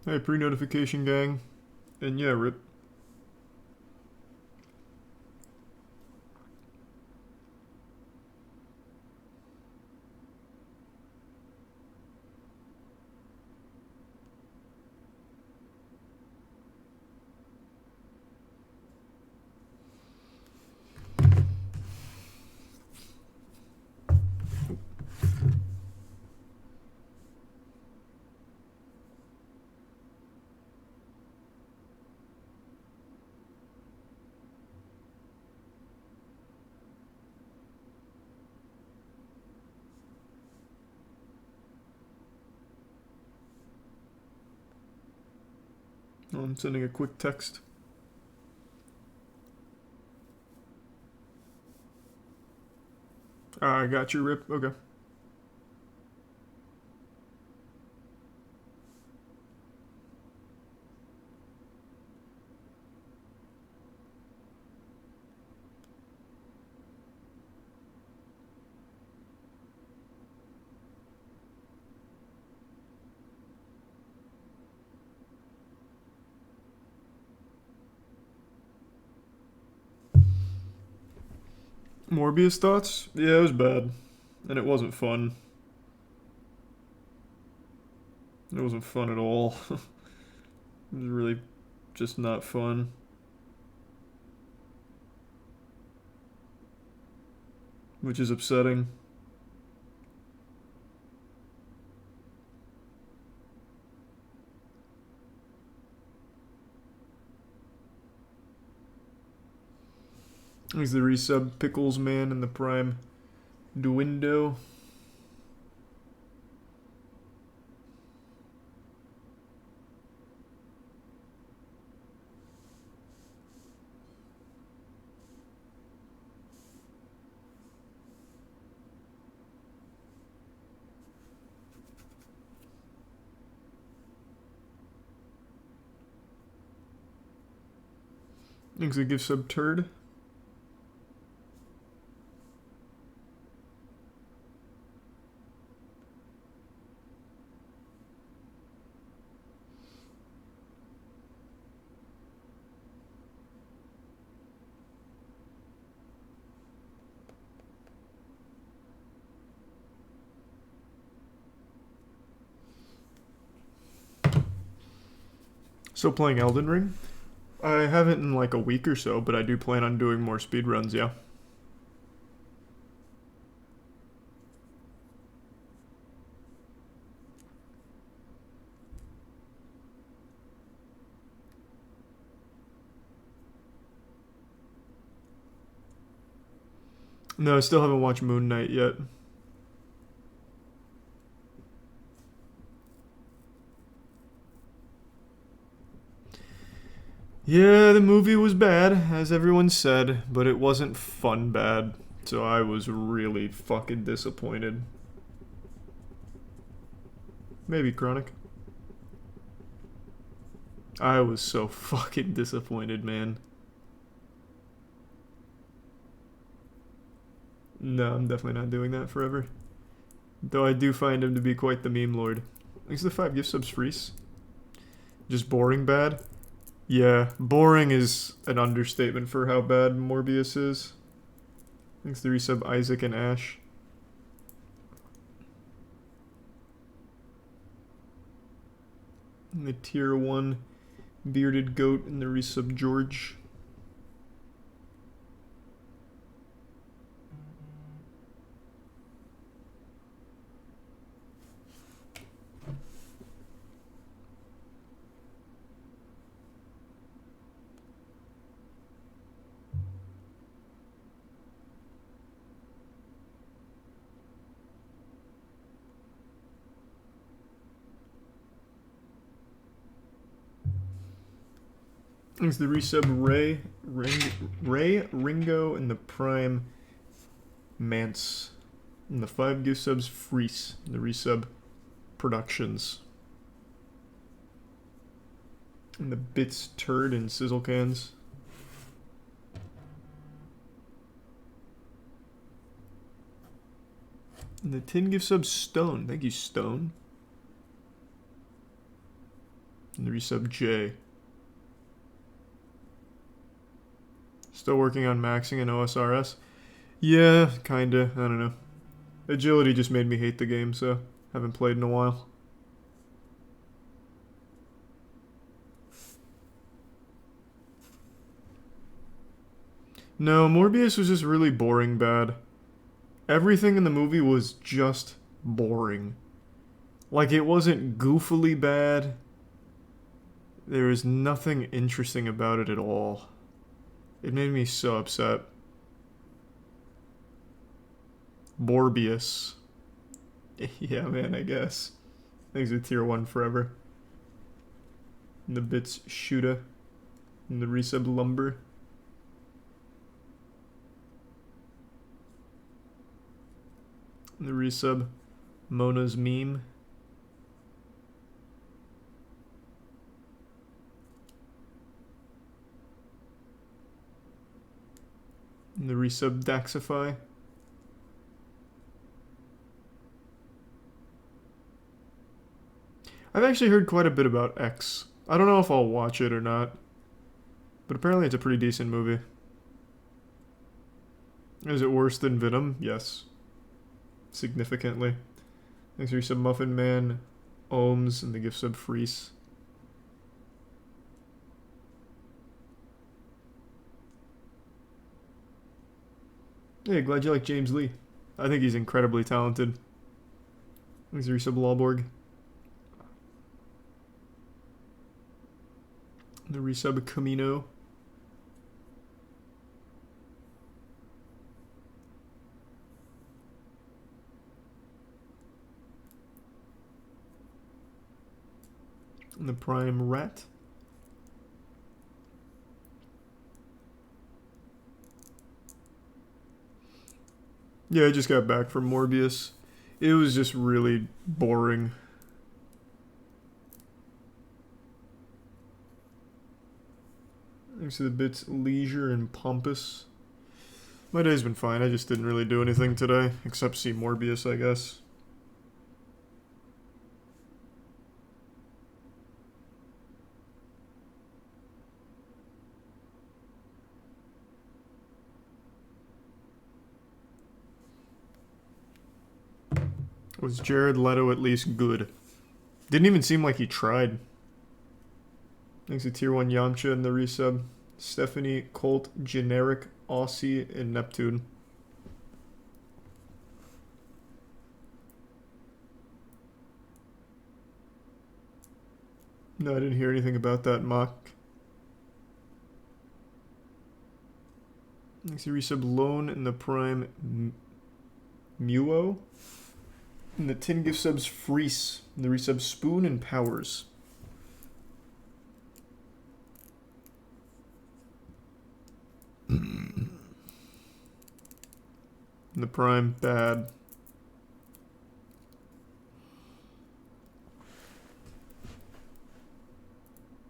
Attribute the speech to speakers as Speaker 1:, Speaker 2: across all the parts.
Speaker 1: Hey, pre-notification gang. And yeah, rip. Oh, I'm sending a quick text. I got you, rip. Okay. Morbius thoughts? Yeah, it was bad. And it wasn't fun. It wasn't fun at all. It was really just not fun. Which is upsetting. He's the resub Pickles Man in the Prime Duindo. Thanks a gift sub turd. Still playing Elden Ring? I haven't in like a week or so, but I do plan on doing more speedruns, yeah. No, I still haven't watched Moon Knight yet. Yeah, the movie was bad, as everyone said, but it wasn't fun bad. So I was really fucking disappointed. Maybe Chronic. I was so fucking disappointed, man. No, I'm definitely not doing that forever. Though I do find him to be quite the meme lord. Thanks to the 5 gift subs, Freeze. Just boring bad? Yeah, boring is an understatement for how bad Morbius is. Thanks to resub Isaac and Ash. And the tier 1 bearded goat and the resub George. Thanks to the resub Ray, Ringo, and the Prime Mance. And the 5 gift subs Freeze. And the resub Productions. And the Bits Turd and Sizzle Cans. And the 10 gift subs Stone. Thank you, Stone. And the resub J. Still working on maxing in OSRS? Yeah, kinda. I don't know. Agility just made me hate the game, so haven't played in a while. No, Morbius was just really boring bad. Everything in the movie was just boring. Like, it wasn't goofily bad. There was nothing interesting about it at all. It made me so upset. Morbius. Yeah, man, I guess. Things are tier 1 forever. And the bits Shuda. And the resub Lumber. And the resub Mona's Meme. And the resub Daxify. I've actually heard quite a bit about X. I don't know if I'll watch it or not. But apparently it's a pretty decent movie. Is it worse than Venom? Yes. Significantly. Thanks for resub Muffin Man, Ohms, and the gift sub Freeze. Hey, glad you like James Lee. I think he's incredibly talented. Thanks for resub Lawborg. The resub Camino. And the Prime Rat. Yeah, I just got back from Morbius. It was just really boring. Thanks to the bits Leisure and Pompous. My day's been fine. I just didn't really do anything today, except see Morbius, I guess. Was Jared Leto at least good? Didn't even seem like he tried. Thanks to tier 1 Yamcha and the resub. Stephanie, Colt, Generic, Aussie, and Neptune. No, I didn't hear anything about that mock. Thanks to resub Lone and the Prime Muo. And the 10 gift subs Freeze. And the resub Spoon and Powers. And the Prime Bad.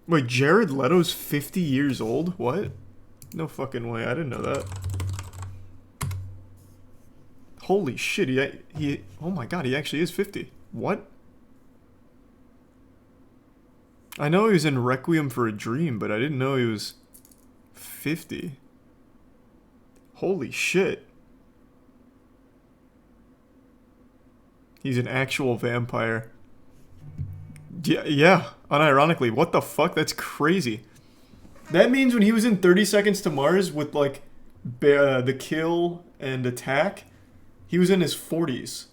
Speaker 1: Wait, Jared Leto's 50 years old? What? No fucking way. I didn't know that. Holy shit, he oh my god, he actually is 50. What? I know he was in Requiem for a Dream, but I didn't know he was 50. Holy shit. He's an actual vampire. Yeah, unironically. What the fuck? That's crazy. That means when he was in 30 Seconds to Mars with, like, The Kill and Attack, he was in his 40s.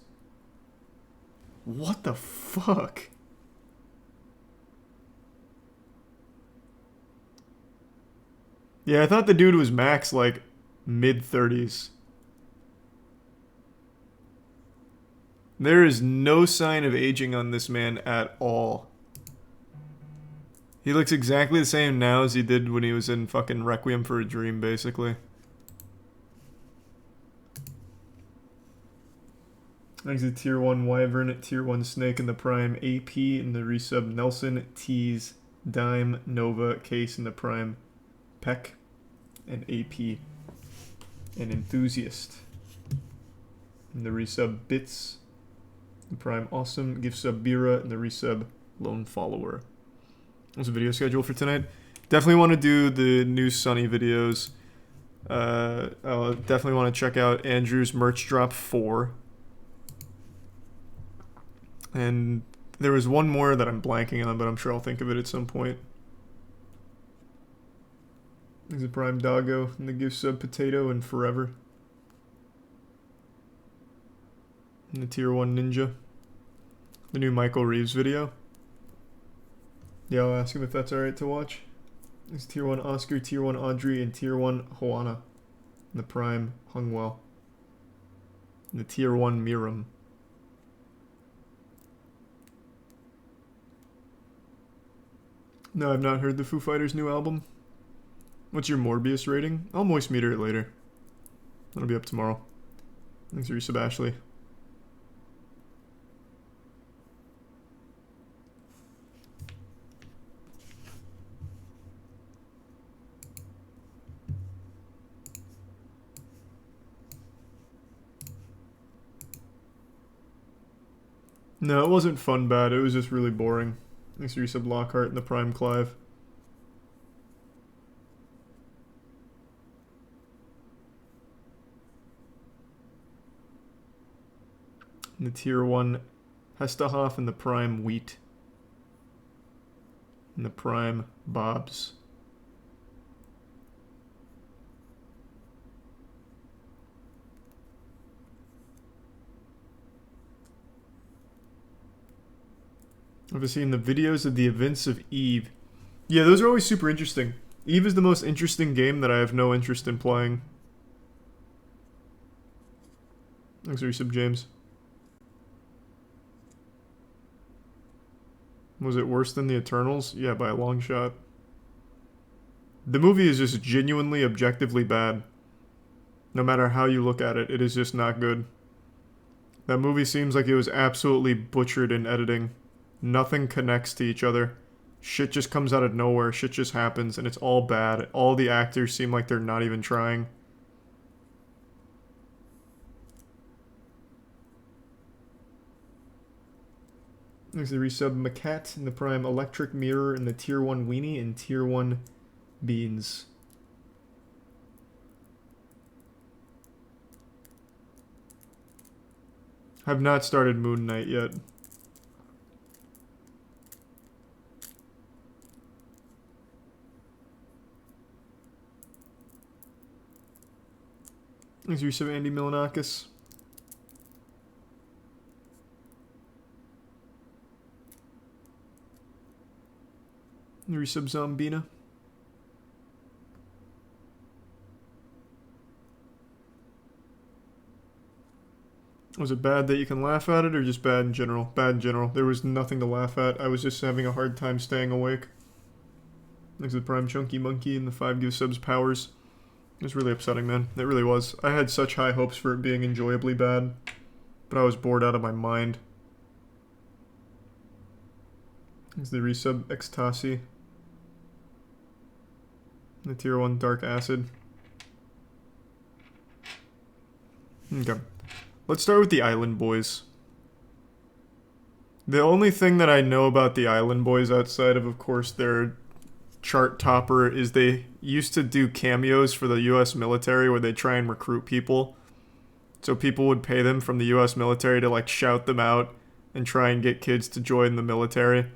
Speaker 1: What the fuck? Yeah, I thought the dude was max, like, mid-30s. There is no sign of aging on this man at all. He looks exactly the same now as he did when he was in fucking Requiem for a Dream, basically. Thanks to tier 1 Wyvern, tier 1 Snake in the Prime AP, and the resub Nelson, Tease, Dime, Nova, Case in the Prime Peck, and AP, and Enthusiast. And the resub Bits, the Prime Awesome, gift sub Bira, and the resub Lone Follower. What's the video schedule for tonight? Definitely want to do the new Sunny videos. I'll definitely want to check out Andrew's merch drop 4. And there was one more that I'm blanking on, but I'm sure I'll think of it at some point. There's a Prime Doggo and the gift sub Potato and Forever. And the Tier 1 Ninja. The new Michael Reeves video. Yeah, I'll ask him if that's alright to watch. There's Tier 1 Oscar, Tier 1 Audrey, and Tier 1 Juana. And the Prime Hungwell. And the Tier 1 Miram. No, I've not heard the Foo Fighters' new album. What's your Morbius rating? I'll moist meter it later. That'll be up tomorrow. Thanks for your sub, Ashley. No, it wasn't fun bad. It was just really boring. Thanks for your sub, Lockhart and the Prime Clive. And the Tier 1 Hestahoff and the Prime Wheat. And the Prime Bobs. I've seen the videos of the events of Eve. Yeah, those are always super interesting. Eve is the most interesting game that I have no interest in playing. Thanks for your sub, James. Was it worse than the Eternals? Yeah, by a long shot. The movie is just genuinely, objectively bad. No matter how you look at it, it is just not good. That movie seems like it was absolutely butchered in editing. Nothing connects to each other. Shit just comes out of nowhere. Shit just happens, and it's all bad. All the actors seem like they're not even trying. There's the resub Macat in the Prime Electric Mirror and the Tier 1 Weenie and Tier 1 Beans. I've not started Moon Knight yet. Thanks for your sub, Andy Milanakis. Resub Zombina. Was it bad that you can laugh at it, or just bad in general? Bad in general. There was nothing to laugh at. I was just having a hard time staying awake. Thanks to the Prime Chunky Monkey and the 5 give subs powers. It was really upsetting, man. It really was. I had such high hopes for it being enjoyably bad, but I was bored out of my mind. Thanks to the resub Ecstasy. The Tier 1 Dark Acid. Okay. Let's start with the Island Boys. The only thing that I know about the Island Boys outside of course, their chart topper is they used to do cameos for the US military where they try and recruit people. So people would pay them from the US military to like shout them out and try and get kids to join the military.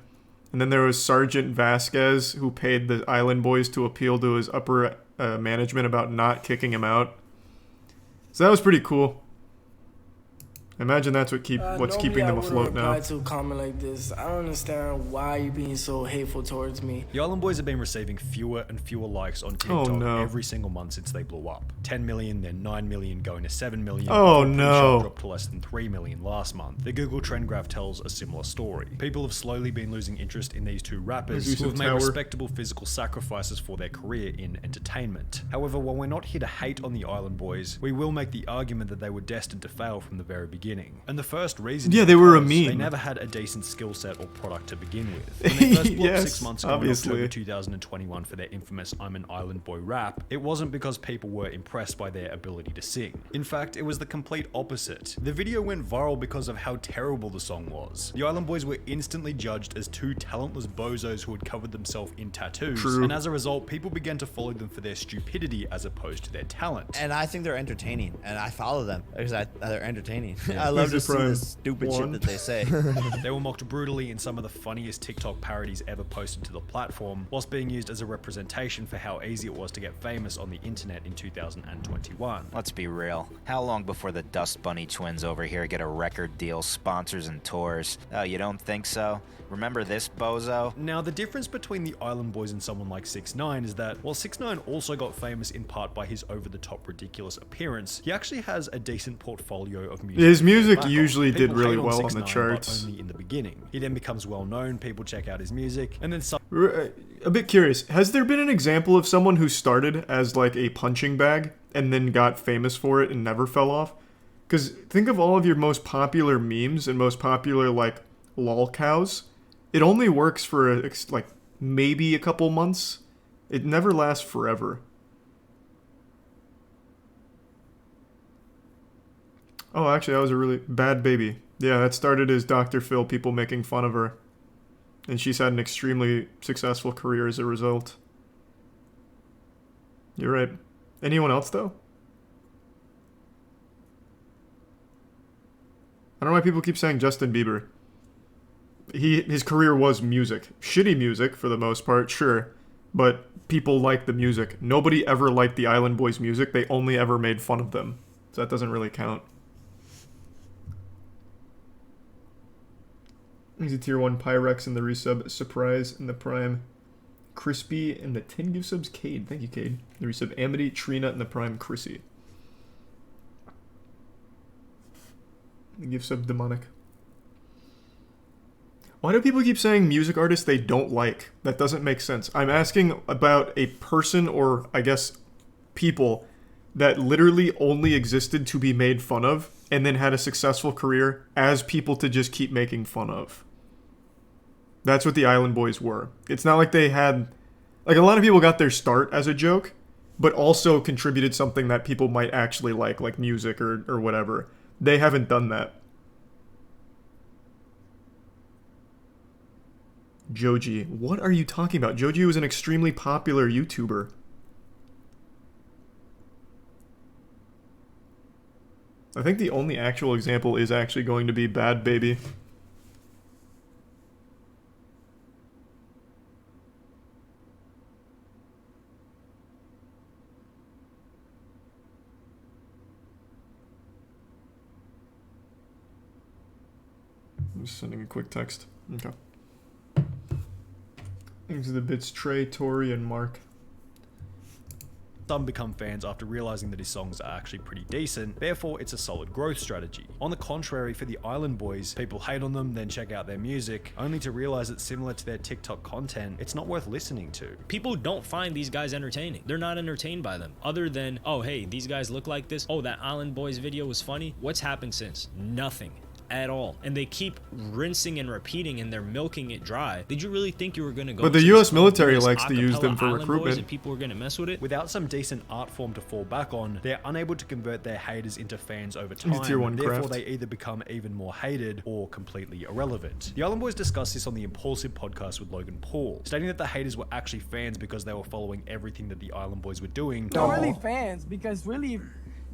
Speaker 1: And then there was Sergeant Vasquez, who paid the Island Boys to appeal to his upper management about not kicking him out. So that was pretty cool. I imagine that's what's keeping them afloat now.
Speaker 2: To a comment like this, I don't understand why you're being so hateful towards me.
Speaker 3: The Island Boys have been receiving fewer and fewer likes on TikTok every single month since they blew up. 10 million, then 9 million, going to 7 million.
Speaker 1: Oh no!
Speaker 3: Dropped to less than 3 million last month. The Google trend graph tells a similar story. People have slowly been losing interest in these two rappers who have made respectable physical sacrifices for their career in entertainment. However, while we're not here to hate on the Island Boys, we will make the argument that they were destined to fail from the very beginning. beginning. And the first reason
Speaker 1: yeah,
Speaker 3: is
Speaker 1: they were a
Speaker 3: because
Speaker 1: meme.
Speaker 3: They never had a decent skill set or product to begin with. When they first blew up
Speaker 1: Yes,
Speaker 3: 6 months ago
Speaker 1: obviously.
Speaker 3: in October 2021 for their infamous I'm an Island Boy rap, it wasn't because people were impressed by their ability to sing. In fact, it was the complete opposite. The video went viral because of how terrible the song was. The Island Boys were instantly judged as two talentless bozos who had covered themselves in tattoos,
Speaker 1: True.
Speaker 3: and as a result, people began to follow them for their stupidity as opposed to their talent.
Speaker 4: And I think they're entertaining, and I follow them because they're entertaining. I love to see the stupid shit that they say.
Speaker 3: They were mocked brutally in some of the funniest TikTok parodies ever posted to the platform, whilst being used as a representation for how easy it was to get famous on the internet in 2021.
Speaker 5: Let's be real. How long before the Dust Bunny twins over here get a record deal, sponsors, and tours? Oh, you don't think so? Remember this, bozo?
Speaker 3: Now, the difference between the Island Boys and someone like 6ix9ine is that while 6ix9ine also got famous in part by his over-the-top ridiculous appearance, he actually has a decent portfolio of music.
Speaker 1: His music
Speaker 3: to fall back on.
Speaker 1: usually did
Speaker 3: People
Speaker 1: really
Speaker 3: hate
Speaker 1: well on the
Speaker 3: 6ix9ine,
Speaker 1: charts.
Speaker 3: but only in the beginning. He then becomes well known, people check out his music, and then some
Speaker 1: A bit curious, has there been an example of someone who started as like a punching bag and then got famous for it and never fell off? Because think of all of your most popular memes and most popular like lol cows. It only works for like maybe a couple months. It never lasts forever. Oh, actually, that was a really bad baby. Yeah, that started as Dr. Phil, people making fun of her. And she's had an extremely successful career as a result. You're right. Anyone else, though? I don't know why people keep saying Justin Bieber. His career was music. Shitty music, for the most part, sure. But people like the music. Nobody ever liked the Island Boys' music. They only ever made fun of them. So that doesn't really count. He's a tier 1 Pyrex in the resub. Surprise in the prime. Crispy and the 10 gift subs. Cade. Thank you, Cade. The resub. Amity, Trina in the prime. Chrissy. The gift sub. Demonic. Why do people keep saying music artists they don't like? That doesn't make sense. I'm asking about a person or, I guess, people that literally only existed to be made fun of and then had a successful career as people to just keep making fun of. That's what the Island Boys were. It's not like they had... Like, a lot of people got their start as a joke, but also contributed something that people might actually like music or whatever. They haven't done that. Joji. What are you talking about? Joji was an extremely popular YouTuber. I think the only actual example is actually going to be Bad Baby. I'm just sending a quick text. Okay. Thanks to the bits Trey, Tori, and Mark.
Speaker 3: Some become fans after realizing that his songs are actually pretty decent, therefore it's a solid growth strategy. On the contrary, for the Island Boys, people hate on them, then check out their music, only to realize that similar to their TikTok content, it's not worth listening to.
Speaker 6: People don't find these guys entertaining. They're not entertained by them. Other than, oh hey, these guys look like this. Oh, that Island Boys video was funny. What's happened since? Nothing. At all. And they keep rinsing and repeating and they're milking it dry. Did you really think you were gonna go?
Speaker 1: But the US military likes to use them for recruitment.
Speaker 6: And people were gonna mess with it?
Speaker 3: Without some decent art form to fall back on, they're unable to convert their haters into fans over time.
Speaker 1: Tier 1
Speaker 3: therefore,
Speaker 1: craft.
Speaker 3: they either become even more hated or completely irrelevant. The Island Boys discussed this on the Impulsive podcast with Logan Paul, stating that the haters were actually fans because they were following everything that the Island Boys were doing.
Speaker 2: They're really fans because really,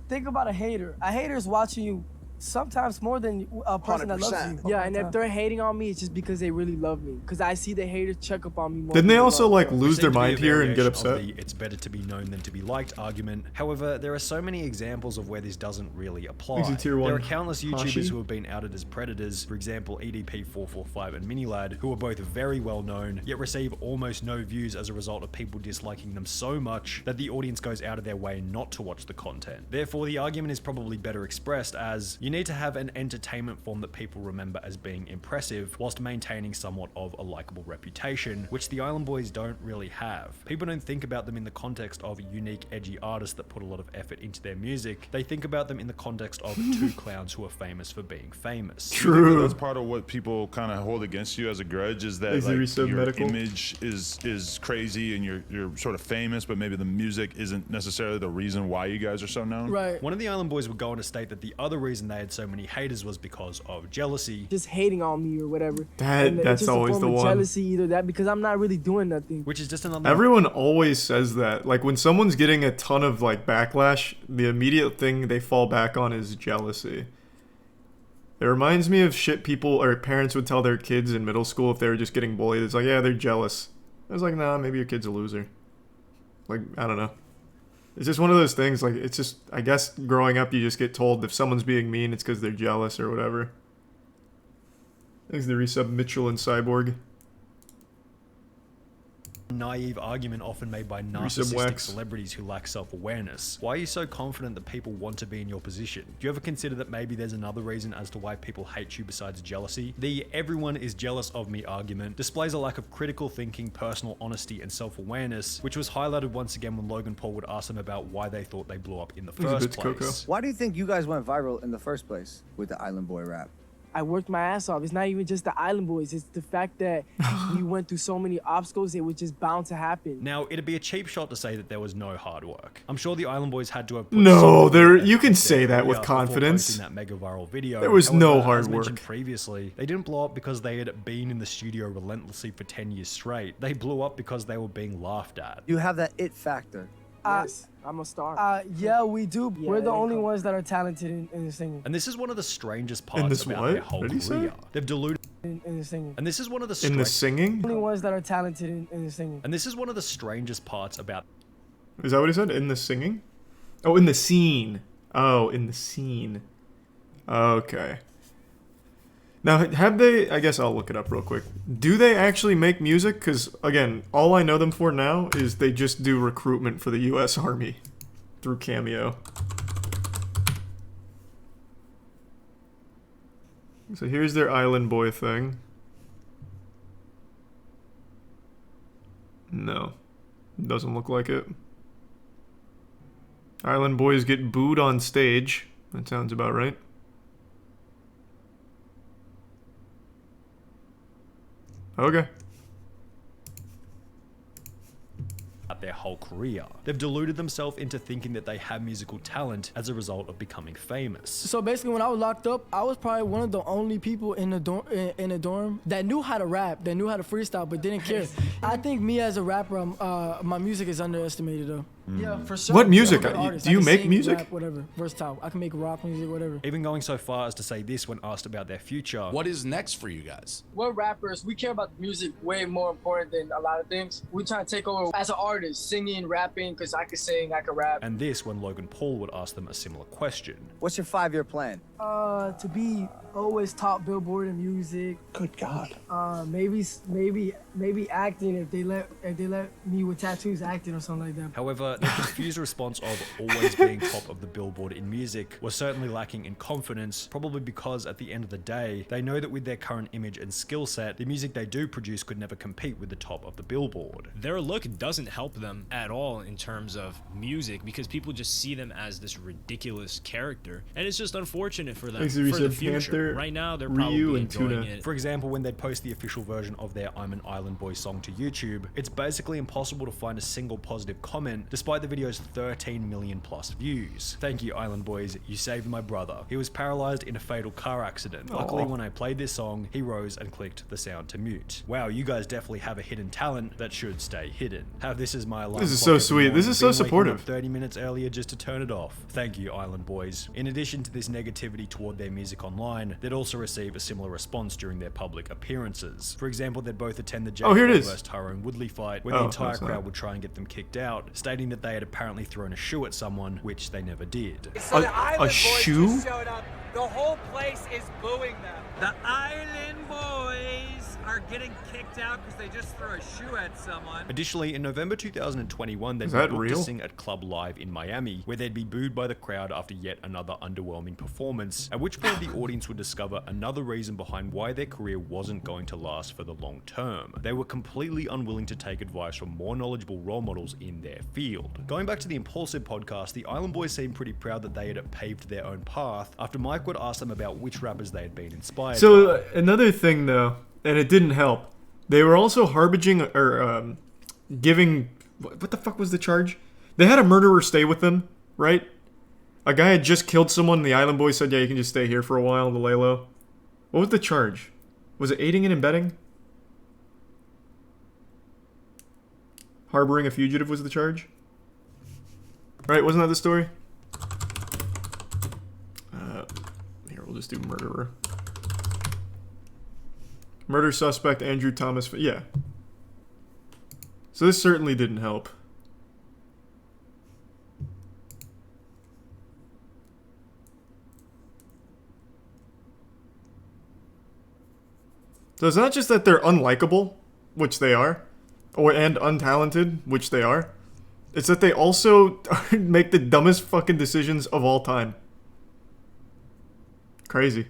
Speaker 2: think about a hater. A hater's watching you sometimes more than a person that loves you. Yeah, and if they're hating on me, it's just because they really love me. Because I see the haters check up on me more.
Speaker 1: Didn't they
Speaker 2: than
Speaker 1: also
Speaker 2: love.
Speaker 1: like lose
Speaker 3: Seems
Speaker 1: their
Speaker 3: to be a
Speaker 1: mind here and get
Speaker 3: variation of
Speaker 1: upset?
Speaker 3: the it's better to be known than to be liked argument. However, there are so many examples of where this doesn't really apply.
Speaker 1: Easy tier 1
Speaker 3: There are countless YouTubers
Speaker 1: Hashi.
Speaker 3: who have been outed as predators, for example EDP445 and Minilad, who are both very well known, yet receive almost no views as a result of people disliking them so much that the audience goes out of their way not to watch the content. Therefore, the argument is probably better expressed as, You need to have an entertainment form that people remember as being impressive, whilst maintaining somewhat of a likable reputation, which the Island Boys don't really have. People don't think about them in the context of unique, edgy artists that put a lot of effort into their music. They think about them in the context of two clowns who are famous for being famous.
Speaker 1: True.
Speaker 7: That's part of what people kind of hold against you as a grudge, is that like, your image is crazy and you're sort of famous, but maybe the music isn't necessarily the reason why you guys are so known.
Speaker 2: Right.
Speaker 3: One of the Island Boys would go on to state that the other reason they had so many haters was because of jealousy.
Speaker 2: Just hating on me or whatever.
Speaker 1: That's always the one.
Speaker 2: Jealousy, either that, because I'm not really doing nothing.
Speaker 3: Which is just another...
Speaker 1: Everyone always says that. Like, when someone's getting a ton of, like, backlash, the immediate thing they fall back on is jealousy. It reminds me of shit people or parents would tell their kids in middle school if they were just getting bullied. It's like, yeah, they're jealous. I was like, nah, maybe your kid's a loser. Like, I don't know. It's just one of those things, like, it's just, I guess growing up you just get told if someone's being mean, it's because they're jealous or whatever. Thanks to the resub Mitchell and Cyborg.
Speaker 3: Naive argument often made by narcissistic celebrities who lack self-awareness. Why are you so confident that people want to be in your position? Do you ever consider that maybe there's another reason as to why people hate you besides jealousy? The everyone is jealous of me argument displays a lack of critical thinking, personal honesty, and self-awareness, which was highlighted once again when Logan Paul would ask them about why they thought they blew up in the first place.
Speaker 8: Why do you think you guys went viral in the first place with the Island Boy rap?
Speaker 2: I worked my ass off. It's not even just the Island Boys. It's the fact that we went through so many obstacles, it was just bound to happen.
Speaker 3: Now, it'd be a cheap shot to say that there was no hard work. I'm sure the Island Boys had to have put
Speaker 1: you can say that with confidence.
Speaker 3: That mega viral video.
Speaker 1: There was no hard
Speaker 3: as mentioned
Speaker 1: work.
Speaker 3: Previously, they didn't blow up because they had been in the studio relentlessly for 10 years straight. They blew up because they were being laughed at.
Speaker 8: You have that it factor.
Speaker 2: Yes, I'm a star. Yeah, we do. Yeah, we're the only ones that are talented in singing.
Speaker 3: And this is one of the strangest parts about their whole career. They've deluded
Speaker 2: in the singing.
Speaker 3: And this is one of the
Speaker 1: singing?
Speaker 2: Only ones that are talented in the singing.
Speaker 3: And this is one of the strangest parts about...
Speaker 1: Is that what he said? In the singing? Oh, in the scene. Oh, in the scene. Okay. Now, have they... I guess I'll look it up real quick. Do they actually make music? Because, again, all I know them for now is they just do recruitment for the U.S. Army through Cameo. So here's their Island Boy thing. No. Doesn't look like it. Island Boys get booed on stage. That sounds about right. Okay.
Speaker 3: Their whole career. They've deluded themselves into thinking that they have musical talent as a result of becoming famous.
Speaker 2: So basically, when I was locked up, I was probably one of the only people in the dorm that knew how to rap, that knew how to freestyle, but didn't care. I think me as a rapper, my music is underestimated though. Yeah, for sure.
Speaker 1: What music? Do you make music?
Speaker 2: Rap, whatever. Versatile. I can make rock music, whatever.
Speaker 3: Even going so far as to say this when asked about their future.
Speaker 9: What is next for you guys?
Speaker 2: We're rappers. We care about music way more important than a lot of things. We try to take over as an artist, singing, rapping, because I can sing, I can rap.
Speaker 3: And this when Logan Paul would ask them a similar question.
Speaker 8: What's your 5-year plan?
Speaker 2: To be always top Billboard in music.
Speaker 8: Good God.
Speaker 2: Maybe acting if they let me with tattoos acting or something like that.
Speaker 3: However, the confused response of always being top of the Billboard in music was certainly lacking in confidence, probably because at the end of the day, they know that with their current image and skill set, the music they do produce could never compete with the top of the Billboard.
Speaker 6: Their look doesn't help them at all in terms of music because people just see them as this ridiculous character, and it's just unfortunate for them for the future. Right now, they're probably enjoying it.
Speaker 3: For example, when they post the official version of their I'm an Island Boy song to YouTube, it's basically impossible to find a single positive comment despite the video's 13 million plus views. Thank you, Island Boys, you saved my brother. He was paralyzed in a fatal car accident. Luckily, when I played this song, he rose and clicked the sound to mute. Wow, you guys definitely have a hidden talent that should stay hidden. Have this as my alarm.
Speaker 1: This is so sweet. This is so supportive.
Speaker 3: 30 minutes earlier just to turn it off. Thank you, Island Boys. In addition to this negativity toward their music online, they'd also receive a similar response during their public appearances. For example, they'd both attend the Jake vs Tyrone Woodley fight, where the entire crowd would try and get them kicked out, stating that they had apparently thrown a shoe at someone, which they never did.
Speaker 10: So the Island
Speaker 1: shoe?
Speaker 10: Boys just showed up. The whole place is booing them. The Island Boys are
Speaker 9: getting kicked out because they just threw a shoe at someone.
Speaker 3: Additionally, in November 2021, they'd be booked to sing at Club Live in Miami, where they'd be booed by the crowd after yet another underwhelming performance, at which point the audience would discover another reason behind why their career wasn't going to last for the long term. They were completely unwilling to take advice from more knowledgeable role models in their field. Going back to the Impulsive podcast, the Island Boys seemed pretty proud that they had paved their own path after Mike would ask them about which rappers they had been inspired by.
Speaker 1: Another thing though, and it didn't help, they were also harbinging or giving, what the fuck was the charge? They had a murderer stay with them, right? A guy had just killed someone and the Island Boys said, yeah, you can just stay here for a while to lay low. What was the charge? Was it aiding and abetting? Harboring a fugitive was the charge? Right, wasn't that the story? Here, we'll just do murderer. Murder suspect Andrew Thomas. Yeah. So this certainly didn't help. So it's not just that they're unlikable, which they are, and untalented, which they are. It's that they also make the dumbest fucking decisions of all time. Crazy.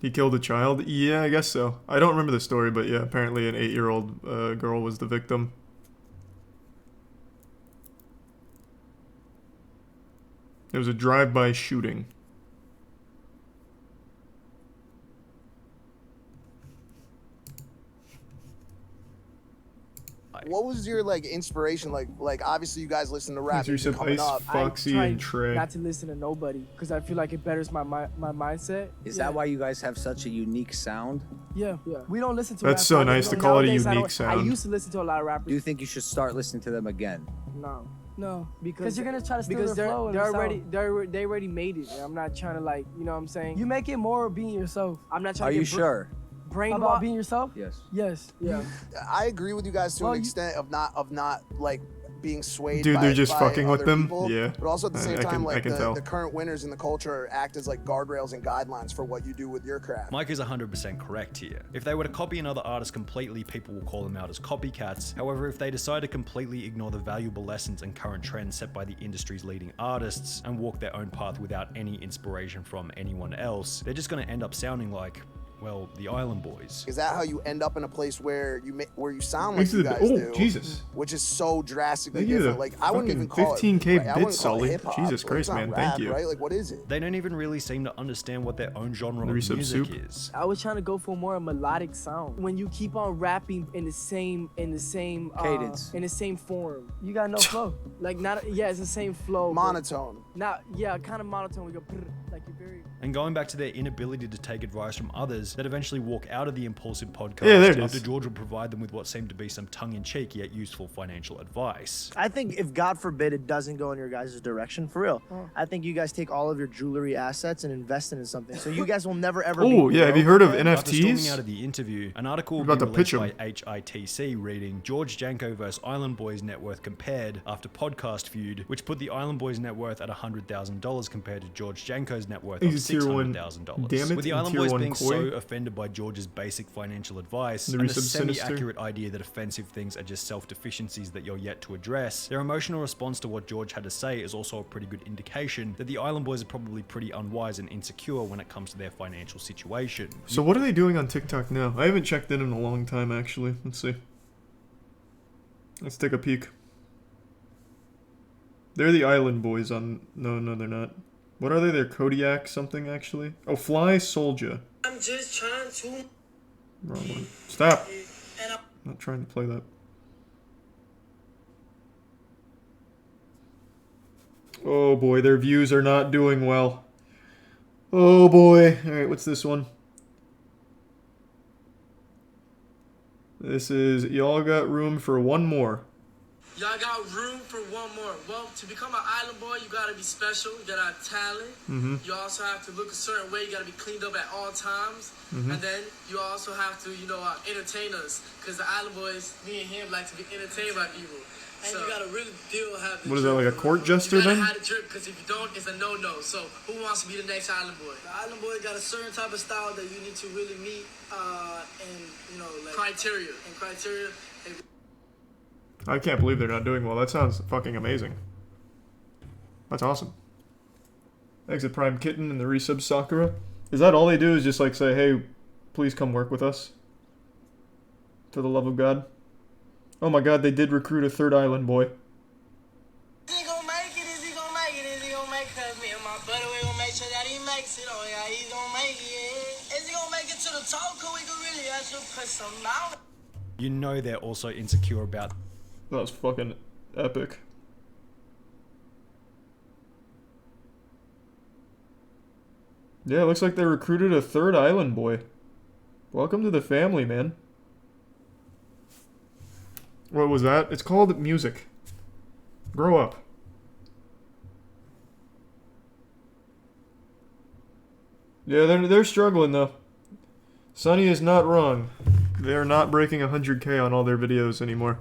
Speaker 1: He killed a child? Yeah, I guess so. I don't remember the story, but yeah, apparently an 8-year-old girl was the victim. It was a drive-by shooting.
Speaker 10: What was your inspiration? Like obviously you guys listen to rap.
Speaker 1: You said Ice, Foxy, and Trey.
Speaker 2: Not to listen to nobody because I feel like it betters my mindset.
Speaker 8: Is that why you guys have such a unique sound?
Speaker 2: Yeah. We don't listen to.
Speaker 1: That's so nice to call it a unique sound.
Speaker 2: I used to listen to a lot of rappers.
Speaker 8: Do you think you should start listening to them again?
Speaker 2: No, because you're gonna try to steal their flow. They already made it. I'm not trying to you know what I'm saying. You make it more being yourself. I'm not trying.
Speaker 8: Are you sure?
Speaker 2: Brain about being yourself?
Speaker 8: Yes.
Speaker 2: Yeah.
Speaker 10: I agree with you guys to an extent of not being swayed.
Speaker 1: Dude, they're just fucking with them.
Speaker 10: People,
Speaker 1: yeah.
Speaker 10: But also at the same time,
Speaker 1: the
Speaker 10: current winners in the culture act as guardrails and guidelines for what you do with your craft.
Speaker 3: Mike is 100% correct here. If they were to copy another artist completely, people will call them out as copycats. However, if they decide to completely ignore the valuable lessons and current trends set by the industry's leading artists and walk their own path without any inspiration from anyone else, they're just going to end up sounding like, well, the Island Boys.
Speaker 10: Is that how you end up in a place where you sound like you guys do?
Speaker 1: Jesus.
Speaker 10: Which is so drastically different. I wouldn't even call
Speaker 1: 15K bits solid.
Speaker 10: Hip-hop.
Speaker 1: Jesus Christ, man.
Speaker 10: Rap,
Speaker 1: thank you.
Speaker 10: Right? What is it?
Speaker 3: They don't even really seem to understand what their own genre of music is.
Speaker 2: I was trying to go for more a melodic sound. When you keep on rapping in the same
Speaker 8: cadence,
Speaker 2: in the same form, you got no flow. It's the same flow.
Speaker 10: Monotone.
Speaker 2: Kind of monotone. We go you're very.
Speaker 3: And going back to their inability to take advice from others, that eventually walk out of the Impulsive podcast after George would provide them with what seemed to be some tongue-in-cheek yet useful financial advice.
Speaker 11: I think if God forbid it doesn't go in your guys' direction, for real, I think you guys take all of your jewelry assets and invest it in something. So you guys will never ever be
Speaker 1: have you heard of NFTs?
Speaker 3: After storming out of the interview, an article will be released by HITC reading George Janko vs. Island Boys net worth compared after podcast feud, which put the Island Boys net worth at $100,000 compared to George Janko's net worth of $600,000. With the Island Boys being so offended by George's basic financial advice and the semi-accurate idea that offensive things are just self-deficiencies that you're yet to address, their emotional response to what George had to say is also a pretty good indication that the Island Boys are probably pretty unwise and insecure when it comes to their financial situation.
Speaker 1: So what are they doing on TikTok now? I haven't checked in a long time, actually. Let's see. Let's take a peek. They're the Island Boys on... No, they're not. What are they? They're Kodiak something, actually. Oh, Fly Soldier.
Speaker 12: I'm just trying to...
Speaker 1: Wrong one. Stop! I'm not trying to play that. Oh boy, their views are not doing well. Oh boy. Alright, what's this one? This is, y'all got room for one more.
Speaker 12: Y'all got room for one more. Well, to become an Island Boy, you gotta be special. You gotta have talent. You also have to look a certain way. You gotta be cleaned up at all times. And then you also have to, entertain us. Because the Island Boys, me and him, like to be entertained by people. And you gotta really have the
Speaker 1: What is that, like a court jester then?
Speaker 12: You gotta have the drip, because if you don't, it's a no-no. So who wants to be the next Island Boy? The Island Boy got a certain type of style that you need to really meet, and you know, like criteria.
Speaker 1: I can't believe they're not doing well. That sounds fucking amazing. That's awesome. Exit Prime Kitten and the resub Sakura. Is that all they do? Is just like say, hey, please come work with us? For the love of God. Oh my God, they did recruit a third Island Boy.
Speaker 12: Is he gonna make it? Is he gonna make it? Is he gonna make it? Cause me and my brother, we gonna make sure that he makes it. Oh yeah, he's gonna make it. Is he gonna make it to the top? Cause we can really have to put some out.
Speaker 3: You know they're also insecure about...
Speaker 1: That was fucking epic. Yeah, it looks like they recruited a third Island Boy. Welcome to the family, man. What was that? It's called music. Grow up. Yeah, they're struggling though. Sunny is not wrong. They are not breaking 100K on all their videos anymore.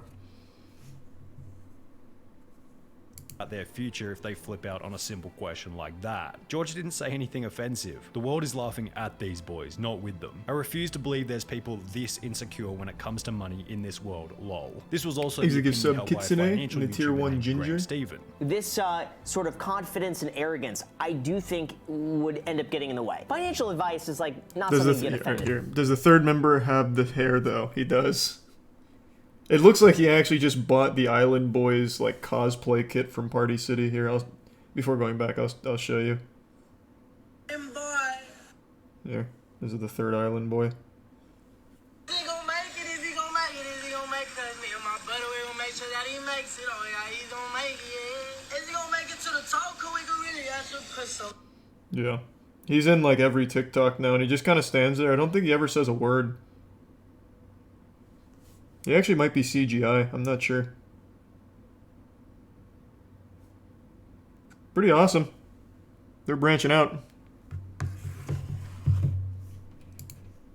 Speaker 3: Their future if they flip out on a simple question like that. George didn't say anything offensive. The world is laughing at these boys, not with them. I refuse to believe there's people this insecure when it comes to money in this world, lol. This was also the opinion held by
Speaker 1: Kitsune
Speaker 3: financial
Speaker 1: and the tier
Speaker 3: YouTuber
Speaker 1: 1
Speaker 3: named
Speaker 1: ginger.
Speaker 3: Graham Stephen.
Speaker 13: This sort of confidence and arrogance, I do think would end up getting in the way. Financial advice is like not something you get offended.
Speaker 1: Does the third member have the hair though? He does. It looks like he actually just bought the Island Boys like cosplay kit from Party City. Here, before going back, I'll show you. Here, this is the third Island Boy.
Speaker 12: Is he gonna make it? Is he gonna make it? Is he gonna make it? Cause me and my brother, we gonna make sure that he makes it. Oh yeah, he's gonna make it. Is he gonna make it to the top? Cause we can really have to put some.
Speaker 1: Yeah, he's in like every TikTok now, and he just kind of stands there. I don't think he ever says a word. He actually might be CGI, I'm not sure. Pretty awesome. They're branching out.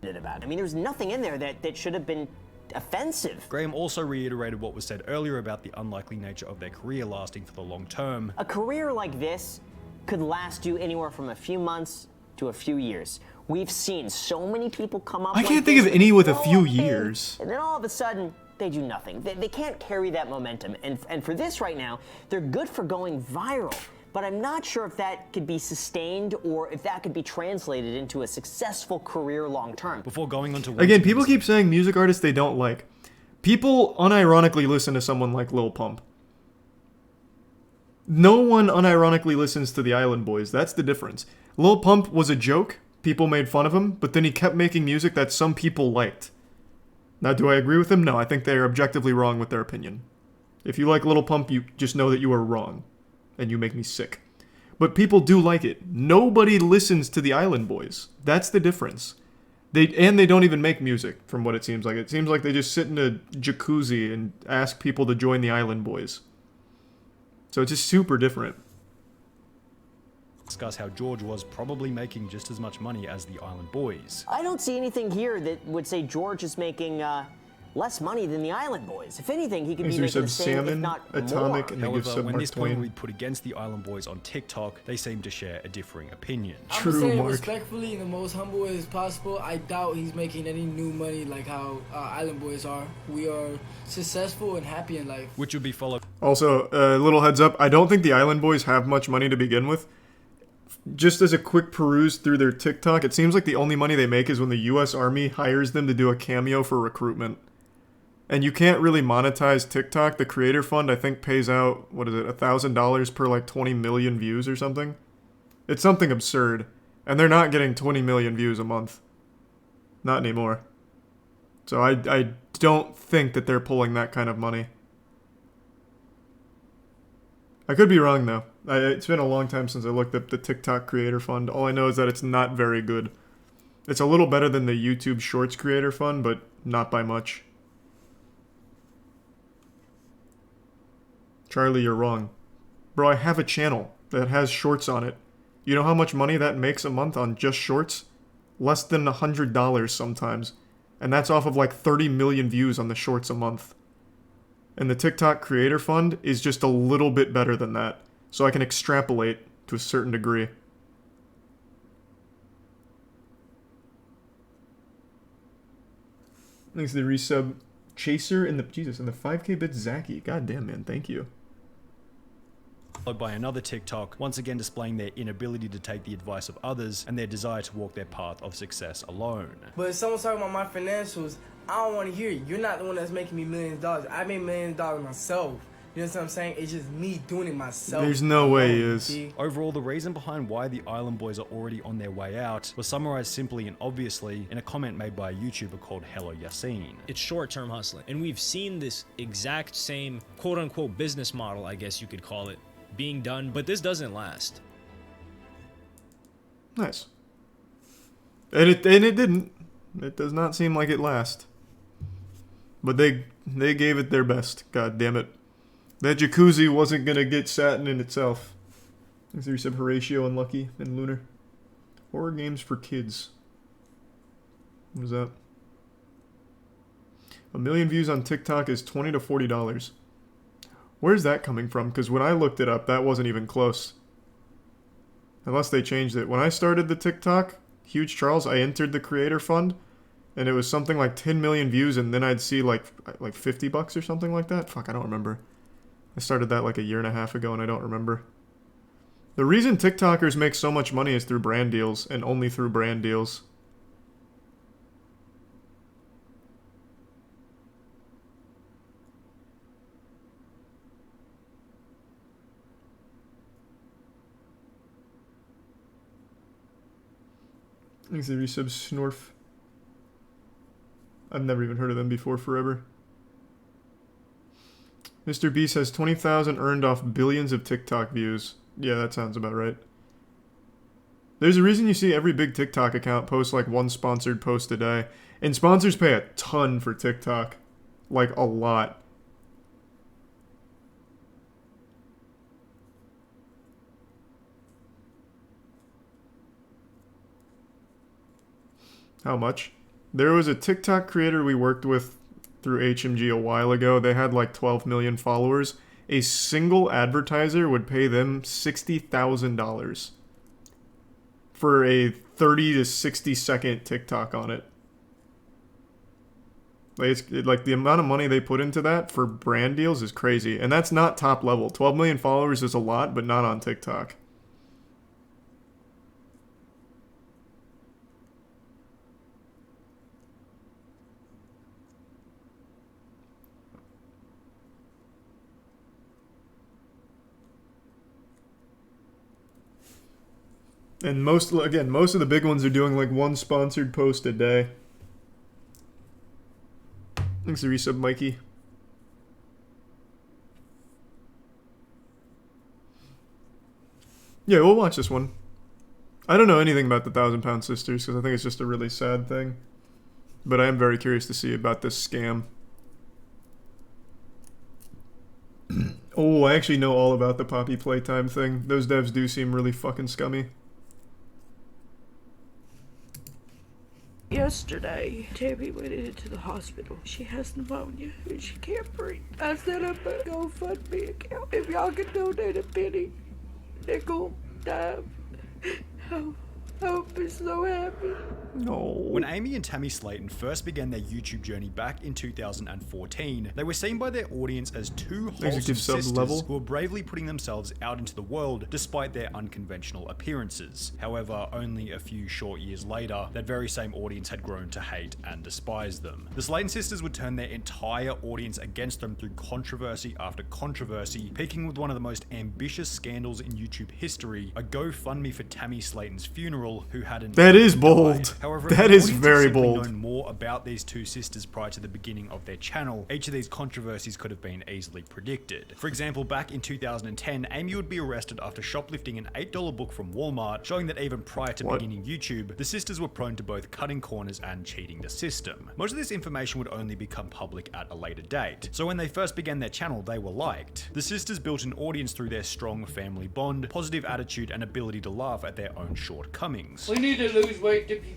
Speaker 13: I mean, there's nothing in there that should have been offensive.
Speaker 3: Graham also reiterated what was said earlier about the unlikely nature of their career lasting for the long term.
Speaker 13: A career like this could last you anywhere from a few months to a few years. We've seen so many people come up.
Speaker 1: I can't think of any with a few years.
Speaker 13: And then all of a sudden, they do nothing. They can't carry that momentum. And for this right now, they're good for going viral. But I'm not sure if that could be sustained or if that could be translated into a successful career long term.
Speaker 3: Before going on to...
Speaker 1: Again, people keep saying music artists they don't like. People unironically listen to someone like Lil Pump. No one unironically listens to the Island Boys. That's the difference. Lil Pump was a joke. People made fun of him, but then he kept making music that some people liked. Now, do I agree with him? No, I think they are objectively wrong with their opinion. If you like Lil Pump, you just know that you are wrong. And you make me sick. But people do like it. Nobody listens to the Island Boys. That's the difference. They don't even make music, from what it seems like. It seems like they just sit in a jacuzzi and ask people to join the Island Boys. So it's just super different.
Speaker 3: Discuss how George was probably making just as much money as the Island Boys.
Speaker 13: I don't see anything here that would say George is making less money than the Island Boys. If anything, he could be making the same, if not
Speaker 1: Atomic,
Speaker 13: more.
Speaker 1: And
Speaker 3: however, when this point we put against the Island Boys on TikTok, they seem to share a differing opinion.
Speaker 2: I'm gonna say it respectfully in the most humble way as possible. I doubt he's making any new money like how Island Boys are. We are successful and happy in life.
Speaker 3: Which would be followed.
Speaker 1: Also, a little heads up, I don't think the Island Boys have much money to begin with. Just as a quick peruse through their TikTok, it seems like the only money they make is when the US Army hires them to do a cameo for recruitment. And you can't really monetize TikTok. The Creator Fund, I think, pays out, what is it, $1,000 per like 20 million views or something? It's something absurd. And they're not getting 20 million views a month. Not anymore. So I don't think that they're pulling that kind of money. I could be wrong, though. It's been a long time since I looked up the TikTok Creator Fund. All I know is that it's not very good. It's a little better than the YouTube Shorts Creator Fund, but not by much. Charlie, you're wrong. Bro, I have a channel that has shorts on it. You know how much money that makes a month on just shorts? Less than $100 sometimes. And that's off of like 30 million views on the shorts a month. And the TikTok Creator Fund is just a little bit better than that. So I can extrapolate to a certain degree. Thanks to the resub Chaser and the 5K bit Zaki. God damn, man, thank you.
Speaker 3: Followed by another TikTok, once again displaying their inability to take the advice of others and their desire to walk their path of success alone.
Speaker 2: But if someone's talking about my financials, I don't want to hear it. You're not the one that's making me millions of dollars. I made millions of dollars myself. You know what I'm saying? It's just me doing it myself.
Speaker 1: There's no way he is.
Speaker 3: Overall, the reason behind why the Island Boys are already on their way out was summarized simply and obviously in a comment made by a YouTuber called Hello Yassine.
Speaker 6: It's short-term hustling. And we've seen this exact same quote-unquote business model, I guess you could call it, being done, but this doesn't last.
Speaker 1: Nice. And it didn't. It does not seem like it lasts. But they gave it their best. God damn it. That jacuzzi wasn't gonna get satin in itself. Thanks to resub Horatio and Lucky and Lunar. Horror games for kids. What is that? 1 million views on TikTok is $20 to $40. Where's that coming from? Because when I looked it up, that wasn't even close. Unless they changed it. When I started the TikTok, Huge Charles, I entered the Creator Fund, and it was something like 10 million views, and then I'd see like $50 or something like that. Fuck, I don't remember. I started that like a year and a half ago, and I don't remember. The reason TikTokers make so much money is through brand deals, and only through brand deals. Thanks to resub Snorf. I've never even heard of them before forever. Mr. Beast has 20,000 earned off billions of TikTok views. Yeah, that sounds about right. There's a reason you see every big TikTok account post like one sponsored post a day. And sponsors pay a ton for TikTok. Like a lot. How much? There was a TikTok creator we worked with through HMG a while ago. They had like 12 million followers. A single advertiser would pay them $60,000 for a 30 to 60 second TikTok on it. Like the amount of money they put into that for brand deals is crazy. And that's not top level. 12 million followers is a lot, but not on TikTok. And most of the big ones are doing like one sponsored post a day. Thanks to resub Mikey. Yeah, we'll watch this one. I don't know anything about the 1,000-Pound Sisters because I think it's just a really sad thing. But I am very curious to see about this scam. Oh, I actually know all about the Poppy Playtime thing. Those devs do seem really fucking scummy.
Speaker 14: Yesterday, Tammy went into the hospital. She has pneumonia and she can't breathe. I set up a GoFundMe account. If y'all can donate a penny, nickel, dime, I'll be so happy.
Speaker 1: No.
Speaker 3: When Amy and Tammy Slayton first began their YouTube journey back in 2014, they were seen by their audience as two wholesome sisters who were bravely putting themselves out into the world despite their unconventional appearances. However, only a few short years later, that very same audience had grown to hate and despise them. The Slayton sisters would turn their entire audience against them through controversy after controversy, peaking with one of the most ambitious scandals in YouTube history, a GoFundMe for Tammy Slayton's funeral, who hadn't.
Speaker 1: That is bold.
Speaker 3: However,
Speaker 1: that is very bold.
Speaker 3: Known more about these two sisters prior to the beginning of their channel, each of these controversies could have been easily predicted. For example, back in 2010, Amy would be arrested after shoplifting an $8 book from Walmart, showing that even prior to beginning YouTube, the sisters were prone to both cutting corners and cheating the system. Most of this information would only become public at a later date, so when they first began their channel, they were liked. The sisters built an audience through their strong family bond, positive attitude, and ability to laugh at their own shortcomings.
Speaker 14: We need to lose weight to be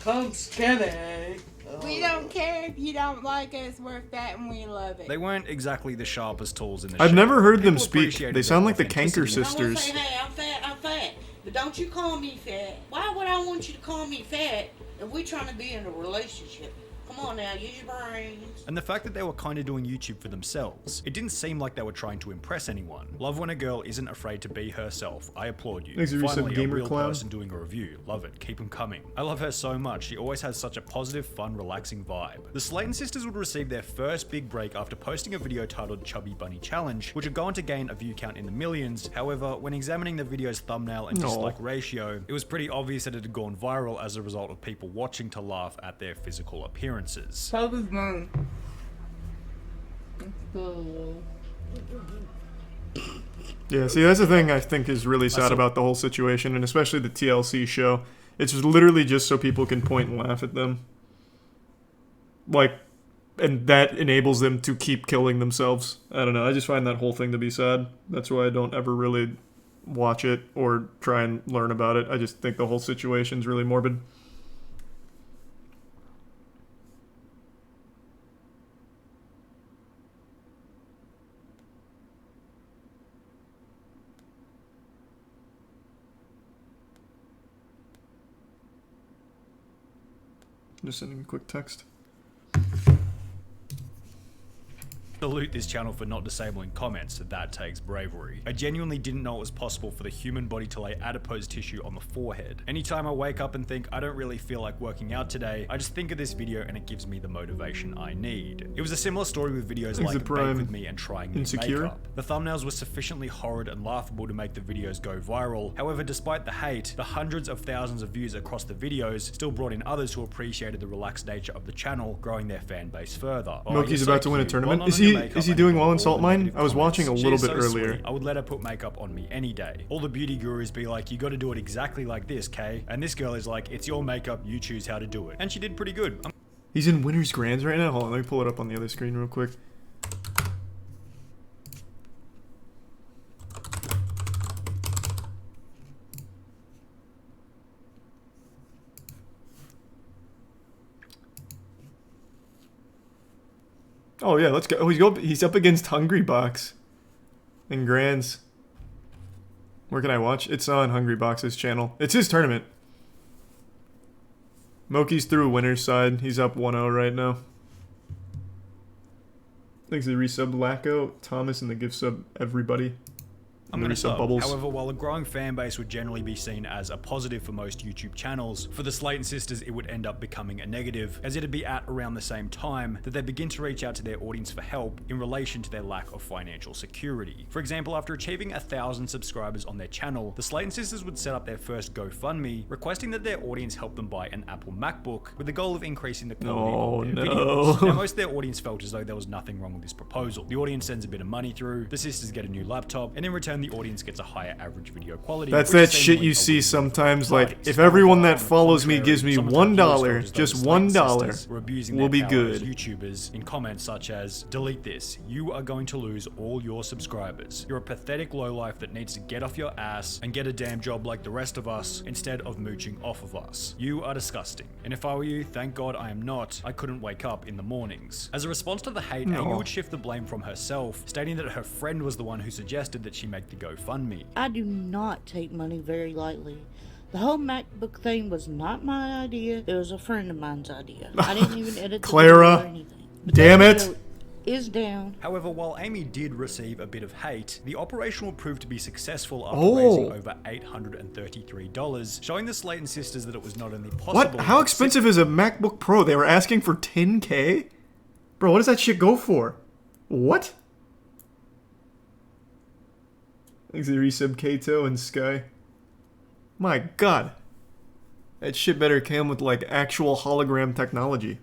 Speaker 12: Come skinny.
Speaker 15: We don't care if you don't like us. We're fat and we love it.
Speaker 3: They weren't exactly the sharpest tools in the
Speaker 1: I've
Speaker 3: show.
Speaker 1: never heard them
Speaker 3: People
Speaker 1: speak.
Speaker 3: appreciated
Speaker 1: They
Speaker 3: their
Speaker 1: sound like the
Speaker 3: authenticity.
Speaker 1: Kanker sisters.
Speaker 12: Say, hey, I'm fat. But don't you call me fat. Why would I want you to call me fat if we're trying to be in a relationship? Come on now, use your brains.
Speaker 3: And the fact that they were kind of doing YouTube for themselves. It didn't seem like they were trying to impress anyone. Love when a girl isn't afraid to be herself. I applaud you.
Speaker 1: Thanks,
Speaker 3: Finally, a
Speaker 1: Gamer
Speaker 3: real
Speaker 1: Clown.
Speaker 3: person doing a review. Love it. Keep them coming. I love her so much. She always has such a positive, fun, relaxing vibe. The Slayton sisters would receive their first big break after posting a video titled Chubby Bunny Challenge, which would go on to gain a view count in the millions. However, when examining the video's thumbnail and dislike ratio, it was pretty obvious that it had gone viral as a result of people watching to laugh at their physical appearances.
Speaker 1: Yeah, see, that's the thing I think is really sad about the whole situation, and especially the TLC show. It's literally just so people can point and laugh at them. Like, and that enables them to keep killing themselves. I don't know, I just find that whole thing to be sad. That's why I don't ever really watch it or try and learn about it. I just think the whole situation's really morbid. Just sending a quick text.
Speaker 3: Salute this channel for not disabling comments. That takes bravery. I genuinely didn't know it was possible for the human body to lay adipose tissue on the forehead. Anytime I wake up and think I don't really feel like working out today, I just think of this video and it gives me the motivation I need. It was a similar story with videos like Bake With Me and Trying New Makeup. The thumbnails were sufficiently horrid and laughable to make the videos go viral. However, despite the hate, the hundreds of thousands of views across the videos still brought in others who appreciated the relaxed nature of the channel, growing their fan base further.
Speaker 1: Moki's about to win a tournament. Is he doing well in Salt Mine? I was watching a little bit earlier.
Speaker 3: Sweet. I would let her put makeup on me any day. All the beauty gurus be like, you gotta do it exactly like this, Kay. And this girl is like, it's your makeup, you choose how to do it. And she did pretty good.
Speaker 1: He's in Winners Grands right now? Hold on, let me pull it up on the other screen real quick. Oh yeah, let's go. Oh, he's up against Hungry Box in Grands. Where can I watch? It's on Hungry Box's channel. It's his tournament. Moki's through winner's side. He's up 1-0 right now. Thanks to the resub Lacko, Thomas, and the gift sub everybody.
Speaker 3: I'm going to sub. However, while a growing fan base would generally be seen as a positive for most YouTube channels, for the Slayton sisters it would end up becoming a negative, as it'd be at around the same time that they begin to reach out to their audience for help in relation to their lack of financial security. For example, after achieving 1,000 subscribers on their channel, the Slayton sisters would set up their first GoFundMe, requesting that their audience help them buy an Apple MacBook with the goal of increasing the quality of their videos. Now, most of their audience felt as though there was nothing wrong with this proposal. The audience sends a bit of money through, the sisters get a new laptop, and in return the audience gets a higher average video quality.
Speaker 1: That's that shit you see sometimes, like, if everyone that follows me gives me $1, just $1, we'll be good.
Speaker 3: YouTubers in comments such as, delete this, you are going to lose all your subscribers. You're a pathetic lowlife that needs to get off your ass and get a damn job like the rest of us instead of mooching off of us. You are disgusting. And if I were you, thank God I am not. I couldn't wake up in the mornings. As a response to the hate, Amy would shift the blame from herself, stating that her friend was the one who suggested that she make the GoFundMe.
Speaker 16: I do not take money very lightly. The whole MacBook thing was not my idea. It was a friend of mine's idea. I didn't even edit the video or anything.
Speaker 1: Damn it!
Speaker 16: Is down.
Speaker 3: However, while Amy did receive a bit of hate, the operation will prove to be successful after raising over $833, showing the Slayton sisters that it was not only possible.
Speaker 1: What? How expensive is a MacBook Pro? They were asking for $10K? Bro, what does that shit go for? What? Thanks to resub Kato and Sky. My god. That shit better come with like actual hologram technology.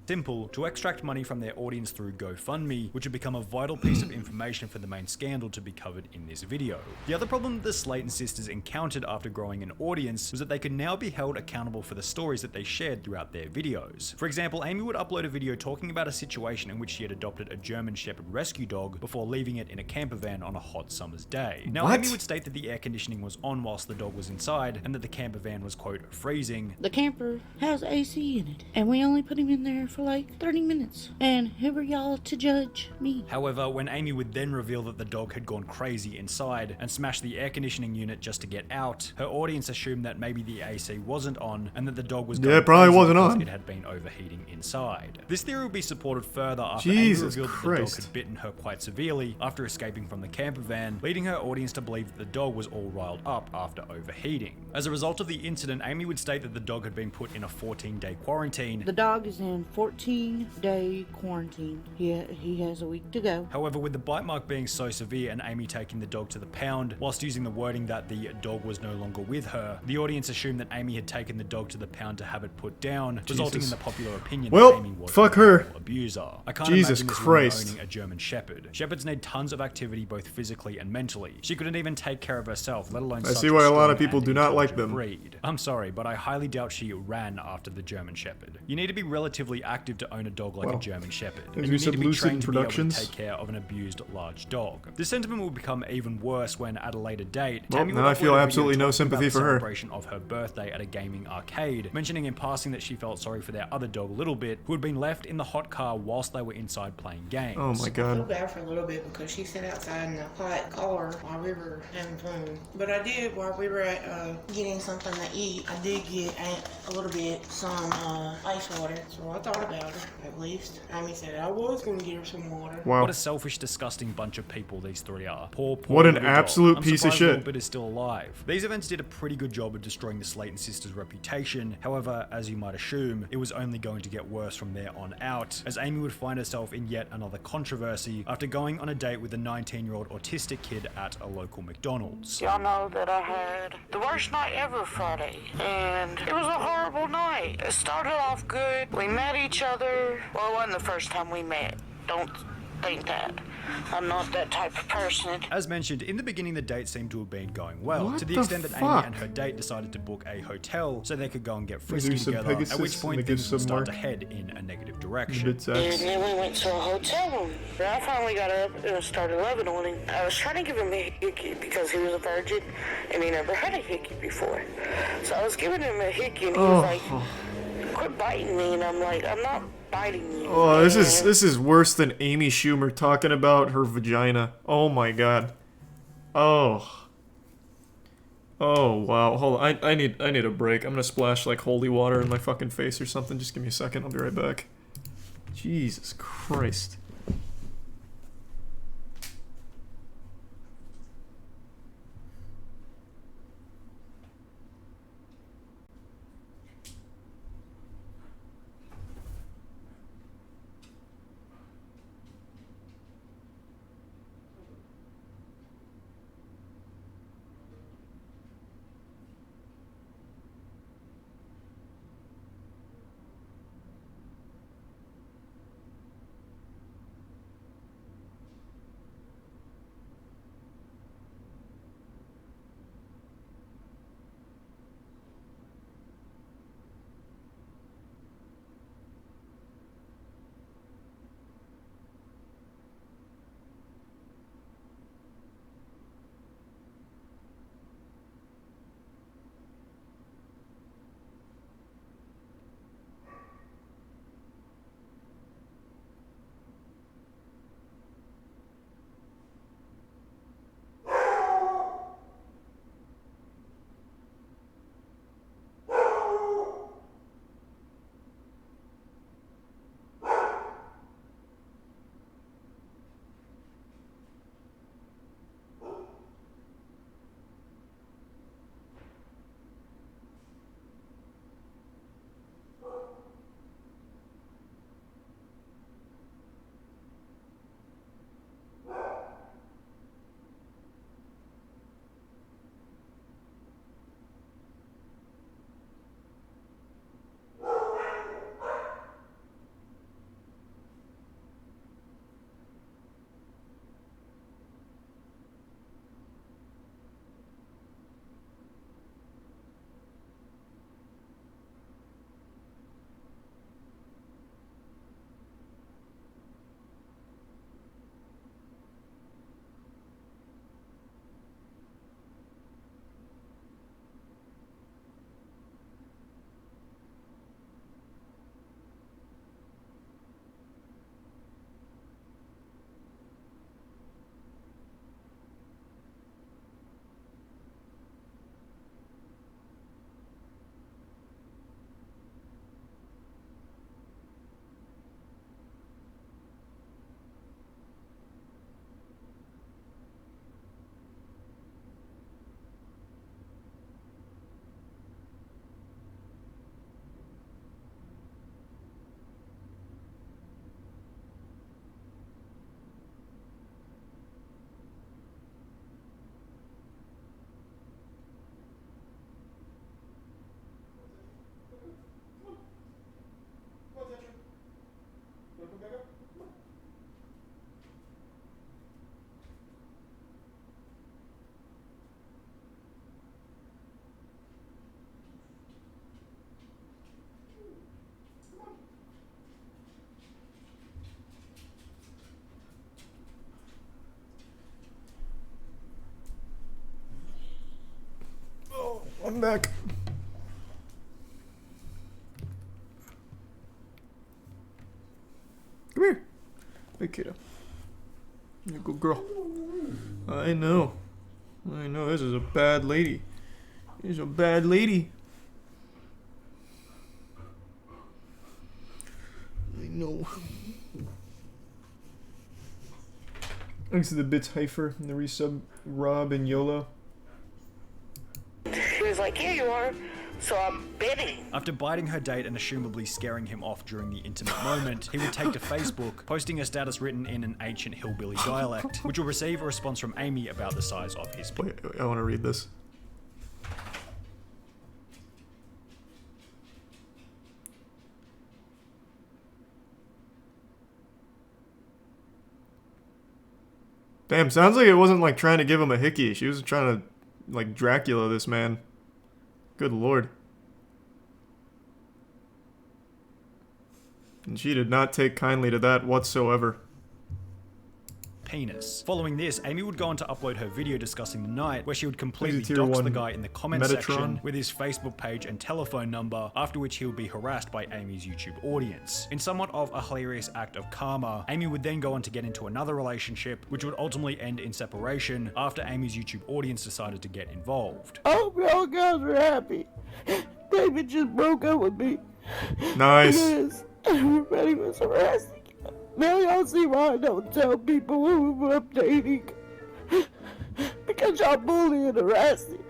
Speaker 3: Simple, to extract money from their audience through GoFundMe, which would become a vital piece of information for the main scandal to be covered in this video. The other problem the Slayton sisters encountered after growing an audience was that they could now be held accountable for the stories that they shared throughout their videos. For example, Amy would upload a video talking about a situation in which she had adopted a German Shepherd rescue dog before leaving it in a camper van on a hot summer's day. Now, Amy would state that the air conditioning was on whilst the dog was inside, and that the camper van was, quote, freezing.
Speaker 16: The camper has AC in it, and we only put him in there for like 30 minutes. And who are y'all to judge me?
Speaker 3: However, when Amy would then reveal that the dog had gone crazy inside and smashed the air conditioning unit just to get out, her audience assumed that maybe the AC wasn't on and that the dog was going
Speaker 1: probably
Speaker 3: crazy
Speaker 1: wasn't
Speaker 3: because
Speaker 1: on.
Speaker 3: It had been overheating inside. This theory would be supported further after Amy revealed that the dog had bitten her quite severely after escaping from the camper van, leading her audience to believe that the dog was all riled up after overheating. As a result of the incident, Amy would state that the dog had been put in a 14-day quarantine.
Speaker 16: The dog is in 14-day quarantine. He has a week to go.
Speaker 3: However, with the bite mark being so severe and Amy taking the dog to the pound, whilst using the wording that the dog was no longer with her, the audience assumed that Amy had taken the dog to the pound to have it put down, resulting in the popular opinion that Amy was
Speaker 1: fuck
Speaker 3: a
Speaker 1: her.
Speaker 3: abuser. I can't
Speaker 1: Jesus
Speaker 3: imagine this
Speaker 1: Christ.
Speaker 3: woman owning a German Shepherd. Shepherds need tons of activity both physically and mentally. She couldn't even take care of herself, let alone
Speaker 1: I see why a lot of people do not like them.
Speaker 3: Breed. I'm sorry, but I highly doubt she ran after the German Shepherd. You need to be relatively active to own a dog like a German Shepherd. And you need to be trained to be able to take care of an abused large dog. This sentiment will become even worse when, at a later date, Tammy
Speaker 1: now I feel absolutely no sympathy for her.
Speaker 3: Celebration of her birthday at a gaming arcade, mentioning in passing that she felt sorry for their other dog, Little Bit, who had been left in the hot car whilst they were inside playing games.
Speaker 1: Oh my god.
Speaker 14: I feel bad for a little bit because she sat outside in the hot car while we were having fun. But I did, while we were at getting something to eat, I did get a little bit some ice water. So I thought about her, at least. Amy said I was going to get her some water.
Speaker 3: Wow. What a selfish, disgusting bunch of people these three are. Poor
Speaker 1: what an
Speaker 3: little
Speaker 1: absolute
Speaker 3: dog.
Speaker 1: piece
Speaker 3: I'm
Speaker 1: of
Speaker 3: surprised
Speaker 1: shit.
Speaker 3: Little Bit is still alive. These events did a pretty good job of destroying the Slayton sisters' reputation. However, as you might assume, it was only going to get worse from there on out, as Amy would find herself in yet another controversy after going on a date with a 19-year-old autistic kid at a local McDonald's.
Speaker 14: Y'all know that I had the worst night ever Friday, and it was a horrible night. It started off good. We met each other. Well, it wasn't the first time we met. Don't think that. I'm not that type of person.
Speaker 3: As mentioned, in the beginning the date seemed to have been going well,
Speaker 1: What
Speaker 3: to the
Speaker 1: the
Speaker 3: extent that
Speaker 1: fuck?
Speaker 3: Amy and her date decided to book a hotel so they could go and get frisky together, at which point things would start to head in a negative direction.
Speaker 14: And then we went to a hotel room. And I finally got up and started loving on him. I was trying to give him a hickey because he was a virgin and he never had a hickey before. So I was giving him a hickey and he was like, quit biting me. And I'm like, I'm not biting you.
Speaker 1: Oh, this is worse than Amy Schumer talking about her vagina. Oh my god. Oh. Oh wow. Hold on. I need a break. I'm gonna splash like holy water in my fucking face or something. Just give me a second. I'll be right back. Jesus Christ. back. Come here. Hey, kiddo. You're a good girl. I know. I know. This is a bad lady. This is a bad lady. I know. Thanks to the bits Heifer and the resub Rob and YOLO.
Speaker 14: She was like, here you are. So I'm bidding.
Speaker 3: After biting her date and assumably scaring him off during the intimate moment, he would take to Facebook, posting a status written in an ancient hillbilly dialect, which will receive a response from Amy about the size of his penis.
Speaker 1: Wait, I want to read this. Damn, sounds like it wasn't like trying to give him a hickey. She was trying to like Dracula this man. Good lord. And she did not take kindly to that whatsoever.
Speaker 3: Penis. Following this, Amy would go on to upload her video discussing the night, where she would completely dox the guy in the comment section with his Facebook page and telephone number, after which he would be harassed by Amy's YouTube audience. In somewhat of a hilarious act of karma, Amy would then go on to get into another relationship, which would ultimately end in separation after Amy's YouTube audience decided to get involved.
Speaker 16: I hope y'all guys are happy. David just broke up with me.
Speaker 1: Nice.
Speaker 16: Because everybody was harassing. Now y'all see why I don't tell people who we're dating. Because y'all bully and harassing.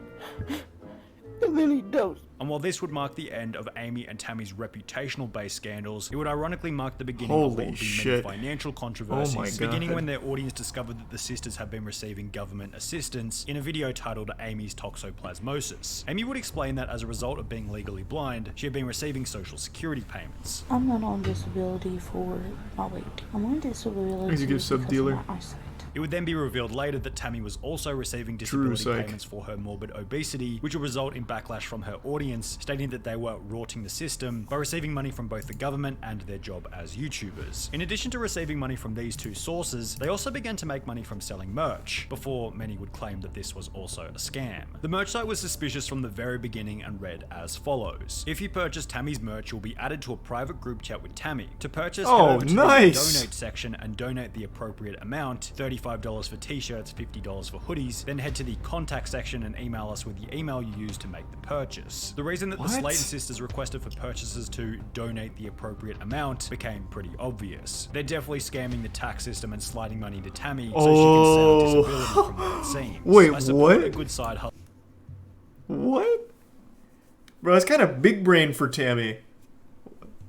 Speaker 16: And then he does.
Speaker 3: And while this would mark the end of Amy and Tammy's reputational-based scandals, it would ironically mark the beginning of what would be many financial controversies, beginning when their audience discovered that the sisters had been receiving government assistance in a video titled Amy's Toxoplasmosis. Amy would explain that as a result of being legally blind, she had been receiving social security payments.
Speaker 16: I'm not on disability for my weight. I'm on disability because of my eyesight.
Speaker 3: It would then be revealed later that Tammy was also receiving disability payments for her morbid obesity, which would result in backlash from her audience, stating that they were rorting the system by receiving money from both the government and their job as YouTubers. In addition to receiving money from these two sources, they also began to make money from selling merch, before many would claim that this was also a scam. The merch site was suspicious from the very beginning and read as follows. If you purchase Tammy's merch, you'll be added to a private group chat with Tammy. To purchase, head over to the donate section and donate the appropriate amount, $35 for t-shirts, $50 for hoodies, then head to the contact section and email us with the email you used to make the purchase. The reason that the Slayton sisters requested for purchasers to donate the appropriate amount became pretty obvious. They're definitely scamming the tax system and sliding money to Tammy so she can sell disability from what it seems.
Speaker 1: Wait,
Speaker 3: I support a good side hustle.
Speaker 1: What? Bro, that's kind of big brain for Tammy.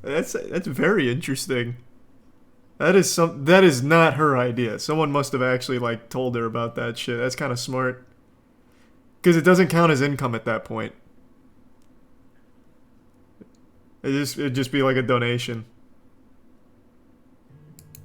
Speaker 1: That's very interesting. That is not her idea. Someone must have actually like told her about that shit. That's kind of smart. Because it doesn't count as income at that point. It'd just be like a donation.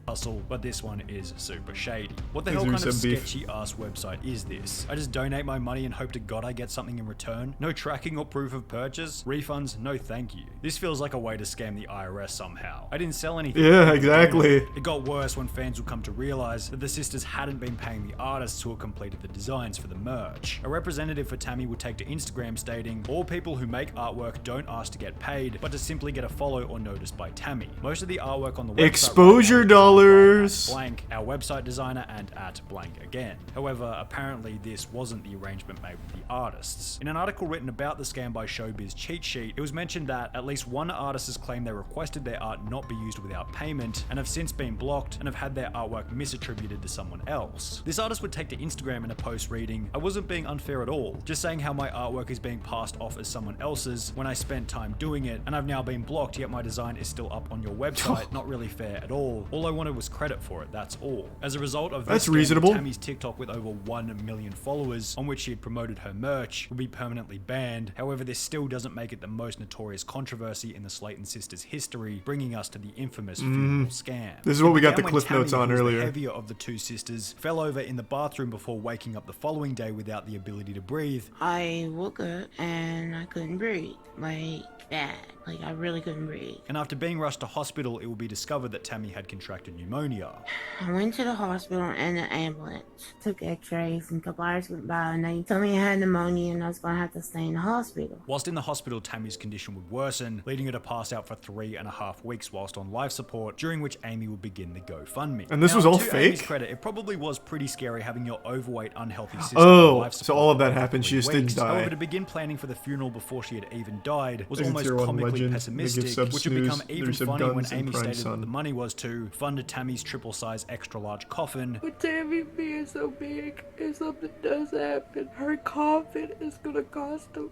Speaker 3: Hustle, but this one is super shady. What the hell kind of sketchy ass website is this? I just donate my money and hope to God I get something in return? No tracking or proof of purchase? Refunds? No thank you. This feels like a way to scam the IRS somehow. I didn't sell anything.
Speaker 1: Yeah, exactly.
Speaker 3: It got worse when fans would come to realize that the sisters hadn't been paying the artists who had completed the designs for the merch. A representative for Tammy would take to Instagram stating, all people who make artwork don't ask to get paid, but to simply get a follow or notice by Tammy. Most of the artwork on the website
Speaker 1: exposure dollars.
Speaker 3: Blank, our website designer, and at blank again. However, apparently this wasn't the arrangement made with the artists. In an article written about the scam by Showbiz Cheat Sheet, it was mentioned that at least one artist has claimed they requested their art not be used without payment, and have since been blocked and have had their artwork misattributed to someone else. This artist would take to Instagram in a post reading, I wasn't being unfair at all, just saying how my artwork is being passed off as someone else's when I spent time doing it, and I've now been blocked, yet my design is still up on your website. Not really fair at all. All I wanted was credit for it, that's all. As a result of this, Tammy's TikTok with over 1 million followers, on which she had promoted her merch, would be permanently banned. However, this still doesn't make it the most notorious controversy in the Slayton sisters' history, bringing us to the infamous funeral scam.
Speaker 1: This is what we got the cliff notes on earlier.
Speaker 3: The heavier of the two sisters fell over in the bathroom before waking up the following day without the ability to breathe.
Speaker 15: I woke up and I couldn't breathe. Like, bad. Like, I really couldn't breathe.
Speaker 3: And after being rushed to hospital, it will be discovered that Tammy had contracted pneumonia.
Speaker 15: I went to the hospital in the ambulance, took x-rays, and a couple hours went by, and they told me I had pneumonia and I was going to have to stay in the hospital.
Speaker 3: Whilst in the hospital, Tammy's condition would worsen, leading her to pass out for 3.5 weeks whilst on life support, during which Amy would begin the GoFundMe.
Speaker 1: And this was all
Speaker 3: to
Speaker 1: fake?
Speaker 3: Amy's credit, it probably was pretty scary having your overweight, unhealthy sister on life support.
Speaker 1: So all of that happened, she just didn't die.
Speaker 3: However, to begin planning for the funeral before she had even died was
Speaker 1: There's a
Speaker 3: almost
Speaker 1: tier 1
Speaker 3: comically
Speaker 1: legend.
Speaker 3: pessimistic, which would become even funny when Amy stated that the money was to fund Tammy's triple-size extra-large coffin.
Speaker 16: With Tammy being so big, if something does happen, her coffin is gonna cost them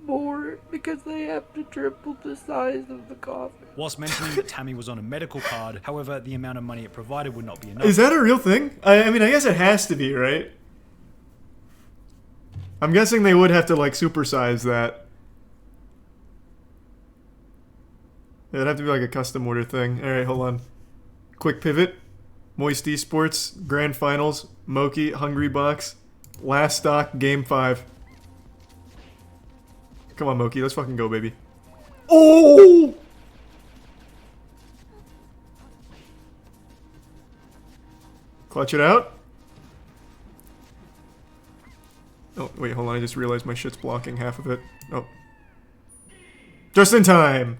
Speaker 16: more because they have to triple the size of the coffin.
Speaker 3: Whilst mentioning that Tammy was on a medical card, however, the amount of money it provided would not be enough.
Speaker 1: Is that a real thing? I mean, I guess it has to be, right? I'm guessing they would have to, like, supersize that. It'd have to be like a custom order thing. Alright, hold on. Quick pivot. Moist Esports, Grand Finals, Moki, Hungry Box, Last Stock, Game 5. Come on, Moki, let's fucking go, baby. Oh! Clutch it out. Oh, wait, hold on, I just realized my shit's blocking half of it. Oh. Just in time!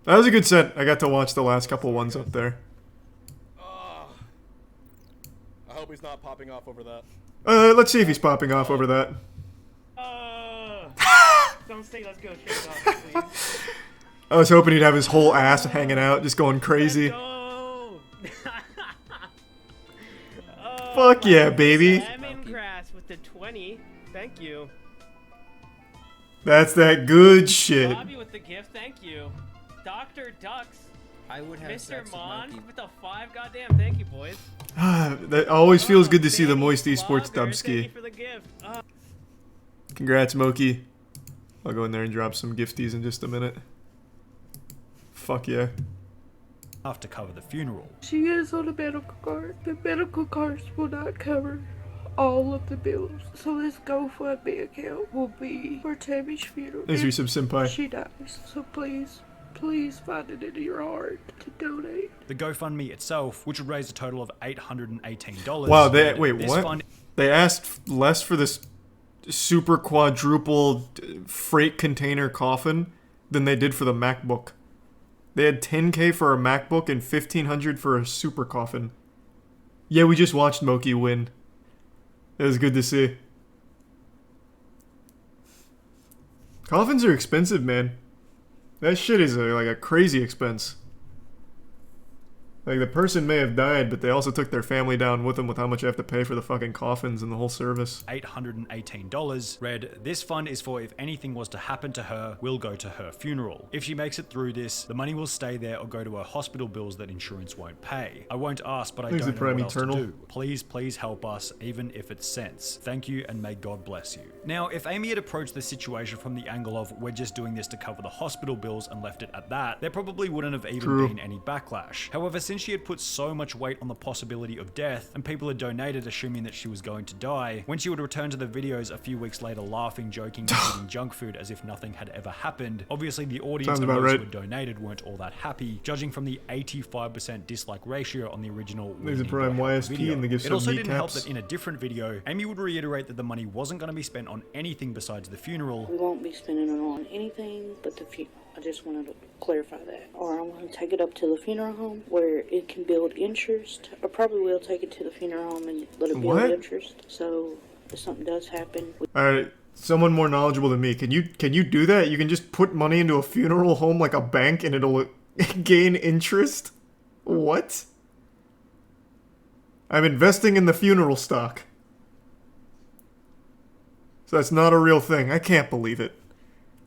Speaker 1: That was a good set. I got to watch the last couple ones up there.
Speaker 17: I hope he's not popping off over that.
Speaker 1: Let's see if he's popping off over that.
Speaker 18: Don't say let's go straight off, please.
Speaker 1: I was hoping he'd have his whole ass hanging out, just going crazy. Fuck yeah, baby.
Speaker 18: Lemongrass with the 20. Thank you.
Speaker 1: That's that good shit.
Speaker 18: Bobby with the gift. Thank you. Dr. Ducks.
Speaker 19: I would have
Speaker 18: Mr. Mon with the 5. Goddamn, thank you, boys.
Speaker 1: That always feels good to see the Moist Esports dubski. Congrats, Moki. I'll go in there and drop some gifties in just a minute. Fuck yeah.
Speaker 3: To cover the funeral.
Speaker 16: She is on a medical card. The medical cards will not cover all of the bills. So this GoFundMe account will be for Tammy's funeral.
Speaker 1: Thanks for some senpai.
Speaker 16: She dies. So please find it in your heart to donate.
Speaker 3: The GoFundMe itself, which would raise a total of $818.
Speaker 1: Wow, wait, what? They asked less for this super quadruple freight container coffin than they did for the MacBook. They had $10K for a MacBook and $1,500 for a super coffin. Yeah, we just watched Moki win. It was good to see. Coffins are expensive, man. That shit is like a crazy expense. Like, the person may have died, but they also took their family down with them with how much you have to pay for the fucking coffins and the whole service.
Speaker 3: $818 read, "This fund is for if anything was to happen to her, will go to her funeral. If she makes it through this, the money will stay there or go to her hospital bills that insurance won't pay. I won't ask, but I don't know what else to do. Please help us, even if it's cents. Thank you, and may God bless you." Now, if Amy had approached the situation from the angle of, we're just doing this to cover the hospital bills and left it at that, there probably wouldn't have even been any backlash. However, since she had put so much weight on the possibility of death, and people had donated assuming that she was going to die, when she would return to the videos a few weeks later laughing, joking, and eating junk food as if nothing had ever happened, obviously the audience and those who had donated weren't all that happy, judging from the 85% dislike ratio on the original
Speaker 1: There's a Prime YSP
Speaker 3: video.
Speaker 1: and they give
Speaker 3: It also didn't help
Speaker 1: kneecaps.
Speaker 3: that in a different video, Amy would reiterate that the money wasn't going to be spent on anything besides the funeral.
Speaker 14: We won't be spending it on anything but the funeral. I just wanted to clarify that. Or I'm going to take it up to the funeral home where it can build interest. I probably will take it to the funeral home and let it build interest. So if something does happen...
Speaker 1: Alright, someone more knowledgeable than me. Can you do that? You can just put money into a funeral home like a bank and it'll gain interest? What? I'm investing in the funeral stock. So that's not a real thing. I can't believe it.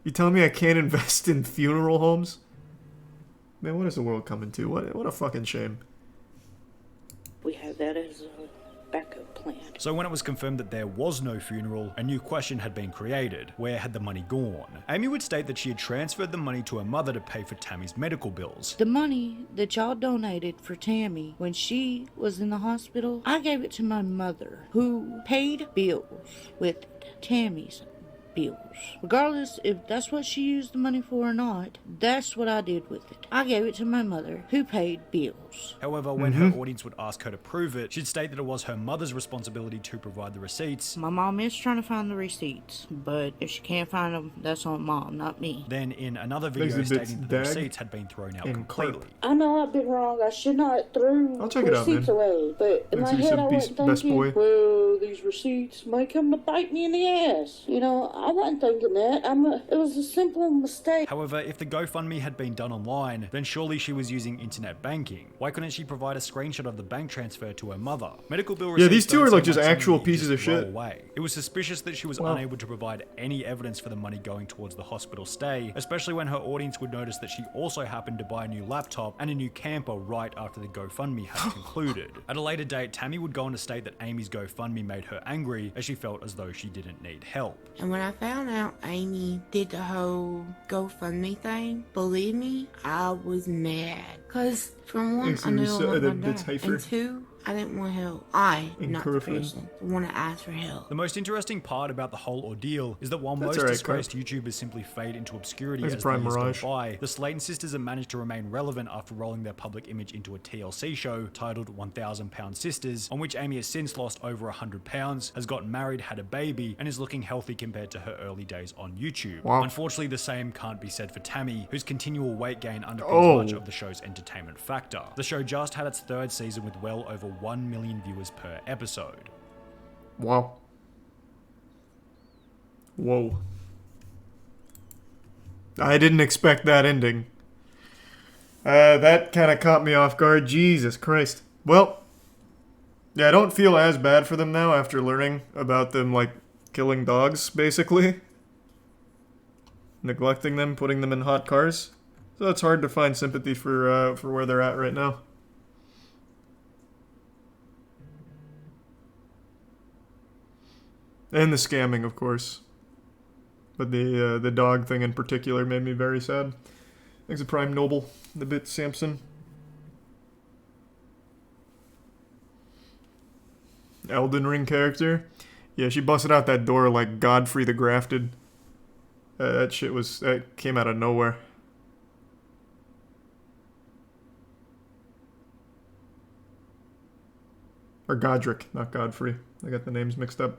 Speaker 1: You telling me I can't invest in funeral homes? Man, what is the world coming to? What a fucking shame.
Speaker 14: We have that as
Speaker 15: backup plan.
Speaker 3: So when it was confirmed that there was no funeral, a new question had been created. Where had the money gone? Amy would state that she had transferred the money to her mother to pay for Tammy's medical bills.
Speaker 15: The money that y'all donated for Tammy when she was in the hospital, I gave it to my mother, who paid bills with Tammy's bills. Regardless if that's what she used the money for or not, that's what I did with it. I gave it to my mother, who paid bills.
Speaker 3: However, when her audience would ask her to prove it, she'd state that it was her mother's responsibility to provide the receipts.
Speaker 15: My mom is trying to find the receipts, but if she can't find them, that's on mom, not me.
Speaker 3: Then in another video stating that the receipts had been thrown out completely.
Speaker 16: I know I've been wrong. I should not throw receipts away. But in my head, I wasn't thinking, well, these receipts might come to bite me in the ass. You know, I wasn't thinking that. It was a simple mistake.
Speaker 3: However, if the GoFundMe had been done online, then surely she was using internet banking. Why couldn't she provide a screenshot of the bank transfer to her mother? Medical bill receipts.
Speaker 1: Yeah, these two are like just actual pieces of shit.
Speaker 3: Away. It was suspicious that she was unable to provide any evidence for the money going towards the hospital stay, especially when her audience would notice that she also happened to buy a new laptop and a new camper right after the GoFundMe had concluded. At a later date, Tammy would go on to state that Amy's GoFundMe made her angry, as she felt as though she didn't need help.
Speaker 15: And when I found out Amy did the whole GoFundMe thing, believe me, I was mad. Because from one, I knew I wasn't gonna die, and two, I didn't want help. Not the person, want to ask for help.
Speaker 3: The most interesting part about the whole ordeal is that while most disgraced YouTubers simply fade into obscurity as the years go by, the Slayton sisters have managed to remain relevant after rolling their public image into a TLC show titled 1,000 Pound Sisters, on which Amy has since lost over 100 pounds, has gotten married, had a baby, and is looking healthy compared to her early days on YouTube. Unfortunately, the same can't be said for Tammy, whose continual weight gain underpins much of the show's entertainment factor. The show just had its third season with well over 1 million viewers per episode.
Speaker 1: Wow. Whoa. I didn't expect that ending. That kind of caught me off guard. Jesus Christ. Well, yeah, I don't feel as bad for them now after learning about them, like, killing dogs, basically. Neglecting them, putting them in hot cars. So it's hard to find sympathy for where they're at right now. And the scamming, of course. But the dog thing in particular made me very sad. Thanks to Prime Noble, the bit Samson. Elden Ring character. Yeah, she busted out that door like Godfrey the Grafted. That shit that came out of nowhere. Or Godric, not Godfrey. I got the names mixed up.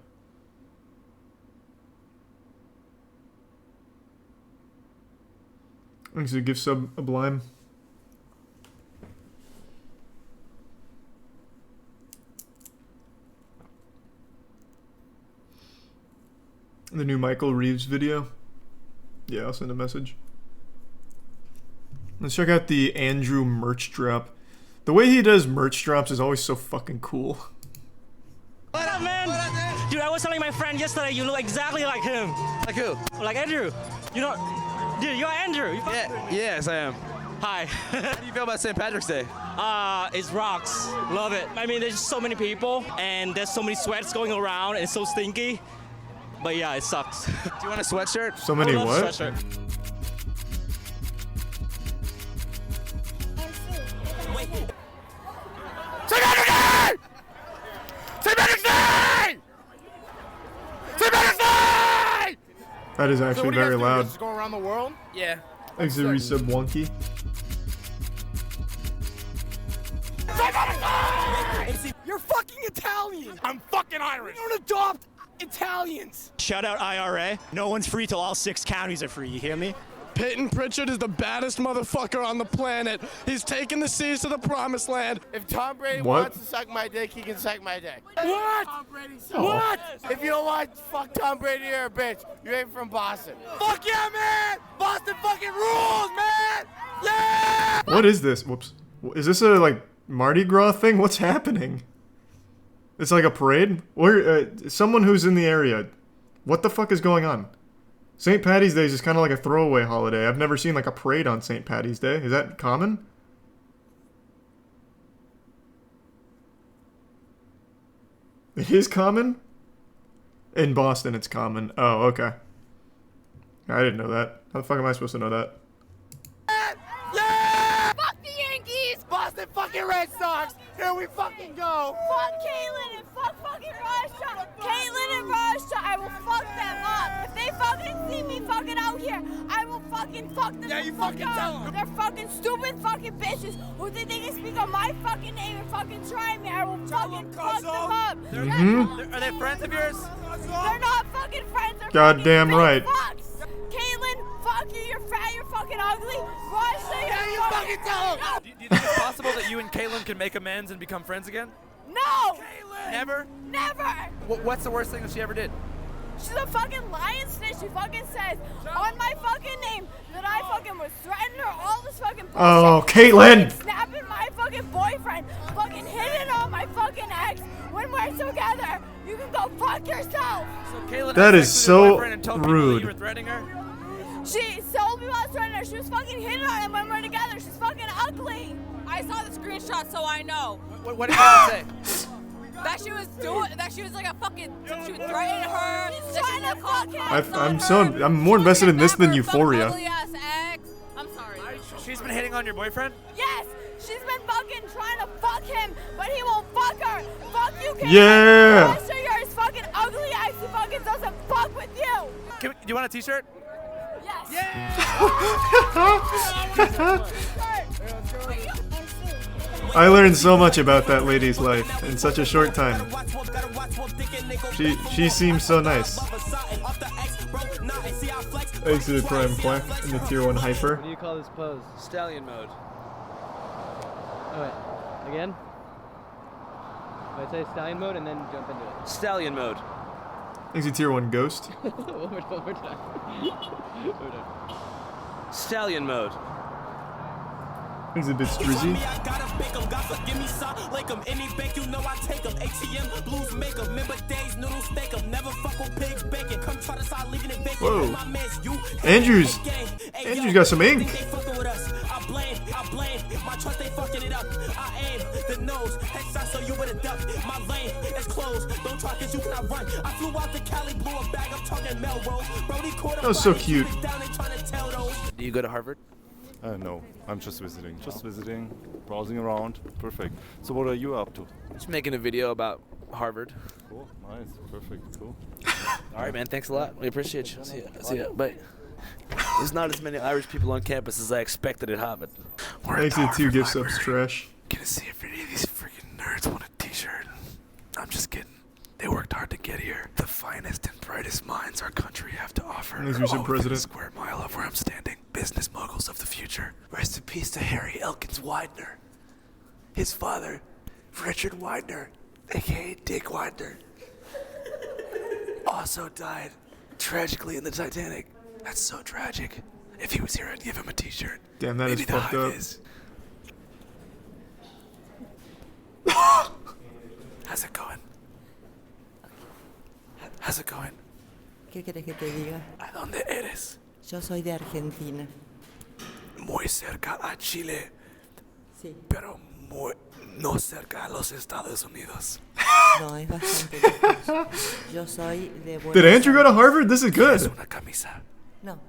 Speaker 1: Thanks to give sub Sublime. The new Michael Reeves video. Yeah, I'll send a message. Let's check out the Andrew merch drop. The way he does merch drops is always so fucking cool.
Speaker 19: What up, man? Dude, I was telling my friend yesterday you look exactly like him. Like who? Like Andrew. You know, dude, you're Andrew.
Speaker 20: Yes, I am.
Speaker 19: Hi.
Speaker 20: How do you feel about St. Patrick's Day?
Speaker 19: It rocks. Love it. I mean, there's so many people, and there's so many sweats going around, and it's so stinky. But yeah, it sucks.
Speaker 20: Do you want a sweatshirt?
Speaker 1: So many what?
Speaker 19: Sweatshirt.
Speaker 12: St. Patrick's Day! St. Patrick's Day! St. Patrick's Day!
Speaker 1: That is actually very loud.
Speaker 12: Just go around the world?
Speaker 20: Yeah.
Speaker 1: Thanks to resub Wonky.
Speaker 12: St. Patrick's Day! You're fucking Italian! I'm fucking Irish! You don't adopt Italians!
Speaker 19: Shout out IRA. No one's free till all 6 counties are free, you hear me?
Speaker 20: Peyton Pritchard is the baddest motherfucker on the planet. He's taking the seas to the promised land.
Speaker 12: If Tom Brady wants to suck my dick, he can suck my dick. What? What? If you don't want to fuck Tom Brady, you're a bitch. You ain't from Boston. Fuck yeah, man! Boston fucking rules, man! Yeah!
Speaker 1: What is this? Whoops. Is this a, like, Mardi Gras thing? What's happening? It's like a parade? Or someone who's in the area. What the fuck is going on? St. Paddy's Day is just kind of like a throwaway holiday. I've never seen like a parade on St. Paddy's Day. Is that common? It is common? In Boston, it's common. Oh, okay. I didn't know that. How the fuck am I supposed to know that?
Speaker 12: Yeah! Fuck the Yankees! Boston fucking Red Sox! Here we fucking go! Fuck Caitlyn and fuck fucking Rasha! Caitlyn and Rasha, I will fuck them up! If they fucking see me fucking out here, I will fucking fuck them. Yeah, you fucking tell them! They're fucking stupid fucking bitches who think they can speak on my fucking name and fucking try me. I will fucking fuck them up!
Speaker 1: Mm-hmm.
Speaker 12: Are they friends of yours? They're not fucking friends! They're
Speaker 1: Goddamn
Speaker 12: fucking
Speaker 1: right.
Speaker 12: fucks. Caitlyn, fuck you, you're fat, you're fucking ugly. Rasha, you're fucking tell them!
Speaker 21: Do you think it's possible that you and Caitlyn can make amends and become friends again?
Speaker 12: No! Caitlyn! Never? Never!
Speaker 21: What's the worst thing that she ever did?
Speaker 12: She's a fucking lying snitch. She fucking says on my fucking name that I fucking was threatening her, all this fucking bullshit.
Speaker 1: Oh, Caitlyn!
Speaker 12: Fucking snapping my fucking boyfriend, fucking hitting on my fucking ex when we're together. You can go fuck yourself.
Speaker 21: So Caitlyn
Speaker 1: That is so
Speaker 21: rude. You were threatening her?
Speaker 12: She told me I was threatening her. She was fucking hitting on him when we're together. She's fucking ugly. I saw the screenshot, so I know.
Speaker 21: What did Caitlyn say?
Speaker 12: That she was like a fucking, she was threatening her. She's trying to fuck him.
Speaker 1: I'm more invested in this than Euphoria.
Speaker 12: I'm sorry.
Speaker 21: She's been hitting on your boyfriend?
Speaker 12: Yes, she's been fucking trying to fuck him, but he won't fuck her. Fuck you, Caitlyn.
Speaker 1: Yeah.
Speaker 12: I'll show you his fucking ugly ass. He fucking doesn't fuck with you.
Speaker 21: Do you want a t-shirt?
Speaker 12: Yes.
Speaker 1: I learned so much about that lady's life in such a short time. She seems so nice. Exited Prime Quack in the Tier 1 Hyper.
Speaker 22: What do you call this pose?
Speaker 21: Stallion mode.
Speaker 22: Oh wait, again? I say stallion mode and then jump into it.
Speaker 21: Stallion mode.
Speaker 1: Exit Tier 1 Ghost.
Speaker 22: One more time.
Speaker 21: Stallion mode.
Speaker 1: He's a bit strizzy. Whoa. Andrew's got some ink. That was so cute.
Speaker 21: Do you go to Harvard?
Speaker 23: No, I'm just visiting. Browsing around. Perfect. So what are you up to?
Speaker 21: Just making a video about Harvard.
Speaker 23: Cool, nice, perfect, cool.
Speaker 21: All right, man, thanks a lot. We appreciate you. See ya. Bye. There's not as many Irish people on campus as I expected at Harvard.
Speaker 1: Exit 2 gift subs trash.
Speaker 21: Gonna see if any of these freaking nerds want a t-shirt. I'm just kidding. They worked hard to get here. The finest and brightest minds our country have to offer.
Speaker 1: As recent president.
Speaker 21: A square mile of where I'm standing. Business moguls of the future. Rest in peace to Harry Elkins Widener. His father, Richard Widener, aka Dick Widener, also died tragically in the Titanic. That's so tragic. If he was here, I'd give him a t-shirt.
Speaker 1: Damn, that
Speaker 21: Maybe
Speaker 1: is fucked up.
Speaker 21: How's it going? How's it going?
Speaker 24: ¿Qué quieres que te diga?
Speaker 21: ¿A dónde eres?
Speaker 24: Yo soy de Argentina.
Speaker 21: Muy cerca a Chile.
Speaker 24: Sí.
Speaker 21: Pero no cerca a los Estados Unidos.
Speaker 24: No, es bastante lejos. Yo soy de Buenos
Speaker 1: Did Andrew go to Harvard? This is good.
Speaker 21: ¿Quieres una camisa?
Speaker 24: No.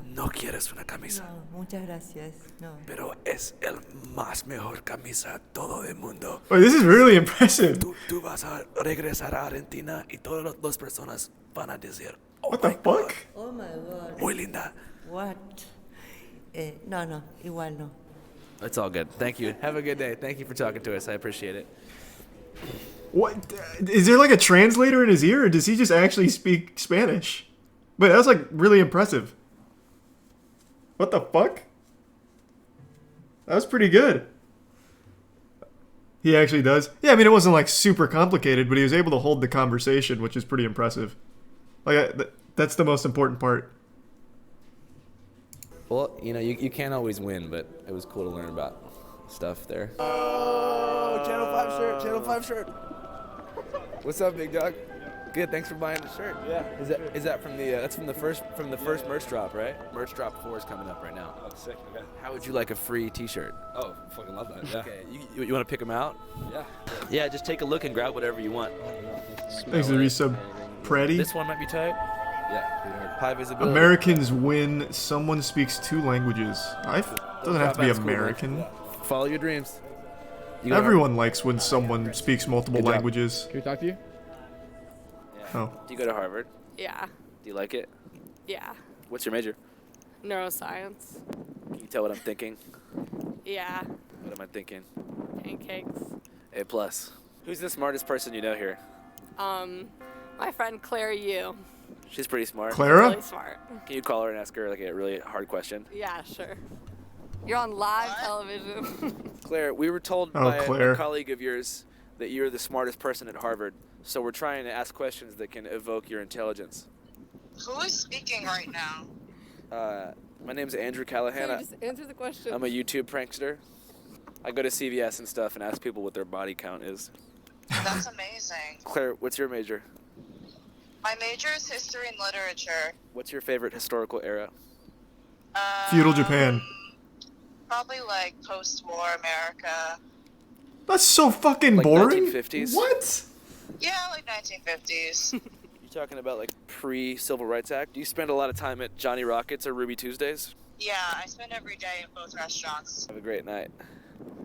Speaker 21: ¿No quieres una camisa?
Speaker 24: No, muchas gracias. No.
Speaker 21: Pero es el más mejor camisa todo el mundo.
Speaker 1: Oh, this is really impressive.
Speaker 21: Tú vas a regresar a Argentina y todas las personas van a decir, oh,
Speaker 1: what the fuck?
Speaker 24: Oh my god.
Speaker 21: Muy linda.
Speaker 24: What? No, igual no.
Speaker 21: It's all good. Thank you. Have a good day. Thank you for talking to us. I appreciate it.
Speaker 1: What? Is there like a translator in his ear, or does he just actually speak Spanish? But that was like really impressive. What the fuck? That was pretty good. He actually does. Yeah, I mean, it wasn't like super complicated, but he was able to hold the conversation, which is pretty impressive. Like, that's the most important part.
Speaker 21: Well, you know, you can't always win, but it was cool to learn about stuff there.
Speaker 10: Oh, Channel 5 shirt, Channel 5 shirt.
Speaker 21: What's up, big dog?
Speaker 4: good. Thanks for buying the shirt.
Speaker 21: Yeah.
Speaker 4: Is that from the that's from the first merch drop, right? Merch drop 4 is coming up right now.
Speaker 21: Oh, sick. Okay.
Speaker 4: How would you like a free T-shirt?
Speaker 21: Oh, fucking love that. Yeah.
Speaker 4: Okay. You want to pick them out?
Speaker 21: Yeah.
Speaker 4: Yeah. Just take a look and grab whatever you want.
Speaker 1: Thanks for the resub, Pretty.
Speaker 4: This one might be tight.
Speaker 21: Yeah.
Speaker 4: High visibility.
Speaker 1: Americans win. Someone speaks 2 languages. Doesn't have to be American.
Speaker 4: Follow your dreams.
Speaker 1: Everyone likes when someone speaks multiple languages.
Speaker 22: Can we talk to you?
Speaker 1: Oh.
Speaker 4: Do you go to Harvard?
Speaker 5: Yeah.
Speaker 4: Do you like it?
Speaker 5: Yeah.
Speaker 4: What's your major?
Speaker 5: Neuroscience.
Speaker 4: Can you tell what I'm thinking?
Speaker 5: Yeah.
Speaker 4: What am I thinking?
Speaker 5: Pancakes.
Speaker 4: A+. Who's the smartest person you know here?
Speaker 5: My friend Claire Yu.
Speaker 4: She's pretty smart.
Speaker 1: Clara?
Speaker 5: Really smart.
Speaker 4: Can you call her and ask her like a really hard question?
Speaker 5: Yeah, sure. You're on live television.
Speaker 4: Claire, we were told by a colleague of yours that you're the smartest person at Harvard, so we're trying to ask questions that can evoke your intelligence.
Speaker 7: Who is speaking right now?
Speaker 4: My name's Andrew Callahan.
Speaker 5: So just answer the question.
Speaker 4: I'm a YouTube prankster. I go to CVS and stuff and ask people what their body count is.
Speaker 7: That's amazing.
Speaker 4: Claire, what's your major?
Speaker 7: My major is history and literature.
Speaker 4: What's your favorite historical era?
Speaker 1: Feudal Japan.
Speaker 7: Probably like post-war America.
Speaker 1: That's so fucking
Speaker 4: like
Speaker 1: boring.
Speaker 4: 1950s?
Speaker 1: What?
Speaker 7: Yeah, like 1950s.
Speaker 4: You talking about like pre-Civil Rights Act? Do you spend a lot of time at Johnny Rockets or Ruby Tuesdays?
Speaker 7: Yeah, I spend every day in both restaurants.
Speaker 4: Have a great night.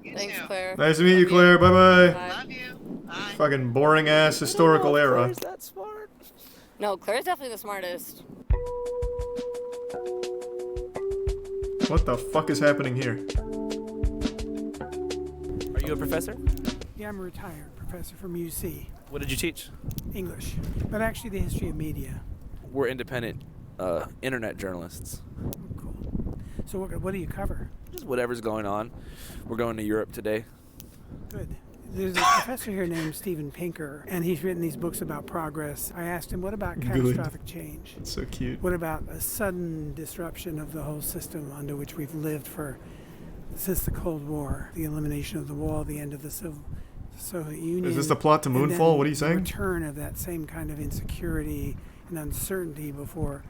Speaker 5: Thanks, Claire.
Speaker 1: Nice to meet you, Claire. Bye-bye.
Speaker 7: Love you. Bye.
Speaker 1: Fucking boring ass historical era.
Speaker 4: Claire's that smart.
Speaker 5: No, Claire's definitely the smartest.
Speaker 1: What the fuck is happening here?
Speaker 4: Are you a professor?
Speaker 9: Yeah, I'm a retired professor from UC.
Speaker 4: What did you teach?
Speaker 9: English, but actually the history of media.
Speaker 4: We're independent internet journalists.
Speaker 9: Cool. So what do you cover?
Speaker 4: Just whatever's going on. We're going to Europe today.
Speaker 9: Good. There's a professor here named Steven Pinker, and he's written these books about progress. I asked him, what about catastrophic change?
Speaker 1: It's so cute.
Speaker 9: What about a sudden disruption of the whole system under which we've lived since the Cold War, the elimination of the wall, the end of the Soviet Union.
Speaker 1: Is this the plot to Moonfall? What are you saying?
Speaker 9: The return of that same kind of insecurity and uncertainty before,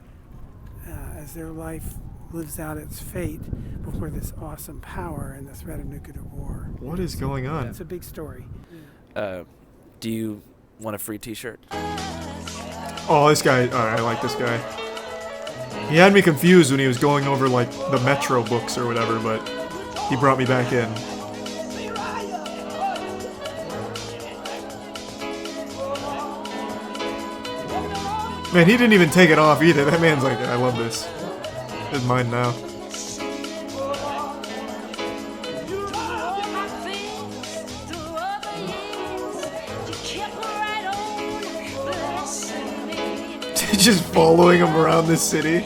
Speaker 9: as their life lives out its fate before this awesome power and the threat of nuclear war.
Speaker 1: What is going on?
Speaker 9: It's a big story.
Speaker 4: Do you want a free T-shirt?
Speaker 1: Oh, this guy. Alright, I like this guy. He had me confused when he was going over, like, the Metro books or whatever, but he brought me back in. Man, he didn't even take it off either. That man's like, I love this. It's mine now. Just following him around the city.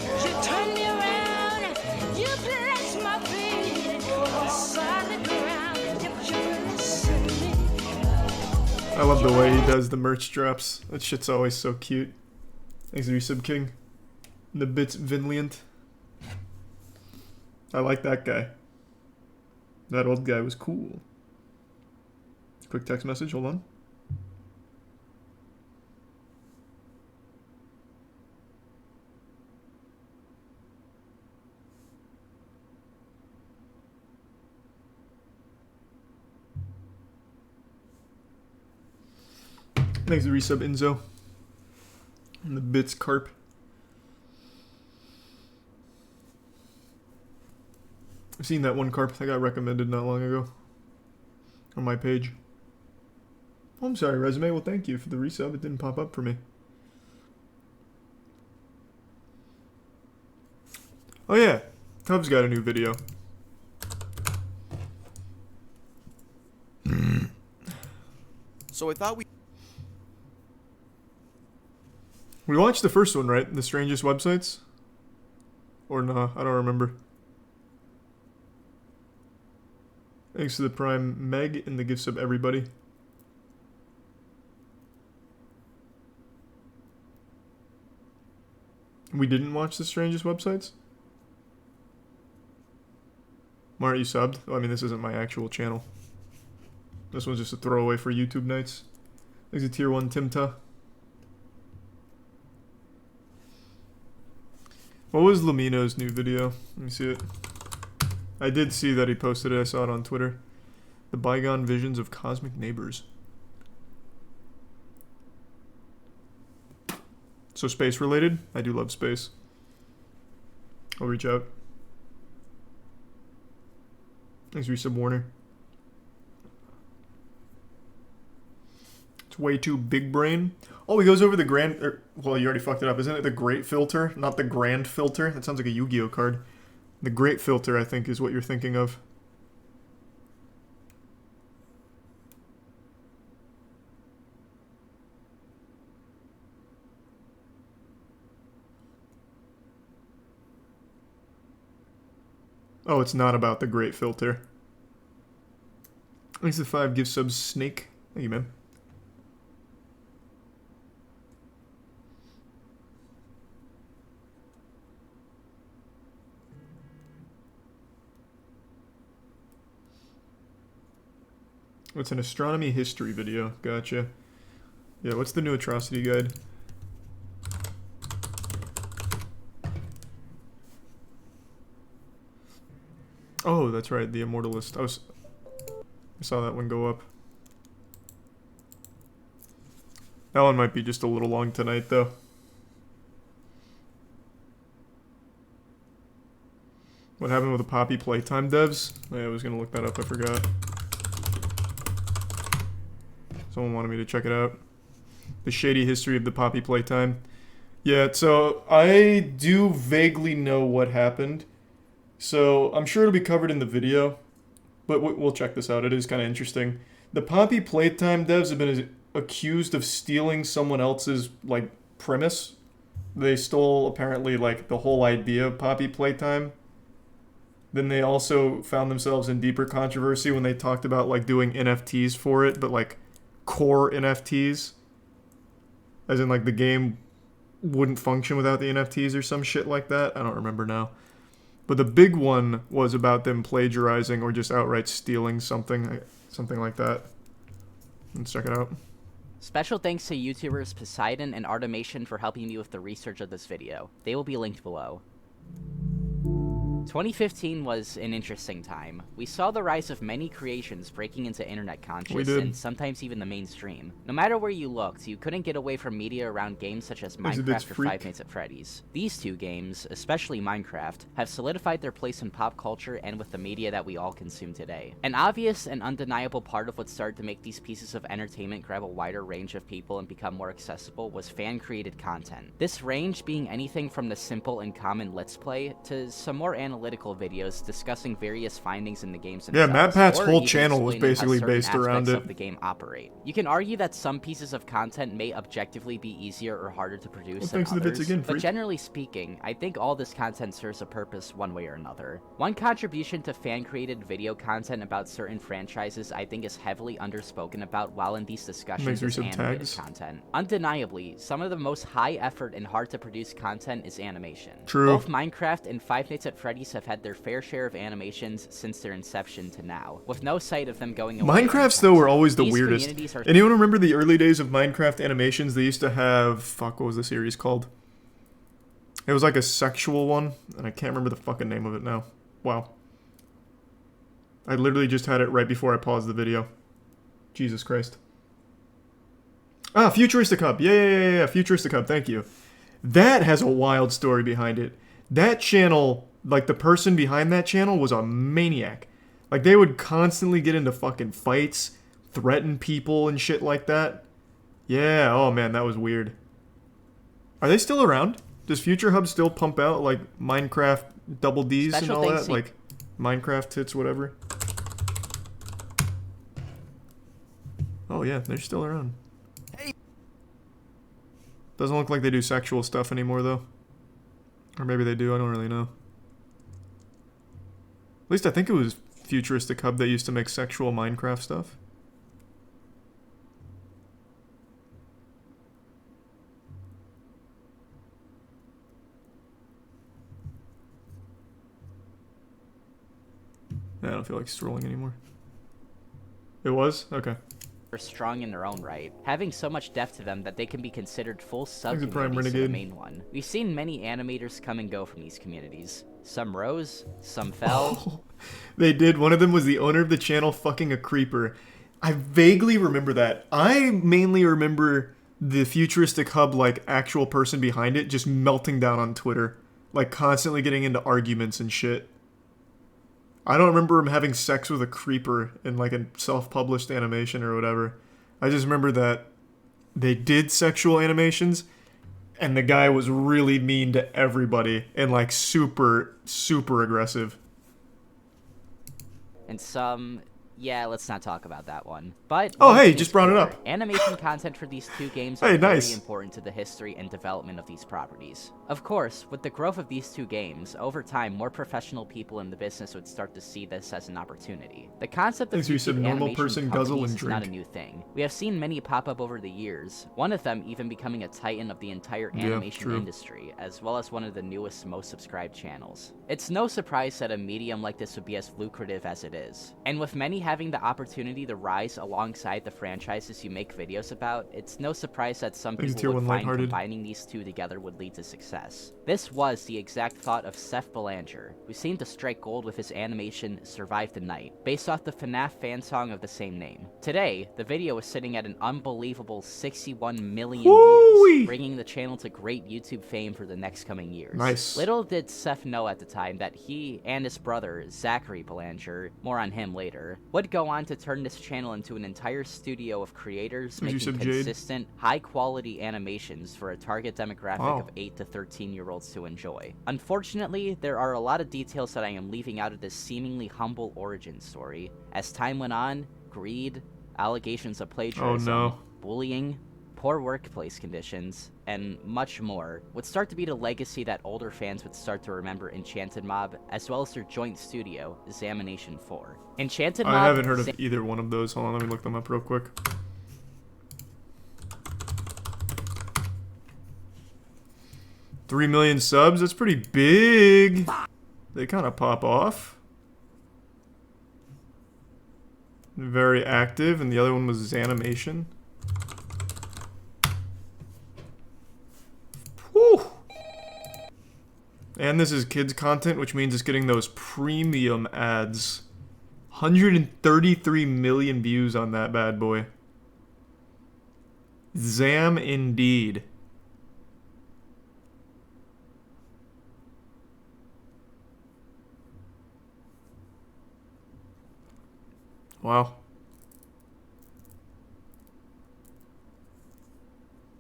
Speaker 1: I love the way he does the merch drops. That shit's always so cute. Thanks, Resub King. The bits Vinliant. I like that guy. That old guy was cool. Quick text message, hold on. Thanks to resub Enzo. And the bits carp. I've seen that one carp that got recommended not long ago. On my page. Oh, I'm sorry, resume. Well, thank you for the resub. It didn't pop up for me. Oh yeah, Cubs got a new video.
Speaker 17: So I thought
Speaker 1: We watched the first one, right? The strangest websites? Or nah, I don't remember. Thanks to the Prime Meg and the gift sub everybody. We didn't watch the strangest websites? Why aren't you subbed? Oh, I mean, this isn't my actual channel. This one's just a throwaway for YouTube nights. Thanks to Tier 1 Timta. What was Lamino's new video? Let me see it. I did see that he posted it. I saw it on Twitter. The Bygone Visions of Cosmic Neighbors. So space related? I do love space. I'll reach out. Thanks, Resub Warner. It's way too big brain. Oh, he goes over the grand... well, you already fucked it up. Isn't it the Great Filter? Not the Grand Filter? That sounds like a Yu-Gi-Oh card. The Great Filter, I think, is what you're thinking of. Oh, it's not about the Great Filter. Thanks to 5 gift subs, Snake. Thank you, man. It's an astronomy history video. Gotcha. Yeah, what's the new atrocity guide? Oh, that's right, the Immortalist. I saw that one go up. That one might be just a little long tonight, though. What happened with the Poppy Playtime devs? Oh, yeah, I was gonna look that up, I forgot. Someone wanted me to check it out. The shady history of the Poppy Playtime. Yeah, so I do vaguely know what happened. So I'm sure it'll be covered in the video. But we'll check this out. It is kind of interesting. The Poppy Playtime devs have been accused of stealing someone else's, like, premise. They stole, apparently, like, the whole idea of Poppy Playtime. Then they also found themselves in deeper controversy when they talked about, like, doing NFTs for it, but, like, core NFTs. As in, like, the game wouldn't function without the NFTs or some shit like that. I don't remember now. But the big one was about them plagiarizing or just outright stealing something like that. Let's check it out.
Speaker 2: Special thanks to YouTubers Poseidon and Artemation for helping me with the research of this video. They will be linked below. 2015 was an interesting time. We saw the rise of many creations breaking into internet conscious and sometimes even the mainstream. No matter where you looked, you couldn't get away from media around games such as Minecraft or Five Nights at Freddy's. These two games, especially Minecraft, have solidified their place in pop culture and with the media that we all consume today. An obvious and undeniable part of what started to make these pieces of entertainment grab a wider range of people and become more accessible was fan-created content. This range being anything from the simple and common Let's Play to some more analytical videos discussing various findings in the games themselves.
Speaker 1: Yeah, MatPat's whole channel was basically based around it.
Speaker 2: Of the game operate. You can argue that some pieces of content may objectively be easier or harder to produce than others, but generally speaking, I think all this content serves a purpose one way or another. One contribution to fan-created video content about certain franchises I think is heavily underspoken about while in these discussions is animated content. Undeniably, some of the most high-effort and hard-to-produce content is animation.
Speaker 1: True.
Speaker 2: Both Minecraft and Five Nights at Freddy's have had their fair share of animations since their inception to now, with no sight of them going away.
Speaker 1: Minecrafts, though, were always the weirdest. Anyone remember the early days of Minecraft animations? They used to have... Fuck, what was the series called? It was like a sexual one, and I can't remember the fucking name of it now. Wow. I literally just had it right before I paused the video. Jesus Christ. Ah, Futuristic Hub. Yeah, Futuristic Hub, thank you. That has a wild story behind it. That channel... Like, the person behind that channel was a maniac. Like, they would constantly get into fucking fights, threaten people and shit like that. Yeah, oh man, that was weird. Are they still around? Does Future Hub still pump out, like, Minecraft double Ds and all that? Like, Minecraft tits, whatever? Oh yeah, they're still around. Doesn't look like they do sexual stuff anymore, though. Or maybe they do, I don't really know. At least I think it was Futuristic Hub that used to make sexual Minecraft stuff. Yeah, I don't feel like scrolling anymore. It was? Okay.
Speaker 2: are strong in their own right, having so much depth to them that they can be considered full sub-communities to the main one. We've seen many animators come and go from these communities. Some rose, some fell.
Speaker 1: Oh, they did. One of them was the owner of the channel fucking a creeper. I vaguely remember that. I mainly remember the futuristic hub, like, actual person behind it just melting down on Twitter. Like, constantly getting into arguments and shit. I don't remember him having sex with a creeper in, like, a self-published animation or whatever. I just remember that they did sexual animations, and the guy was really mean to everybody and, like, super, super aggressive.
Speaker 2: And some... Yeah, let's not talk about that one. But
Speaker 1: oh, hey, just brought it up.
Speaker 2: Animation content for these two games are very important to the history and development of these properties. Of course, with the growth of these two games, over time, more professional people in the business would start to see this as an opportunity. The concept of YouTube animation companies is not a new thing. We have seen many pop up over the years, one of them even becoming a titan of the entire animation industry, as well as one of the newest, most subscribed channels. It's no surprise that a medium like this would be as lucrative as it is. And with many having the opportunity to rise alongside the franchises you make videos about, it's no surprise that some people would find combining these two together would lead to success. This was the exact thought of Seth Belanger, who seemed to strike gold with his animation Survive the Night, based off the FNAF fan song of the same name. Today, the video is sitting at an unbelievable 61 million views, bringing the channel to great YouTube fame for the next coming years.
Speaker 1: Nice.
Speaker 2: Little did Seth know at the time that he and his brother, Zachary Belanger, more on him later, would go on to turn this channel into an entire studio of creators making consistent, high-quality animations for a target demographic of 8 to 13-year-olds to enjoy. Unfortunately, there are a lot of details that I am leaving out of this seemingly humble origin story. As time went on, greed, allegations of plagiarism, bullying, poor workplace conditions, and much more would start to be the legacy that older fans would start to remember Enchanted Mob, as well as their joint studio, Examination 4. Enchanted Mob...
Speaker 1: I haven't heard of either one of those. Hold on, let me look them up real quick. $3 million subs? That's pretty big. They kind of pop off. Very active, and the other one was Zanimation. Whew. And this is kids content, which means it's getting those premium ads. 133 million views on that bad boy. Zam indeed. Wow.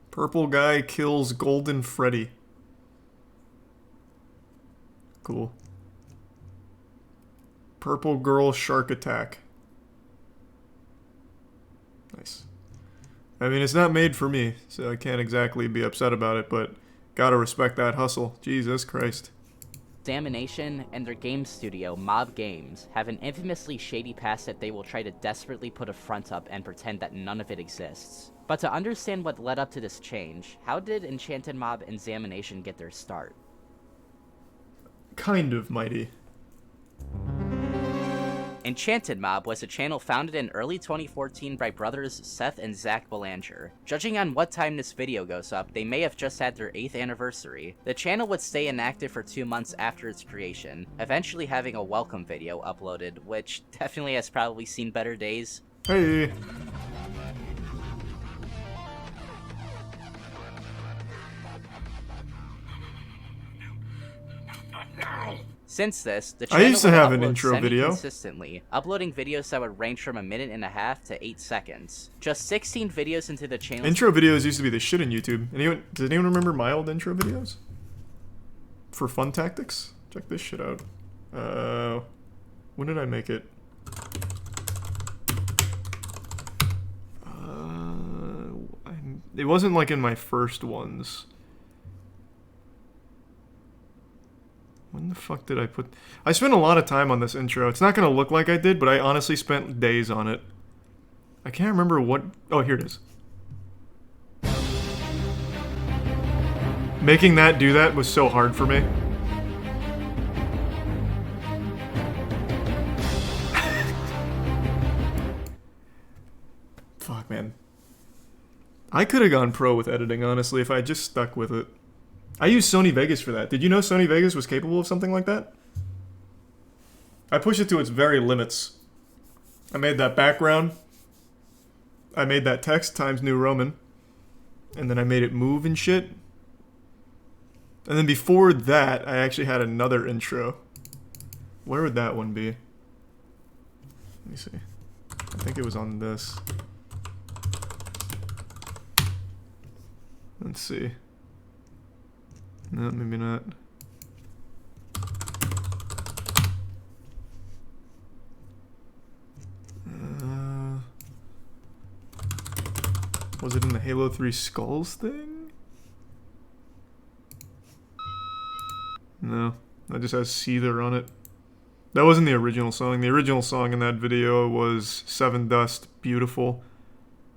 Speaker 1: Purple guy kills Golden Freddy. Cool. Purple girl shark attack. Nice. I mean, it's not made for me, so I can't exactly be upset about it, but gotta respect that hustle. Jesus Christ.
Speaker 2: Examination and their game studio, Mob Games, have an infamously shady past that they will try to desperately put a front up and pretend that none of it exists. But to understand what led up to this change, how did Enchanted Mob and Examination get their start?
Speaker 1: Kind of mighty.
Speaker 2: Enchanted Mob was a channel founded in early 2014 by brothers Seth and Zach Belanger. Judging on what time this video goes up, they may have just had their 8th anniversary. The channel would stay inactive for 2 months after its creation, eventually having a welcome video uploaded, which definitely has probably seen better days.
Speaker 1: Hey!
Speaker 2: Since this, the channel
Speaker 1: I used to have an intro video
Speaker 2: consistently, uploading videos that would range from 1.5 minutes to 8 seconds. Just 16 videos into the channel.
Speaker 1: Intro videos used to be the shit in YouTube. Does anyone remember my old intro videos? For fun tactics? Check this shit out. When did I make it? It wasn't like in my first ones. When the fuck did I put... I spent a lot of time on this intro. It's not going to look like I did, but I honestly spent days on it. I can't remember what... Oh, here it is. Making that do that was so hard for me. Fuck, man. I could have gone pro with editing, honestly, if I just stuck with it. I used Sony Vegas for that. Did you know Sony Vegas was capable of something like that? I pushed it to its very limits. I made that background. I made that text Times New Roman. And then I made it move and shit. And then before that, I actually had another intro. Where would that one be? Let me see. I think it was on this. Let's see. No, maybe not. Was it in the Halo 3 Skulls thing? No, that just has Seether on it. That wasn't the original song. The original song in that video was Seven Dust, Beautiful,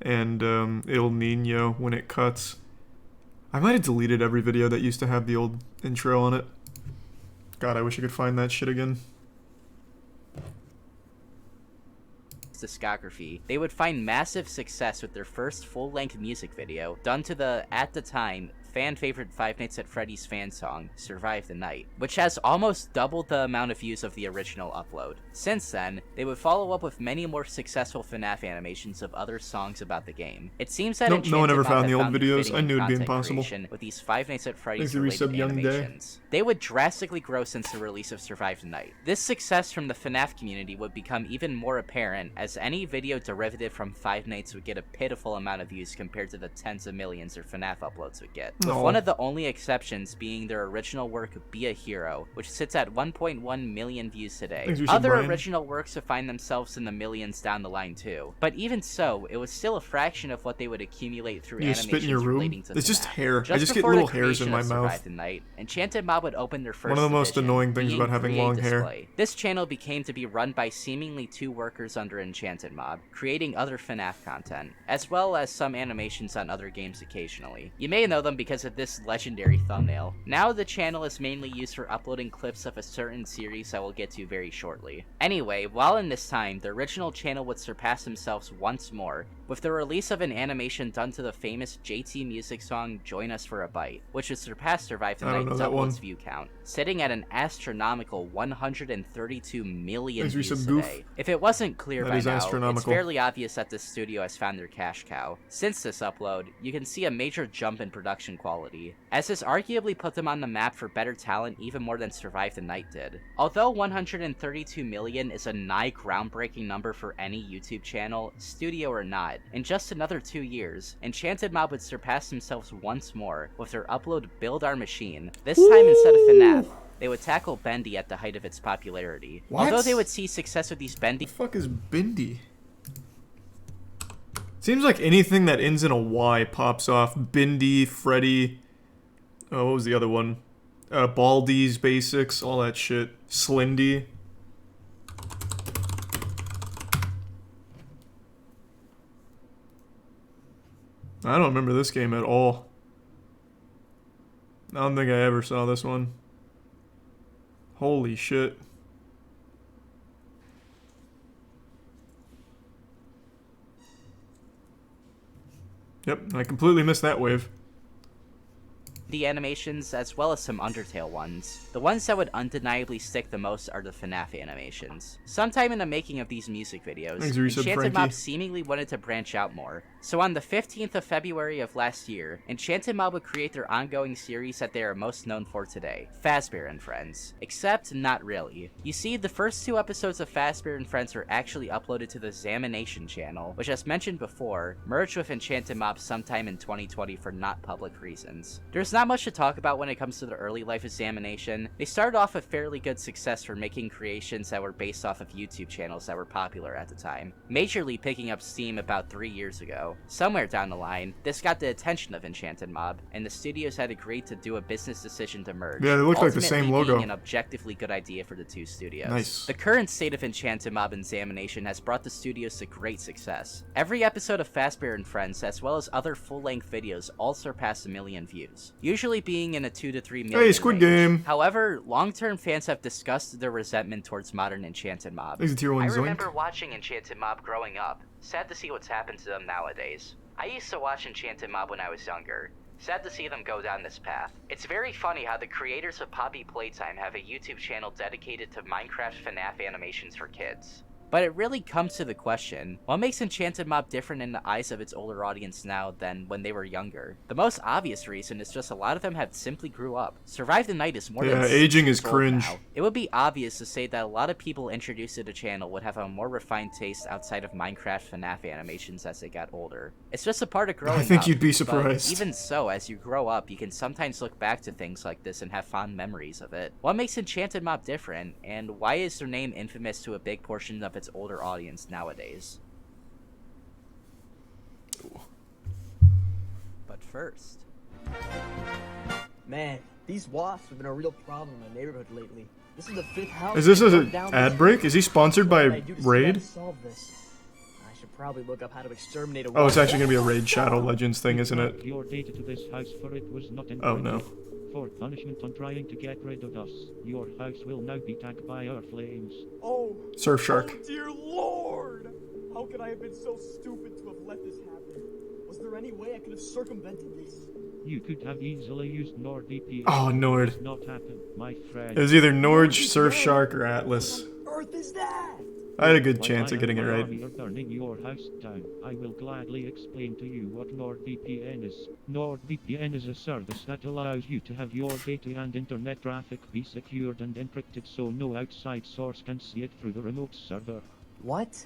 Speaker 1: and Il Nino, When It Cuts. I might have deleted every video that used to have the old intro on it. God, I wish I could find that shit again.
Speaker 2: Discography, they would find massive success with their first full-length music video, done to the, at the time, fan-favorite Five Nights at Freddy's fan song, Survive the Night, which has almost doubled the amount of views of the original upload. Since then, they would follow up with many more successful FNAF animations of other songs about the game. It seems that
Speaker 1: no one ever found the old videos. I knew it'd be impossible.
Speaker 2: With these Five Nights at Freddy's related animations. They would drastically grow since the release of Survive the Night. This success from the FNAF community would become even more apparent as any video derivative from Five Nights would get a pitiful amount of views compared to the tens of millions their FNAF uploads would get. With one of the only exceptions being their original work Be a Hero, which sits at 1.1 million views today. Other original works would find themselves in the millions down the line too. But even so, it was still a fraction of what they would accumulate through animations relating to
Speaker 1: It's just hair.
Speaker 2: Just
Speaker 1: I just get little hairs in my mouth.
Speaker 2: The night, Enchanted Mob would open their first
Speaker 1: one of the most
Speaker 2: division,
Speaker 1: annoying things about having long hair.
Speaker 2: This channel became to be run by seemingly two workers under Enchanted Mob, creating other FNAF content, as well as some animations on other games occasionally. You may know them because of this legendary thumbnail. Now the channel is mainly used for uploading clips of a certain series I will get to very shortly. Anyway, while in this time, the original channel would surpass themselves once more, with the release of an animation done to the famous JT Music song Join Us for a Bite, which would surpass Survive the Night double view count, sitting at an astronomical 132 million views today. If it wasn't clear by now, it's fairly obvious that this studio has found their cash cow. Since this upload, you can see a major jump in production quality, as this arguably put them on the map for better talent even more than Survive the Night did. Although 132 million is a nigh groundbreaking number for any YouTube channel, studio or not, in just another 2 years, Enchanted Mob would surpass themselves once more with their upload Build Our Machine. This time instead of FNAF, they would tackle Bendy at the height of its popularity.
Speaker 1: What?
Speaker 2: Although they would see success with these Bendy—
Speaker 1: What the fuck is Bendy? Seems like anything that ends in a Y pops off. Bendy, Freddy, oh, what was the other one? Baldi's Basics, all that shit. Slindy. I don't remember this game at all. I don't think I ever saw this one. Holy shit. Yep, I completely missed that wave.
Speaker 2: The animations, as well as some Undertale ones. The ones that would undeniably stick the most are the FNAF animations. Sometime in the making of these music videos, Enchanted Mob seemingly wanted to branch out more. So on the 15th of February of last year, Enchanted Mob would create their ongoing series that they are most known for today, Fazbear and Friends. Except, not really. You see, the first 2 episodes of Fazbear and Friends were actually uploaded to the Zamination channel, which as mentioned before, merged with Enchanted Mob sometime in 2020 for not public reasons. There's not much to talk about when it comes to the early life of Zamination. They started off with fairly good success for making creations that were based off of YouTube channels that were popular at the time, majorly picking up steam about 3 years ago. Somewhere down the line, this got the attention of Enchanted Mob, and the studios had agreed to do a business decision to merge.
Speaker 1: Yeah, they look like the same logo.
Speaker 2: Being an objectively good idea for the two studios.
Speaker 1: Nice.
Speaker 2: The current state of Enchanted Mob and Zamination has brought the studios to great success. Every episode of Fazbear and Friends, as well as other full-length videos, all surpass 1 million views, usually being in a 2 to 3 million
Speaker 1: Hey, Squid Game!
Speaker 2: However, long-term fans have discussed their resentment towards modern Enchanted Mob. I remember watching Enchanted Mob growing up. Sad to see what's happened to them nowadays. I used to watch Enchanted Mob when I was younger. Sad to see them go down this path. It's very funny how the creators of Poppy Playtime have a YouTube channel dedicated to Minecraft FNAF animations for kids. But it really comes to the question, what makes Enchanted Mob different in the eyes of its older audience now than when they were younger? The most obvious reason is just a lot of them have simply grew up. Survive the Night is more than 6
Speaker 1: aging
Speaker 2: years
Speaker 1: is
Speaker 2: old
Speaker 1: cringe.
Speaker 2: now. It would be obvious to say that a lot of people introduced to the channel would have a more refined taste outside of Minecraft FNAF animations as they got older. It's just a part of growing up.
Speaker 1: I think you'd be surprised.
Speaker 2: But even so, as you grow up, you can sometimes look back to things like this and have fond memories of it. What makes Enchanted Mob different, and why is their name infamous to a big portion of its older audience nowadays?
Speaker 1: Ooh.
Speaker 2: But first...
Speaker 6: Man, these wasps have been a real problem in my neighborhood lately. This is the 5th house.
Speaker 1: Is this an ad break? Is he sponsored by Raid?
Speaker 6: I should probably look up how to exterminate a
Speaker 1: Oh, it's actually gonna be a Raid Shadow Legends thing, isn't it?
Speaker 8: Your data to this house for it was not
Speaker 1: Oh no.
Speaker 8: For punishment on trying to get rid of us, your house will now be tagged by our flames.
Speaker 6: Oh,
Speaker 1: Surfshark.
Speaker 6: Oh dear Lord! How could I have been so stupid to have let this happen? Was there any way I could have circumvented this?
Speaker 8: You could have easily used NordVPN.
Speaker 1: Oh, Nord.
Speaker 8: It does not happen, my friend.
Speaker 1: It was either Nord, Surfshark, or Atlas.
Speaker 6: What on earth is that?
Speaker 1: I had a good chance of getting it right.
Speaker 8: You're burning your house down. I will gladly explain to you what NordVPN is. NordVPN is a service that allows you to have your data and internet traffic be secured and encrypted so no outside source can see it through the remote server.
Speaker 6: What?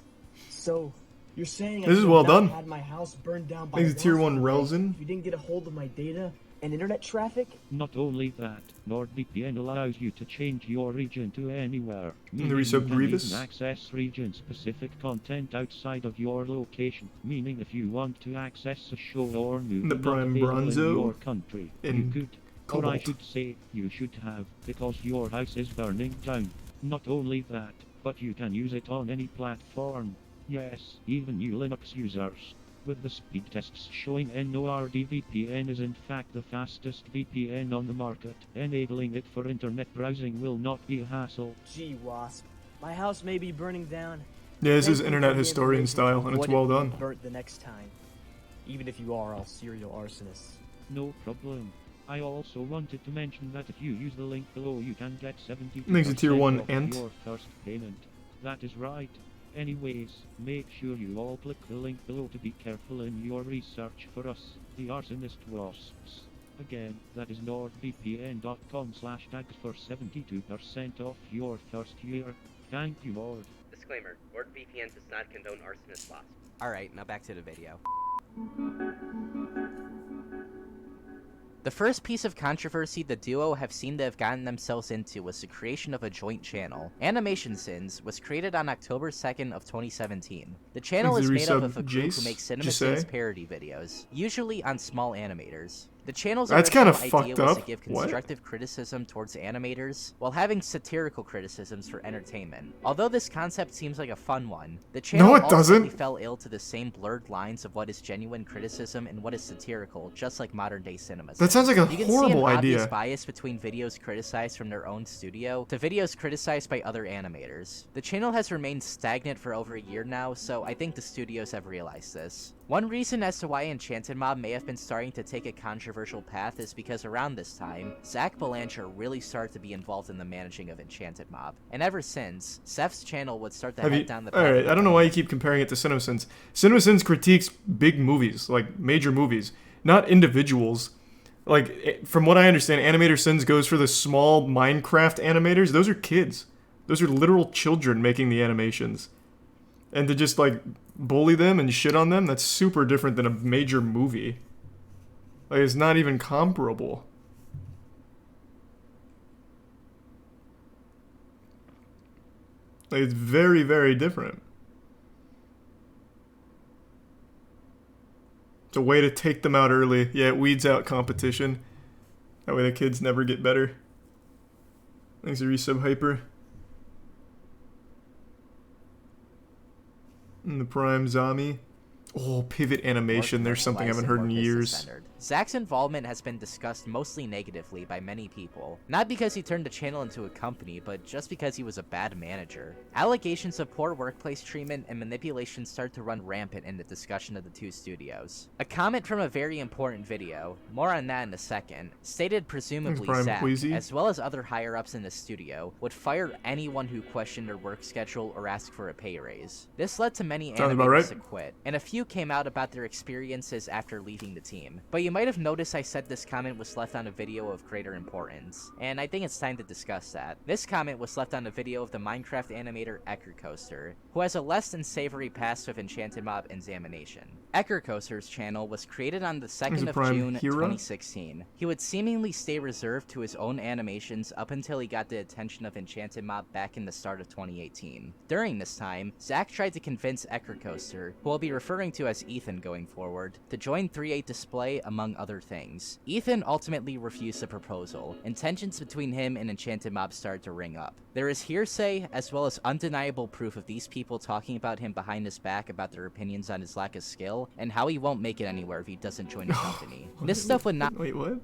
Speaker 6: So, you're saying
Speaker 1: this is well done.
Speaker 6: Had my house burned down by
Speaker 1: Thanks to Tier 1 Relzen.
Speaker 6: You didn't get a hold of my data and internet traffic?
Speaker 8: Not only that, NordVPN allows you to change your region to anywhere.
Speaker 1: The resub Grievous.
Speaker 8: You can access region-specific content outside of your location. Meaning if you want to access a show or movie
Speaker 1: the Prime
Speaker 8: in
Speaker 1: Bronzo
Speaker 8: your country, you could. Or I should say, you should have, because your house is burning down. Not only that, but you can use it on any platform. Yes, even you Linux users. With the speed tests showing NordVPN is in fact the fastest VPN on the market. Enabling it for internet browsing will not be a hassle.
Speaker 6: Gee, Wasp. My house may be burning down.
Speaker 1: Yeah, this is internet historian style, and it's well done.
Speaker 6: Burnt the next time. Even if you are all serial arsonists.
Speaker 8: No problem. I also wanted to mention that if you use the link below you can get 72%
Speaker 1: Makes a Tier 1
Speaker 8: off
Speaker 1: Ent.
Speaker 8: your first payment. That is right. Anyways, make sure you all click the link below to be careful in your research for us, the arsonist wasps. Again, that is nordvpn.com/tags for 72% off your first year. Thank you, Nord.
Speaker 2: Disclaimer, NordVPN does not condone arsonist wasps. Alright, now back to the video. The first piece of controversy the duo have seemed to have gotten themselves into was the creation of a joint channel. Animation Sins was created on October 2nd of 2017. The channel is made up of a group who makes Cinema Sins parody videos, usually on small animators. The channel's original idea was to give constructive criticism towards animators, while having satirical criticisms for entertainment. Although this concept seems like a fun one, the channel ultimately fell ill to the same blurred lines of what is genuine criticism and what is satirical, just like modern-day cinema.
Speaker 1: That sounds like a
Speaker 2: horrible idea. You can see an obvious bias between videos criticized from their own studio to videos criticized by other animators. The channel has remained stagnant for over a year now, so I think the studios have realized this. One reason as to why Enchanted Mob may have been starting to take a controversial path is because around this time, Zach Balancher really started to be involved in the managing of Enchanted Mob. And ever since, Seth's channel would start to head down the path.
Speaker 1: Alright, I don't know why you keep comparing it to CinemaSins. CinemaSins critiques big movies, like major movies, not individuals. Like, from what I understand, Animator Sins goes for the small Minecraft animators. Those are kids. Those are literal children making the animations. And to just, like, bully them and shit on them, that's super different than a major movie. Like, it's not even comparable. Like, it's very, very different. It's a way to take them out early. Yeah, it weeds out competition. That way the kids never get better. Thanks to Resub Hyper. And the Prime Zombie. Oh, pivot animation. There's something I haven't heard in years.
Speaker 2: Zach's involvement has been discussed mostly negatively by many people. Not because he turned the channel into a company, but just because he was a bad manager. Allegations of poor workplace treatment and manipulation start to run rampant in the discussion of the two studios. A comment from a very important video, more on that in a second, stated presumably Zach, as well as other higher-ups in the studio, would fire anyone who questioned their work schedule or asked for a pay raise. This led to many animators to quit, and a few came out about their experiences after leaving the team. But you might have noticed I said this comment was left on a video of greater importance, and I think it's time to discuss that. This comment was left on a video of the Minecraft animator Eckercoaster, who has a less than savory past with Enchanted Mob Examination. Eckercoaster's channel was created on the 2nd of June 2016. He would seemingly stay reserved to his own animations up until he got the attention of Enchanted Mob back in the start of 2018. During this time, Zach tried to convince Eckercoaster, who I'll be referring to as Ethan going forward, to join 3.8 Display among other things. Ethan ultimately refused the proposal, and tensions between him and Enchanted Mob started to ring up. There is hearsay, as well as undeniable proof of these people talking about him behind his back about their opinions on his lack of skill, and how he won't make it anywhere if he doesn't join the company. This stuff would not-
Speaker 1: Wait, what?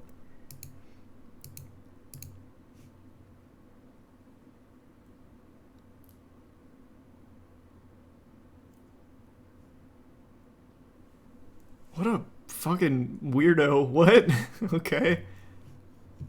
Speaker 1: What a fucking weirdo. What? Okay.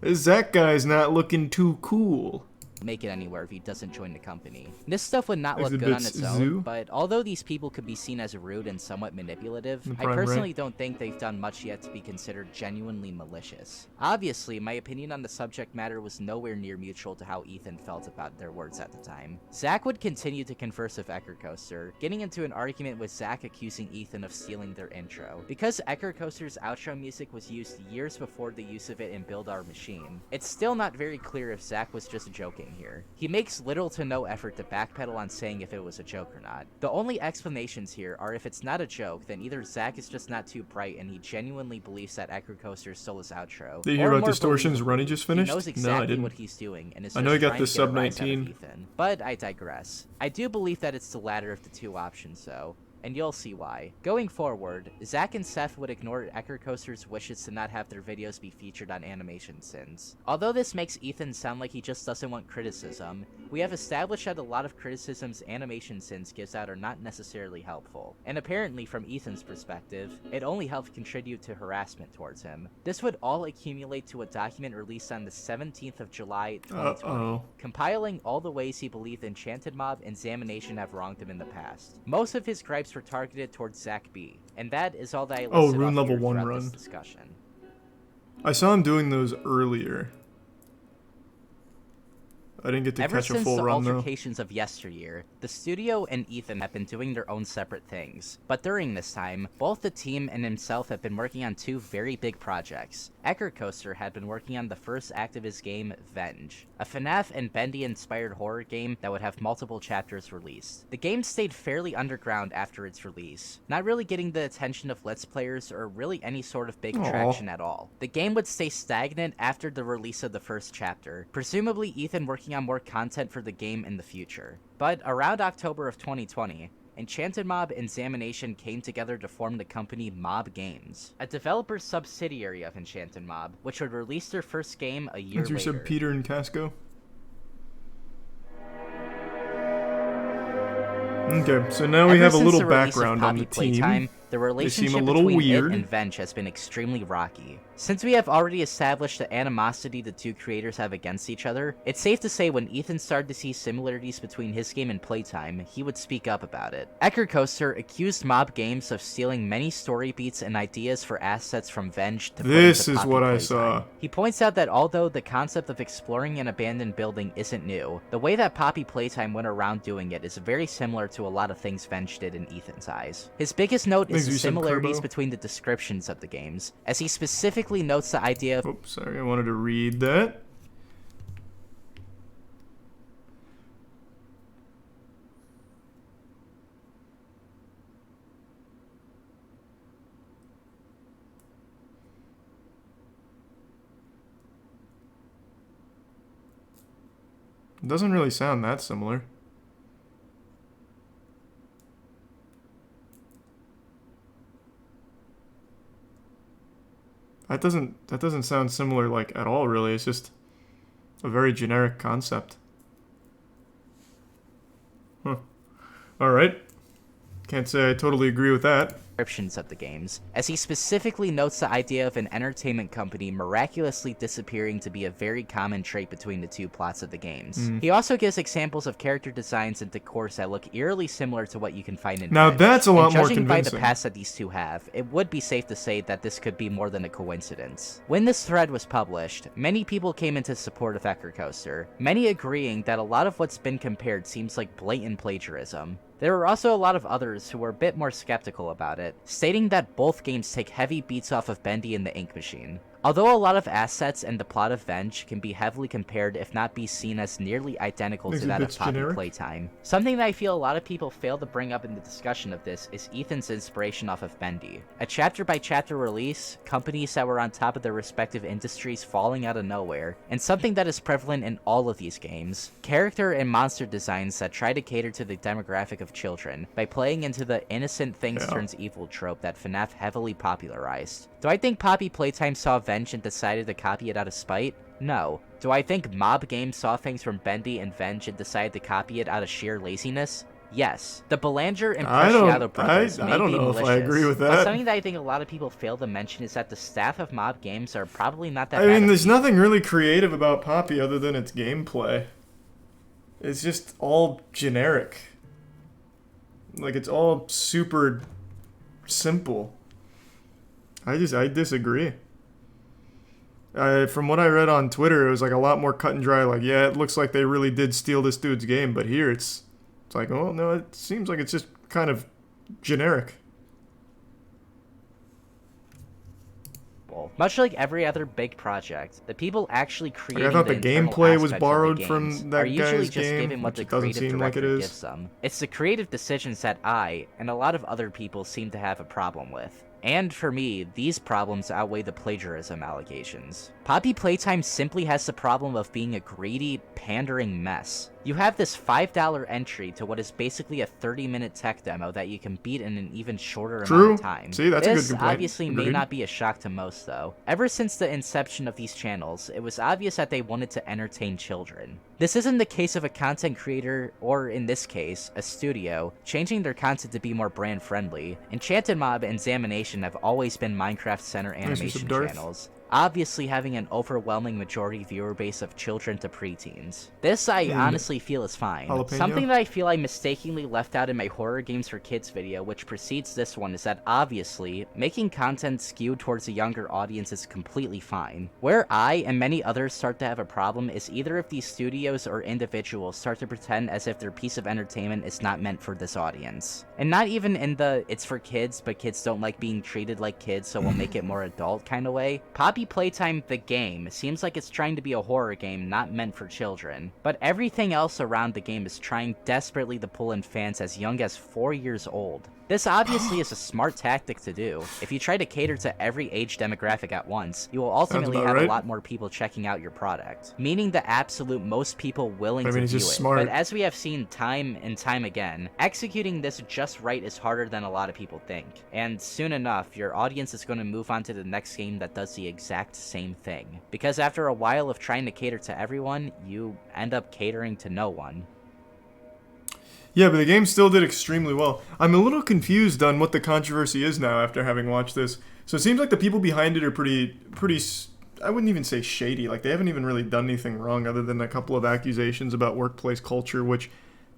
Speaker 1: This Zach guy's not looking too cool.
Speaker 2: Make it anywhere if he doesn't join the company. This stuff would not look good on its own, but although these people could be seen as rude and somewhat manipulative, I personally don't think they've done much yet to be considered genuinely malicious. Obviously, my opinion on the subject matter was nowhere near mutual to how Ethan felt about their words at the time. Zach would continue to converse with Eckercoaster, getting into an argument with Zach accusing Ethan of stealing their intro. Because Eckercoaster's outro music was used years before the use of it in Build Our Machine, it's still not very clear if Zach was just joking here. He makes little to no effort to backpedal on saying if it was a joke or not. The only explanations here are if it's not a joke, then either Zach is just not too bright and he genuinely believes that Eckercoaster stole his outro.
Speaker 1: Did you hear about Distortion's run he just finished?
Speaker 2: He knows exactly
Speaker 1: no, I didn't.
Speaker 2: What he's doing and is
Speaker 1: I know he got the
Speaker 2: sub
Speaker 1: 19.
Speaker 2: But I digress. I do believe that it's the latter of the two options though, and you'll see why. Going forward, Zach and Seth would ignore Eckercoaster's wishes to not have their videos be featured on Animation Sins. Although this makes Ethan sound like he just doesn't want criticism, we have established that a lot of criticisms Animation Sins gives out are not necessarily helpful. And apparently from Ethan's perspective, it only helped contribute to harassment towards him. This would all accumulate to a document released on the 17th of July 2020, compiling all the ways he believed Enchanted Mob and Examination have wronged him in the past. Most of his gripes were targeted towards Zach B, and that is all that I listed
Speaker 1: Rune
Speaker 2: off
Speaker 1: level
Speaker 2: here
Speaker 1: 1
Speaker 2: throughout
Speaker 1: run.
Speaker 2: this discussion.
Speaker 1: I saw him doing those earlier. I didn't get to catch a full run though.
Speaker 2: Ever since the altercations of yesteryear, the studio and Ethan have been doing their own separate things. But during this time, both the team and himself have been working on two very big projects. Eckercoaster had been working on the first act of his game, Venge, a FNAF and Bendy-inspired horror game that would have multiple chapters released. The game stayed fairly underground after its release, not really getting the attention of Let's Players or really any sort of big traction at all. The game would stay stagnant after the release of the first chapter, presumably Ethan working on more content for the game in the future. But around October of 2020, Enchanted Mob and Examination came together to form the company Mob Games, a developer subsidiary of Enchanted Mob, which would release their first game a year later.
Speaker 1: You said Peter and Casco? Okay, so now we have a little background on the team.
Speaker 2: The relationship between it and Venge has been extremely rocky. Since we have already established the animosity the two creators have against each other, it's safe to say when Ethan started to see similarities between his game and Playtime, he would speak up about it. Eckercoaster accused Mob Games of stealing many story beats and ideas for assets from Venge to put into Poppy
Speaker 1: what
Speaker 2: Playtime.
Speaker 1: I saw.
Speaker 2: He points out that although the concept of exploring an abandoned building isn't new, the way that Poppy Playtime went around doing it is very similar to a lot of things Venge did in Ethan's eyes. His biggest note is the similarities between the descriptions of the games, as he specifically notes the idea of—
Speaker 1: Oops, sorry, I wanted to read that. It doesn't really sound that similar. That doesn't sound similar, like, at all, really. It's just a very generic concept. Huh. Alright. Can't say I totally agree with that.
Speaker 2: Descriptions of the games, as he specifically notes the idea of an entertainment company miraculously disappearing to be a very common trait between the two plots of the games. He also gives examples of character designs and decors that look eerily similar to what you can find in
Speaker 1: Now
Speaker 2: Venge.
Speaker 1: that's a lot more
Speaker 2: Judging
Speaker 1: convincing.
Speaker 2: by the past that these two have, it would be safe to say that this could be more than a coincidence. When this thread was published, many people came into support of Ecker Coaster, many agreeing that a lot of what's been compared seems like blatant plagiarism. There were also a lot of others who were a bit more skeptical about it, stating that both games take heavy beats off of Bendy and the Ink Machine. Although a lot of assets and the plot of Venge can be heavily compared if not be seen as nearly identical to that of Poppy Playtime, something that I feel a lot of people fail to bring up in the discussion of this is Ethan's inspiration off of Bendy. A chapter-by-chapter release, companies that were on top of their respective industries falling out of nowhere, and something that is prevalent in all of these games, character and monster designs that try to cater to the demographic of children by playing into the innocent things turns evil trope that FNAF heavily popularized. Do I think Poppy Playtime saw Venge and decided to copy it out of spite? No. Do I think Mob Games saw things from Bendy and Venge and decided to copy it out of sheer laziness? Yes. The Belanger and Preciado brothers may
Speaker 1: I don't
Speaker 2: be
Speaker 1: know
Speaker 2: malicious,
Speaker 1: if I agree with
Speaker 2: but
Speaker 1: that.
Speaker 2: something that I think a lot of people fail to mention is that the staff of Mob Games are probably not that
Speaker 1: I mean,
Speaker 2: bad
Speaker 1: there's nothing really creative about Poppy other than its gameplay. It's just all generic. Like, it's all super simple. I disagree. From what I read on Twitter, it was like a lot more cut and dry. Like, yeah, it looks like they really did steal this dude's game, but here it's like, oh no, it seems like it's just kind of generic.
Speaker 2: Much like every other big project, the people actually creating
Speaker 1: I thought the gameplay was borrowed
Speaker 2: from
Speaker 1: that
Speaker 2: are usually
Speaker 1: guy's
Speaker 2: just
Speaker 1: game,
Speaker 2: given what the
Speaker 1: which it doesn't
Speaker 2: creative
Speaker 1: seem like it
Speaker 2: director
Speaker 1: is.
Speaker 2: gives them. It's the creative decisions that I, and a lot of other people, seem to have a problem with. And for me, these problems outweigh the plagiarism allegations. Poppy Playtime simply has the problem of being a greedy, pandering mess. You have this $5 entry to what is basically a 30-minute tech demo that you can beat in an even shorter amount of time.
Speaker 1: See, that's a good
Speaker 2: This
Speaker 1: complaint.
Speaker 2: obviously may not be a shock to most, though. Ever since the inception of these channels, it was obvious that they wanted to entertain children. This isn't the case of a content creator, or in this case, a studio, changing their content to be more brand-friendly. Enchanted Mob and Examination have always been Minecraft Center animation channels, obviously having an overwhelming majority viewer base of children to preteens. This I honestly feel is fine.
Speaker 1: Jalapeno?
Speaker 2: Something that I feel I mistakenly left out in my horror games for kids video, which precedes this one, is that obviously, making content skewed towards a younger audience is completely fine. Where I and many others start to have a problem is either if these studios or individuals start to pretend as if their piece of entertainment is not meant for this audience. And not even in the it's for kids, but kids don't like being treated like kids, so we'll make it more adult kind of way. Poppy Playtime the game seems like it's trying to be a horror game not meant for children, but everything else around the game is trying desperately to pull in fans as young as 4 years old. This obviously is a smart tactic to do. If you try to cater to every age demographic at once, you will ultimately have a lot more people checking out your product, meaning the absolute most people willing to view it. But as we have seen time and time again, executing this just right is harder than a lot of people think. And soon enough, your audience is going to move on to the next game that does the exact same thing. Because after a while of trying to cater to everyone, you end up catering to no one.
Speaker 1: Yeah, but the game still did extremely well. I'm a little confused on what the controversy is now after having watched this. So it seems like the people behind it are pretty, I wouldn't even say shady. Like, they haven't even really done anything wrong other than a couple of accusations about workplace culture, which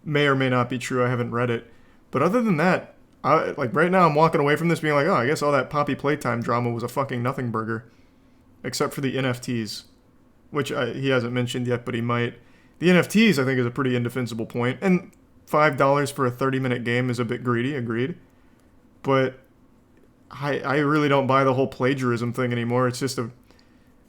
Speaker 1: may or may not be true. I haven't read it. But other than that, like, right now I'm walking away from this being like, oh, I guess all that Poppy Playtime drama was a fucking nothing burger. Except for the NFTs, which he hasn't mentioned yet, but he might. The NFTs, I think, is a pretty indefensible point. And $5 for a 30-minute game is a bit greedy, agreed. But I really don't buy the whole plagiarism thing anymore. It's just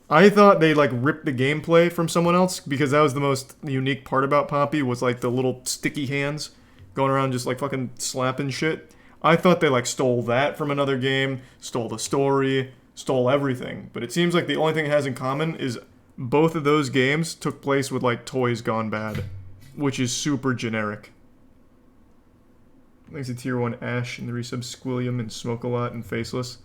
Speaker 1: I thought they, like, ripped the gameplay from someone else, because that was the most unique part about Poppy, was, like, the little sticky hands going around just, like, fucking slapping shit. I thought they, like, stole that from another game, stole the story, stole everything. But it seems like the only thing it has in common is both of those games took place with, like, toys gone bad, which is super generic. Thanks to Tier 1 Ash and the resub Squilliam and Smoke-A-Lot and Faceless.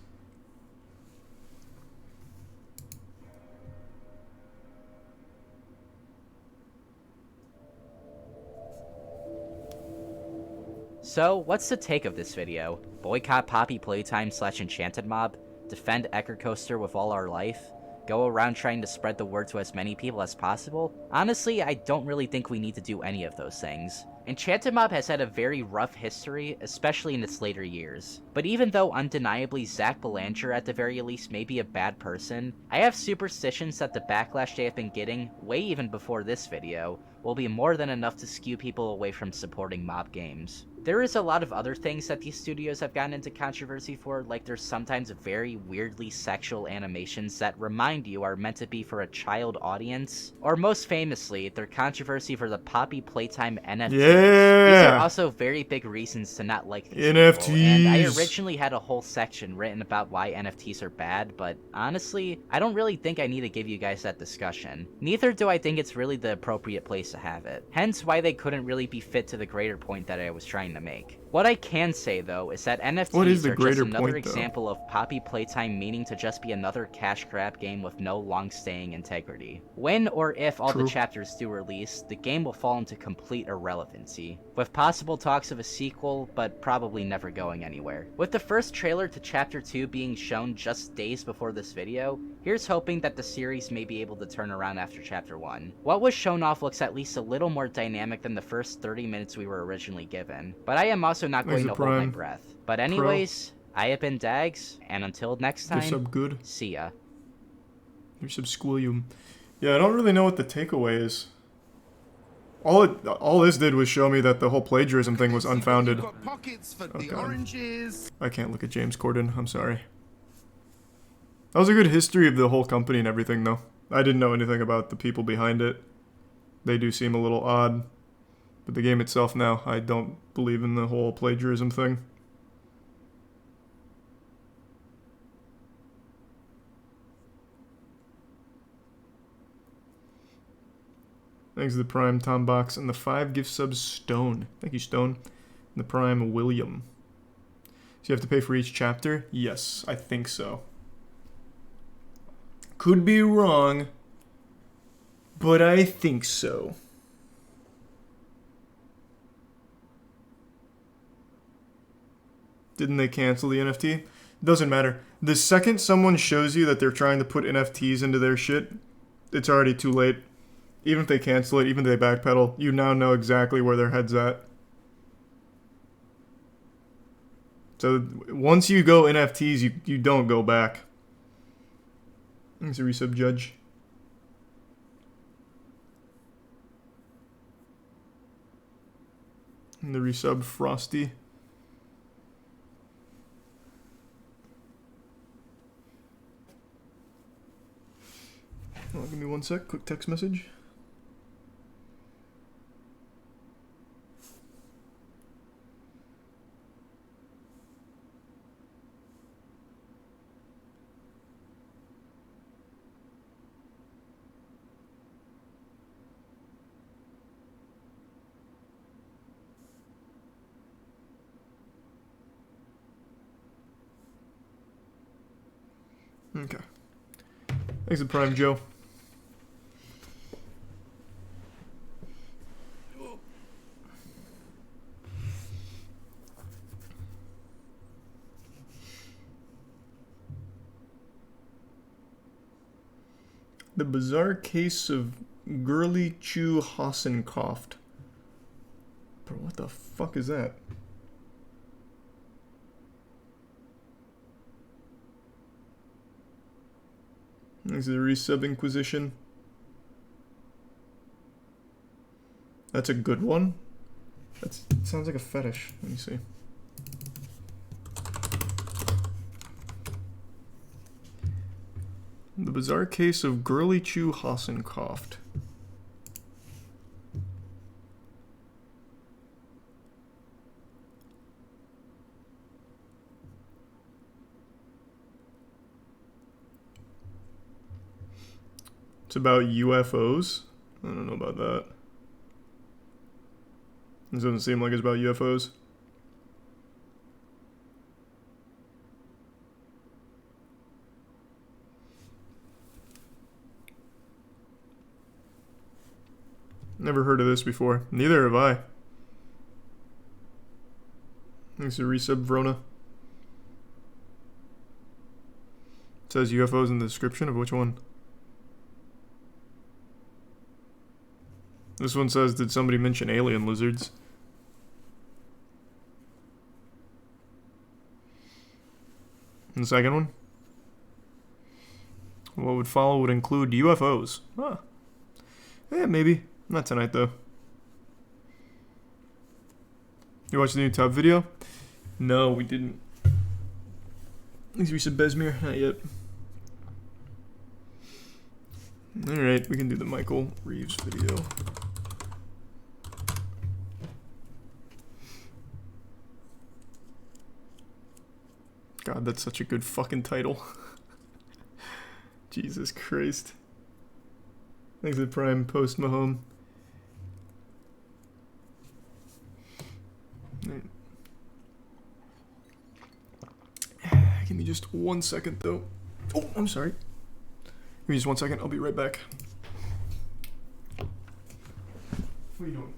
Speaker 2: So, what's the take of this video? Boycott Poppy Playtime / Enchanted Mob? Defend Ecker Coaster with all our life? Go around trying to spread the word to as many people as possible? Honestly, I don't really think we need to do any of those things. Enchanted Mob has had a very rough history, especially in its later years. But even though undeniably Zach Belanger at the very least may be a bad person, I have superstitions that the backlash they have been getting, way even before this video, will be more than enough to skew people away from supporting mob games. There is a lot of other things that these studios have gotten into controversy for, like there's sometimes very weirdly sexual animations that remind you are meant to be for a child audience, or most famously, their controversy for the Poppy Playtime NFTs.
Speaker 1: Yeah!
Speaker 2: These are also very big reasons to not like these
Speaker 1: NFTs!
Speaker 2: people, and I originally had a whole section written about why NFTs are bad, but honestly, I don't really think I need to give you guys that discussion. Neither do I think it's really the appropriate place to have it. Hence why they couldn't really be fit to the greater point that I was trying to make. What I can say, though, is that NFTs are just another example of Poppy Playtime meaning to just be another cash grab game with no long-staying integrity. When or if all the chapters do release, the game will fall into complete irrelevancy, with possible talks of a sequel, but probably never going anywhere. With the first trailer to Chapter 2 being shown just days before this video, here's hoping that the series may be able to turn around after Chapter 1. What was shown off looks at least a little more dynamic than the first 30 minutes we were originally given, but I am also not going to hold my breath. But anyways, I have been Dags, and until next time, see ya.
Speaker 1: You're subsquillium. Yeah, I don't really know what the takeaway is. All this did was show me that the whole plagiarism thing was unfounded. I can't look at James Corden, I'm sorry. That was a good history of the whole company and everything, though. I didn't know anything about the people behind it. They do seem a little odd. But the game itself now, I don't believe in the whole plagiarism thing. Thanks to the Prime, Tom Box, and the 5 gift subs, Stone. Thank you, Stone. And the Prime, William. So you have to pay for each chapter? Yes, I think so. Could be wrong, but I think so. Didn't they cancel the NFT? Doesn't matter. The second someone shows you that they're trying to put NFTs into their shit, it's already too late. Even if they cancel it, even if they backpedal, you now know exactly where their head's at. So once you go NFTs, you don't go back. Thanks a resub, Judge. And the resub, Frosty. Oh, give me one sec. Quick text message. Okay. Thanks for Prime, Joe. The bizarre case of Girly Chew Hassenkoft. Bro, what the fuck is that? This is a resub Inquisition. That's a good one. That sounds like a fetish. Let me see. The bizarre case of Girly Chew Hassenkoft. It's about UFOs. I don't know about that. This doesn't seem like it's about UFOs. Never heard of this before. Neither have I. Thanks to resub Vrona. It says UFOs in the description of which one? This one says, did somebody mention alien lizards? And the second one? What would follow would include UFOs. Huh. Yeah, maybe. Not tonight, though. You watched the new Tub video? No, we didn't. Thanks, resub Besmir. Not yet. Alright, we can do the Michael Reeves video. God, that's such a good fucking title. Jesus Christ. Thanks to Prime Post Mahone. Give me just 1 second though. Oh, I'm sorry. Give me just 1 second, I'll be right back. What are you doing?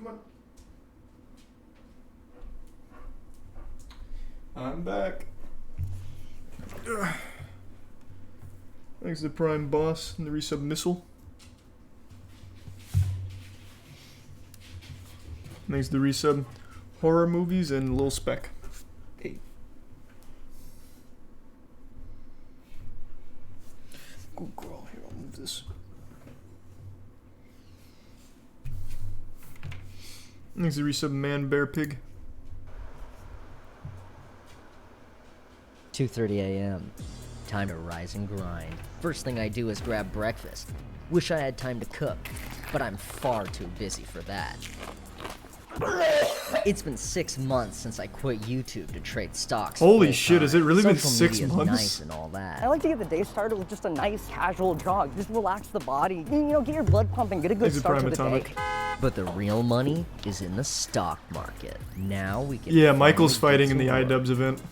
Speaker 1: Come on. I'm back. Thanks to the Prime Boss and the resub Missile. Thanks to the resub Horror Movies and Lil Spec. Hey. Good girl. Here, I'll move this. Thanks to resub Man Bear Pig.
Speaker 11: 2:30 a.m. Time to rise and grind. First thing I do is grab breakfast. Wish I had time to cook, but I'm far too busy for that. It's been 6 months since I quit YouTube to trade stocks.
Speaker 1: Holy shit, has it really been
Speaker 11: Social
Speaker 1: 6
Speaker 11: media's
Speaker 1: months?
Speaker 11: Nice and all that.
Speaker 13: I like to get the day started with just a nice casual jog. Just relax the body, you know, get your blood pumping, get a good start to the day.
Speaker 11: But the real money is in the stock market. Now we can.
Speaker 1: Yeah, Michael's fighting in the iDubbbz event.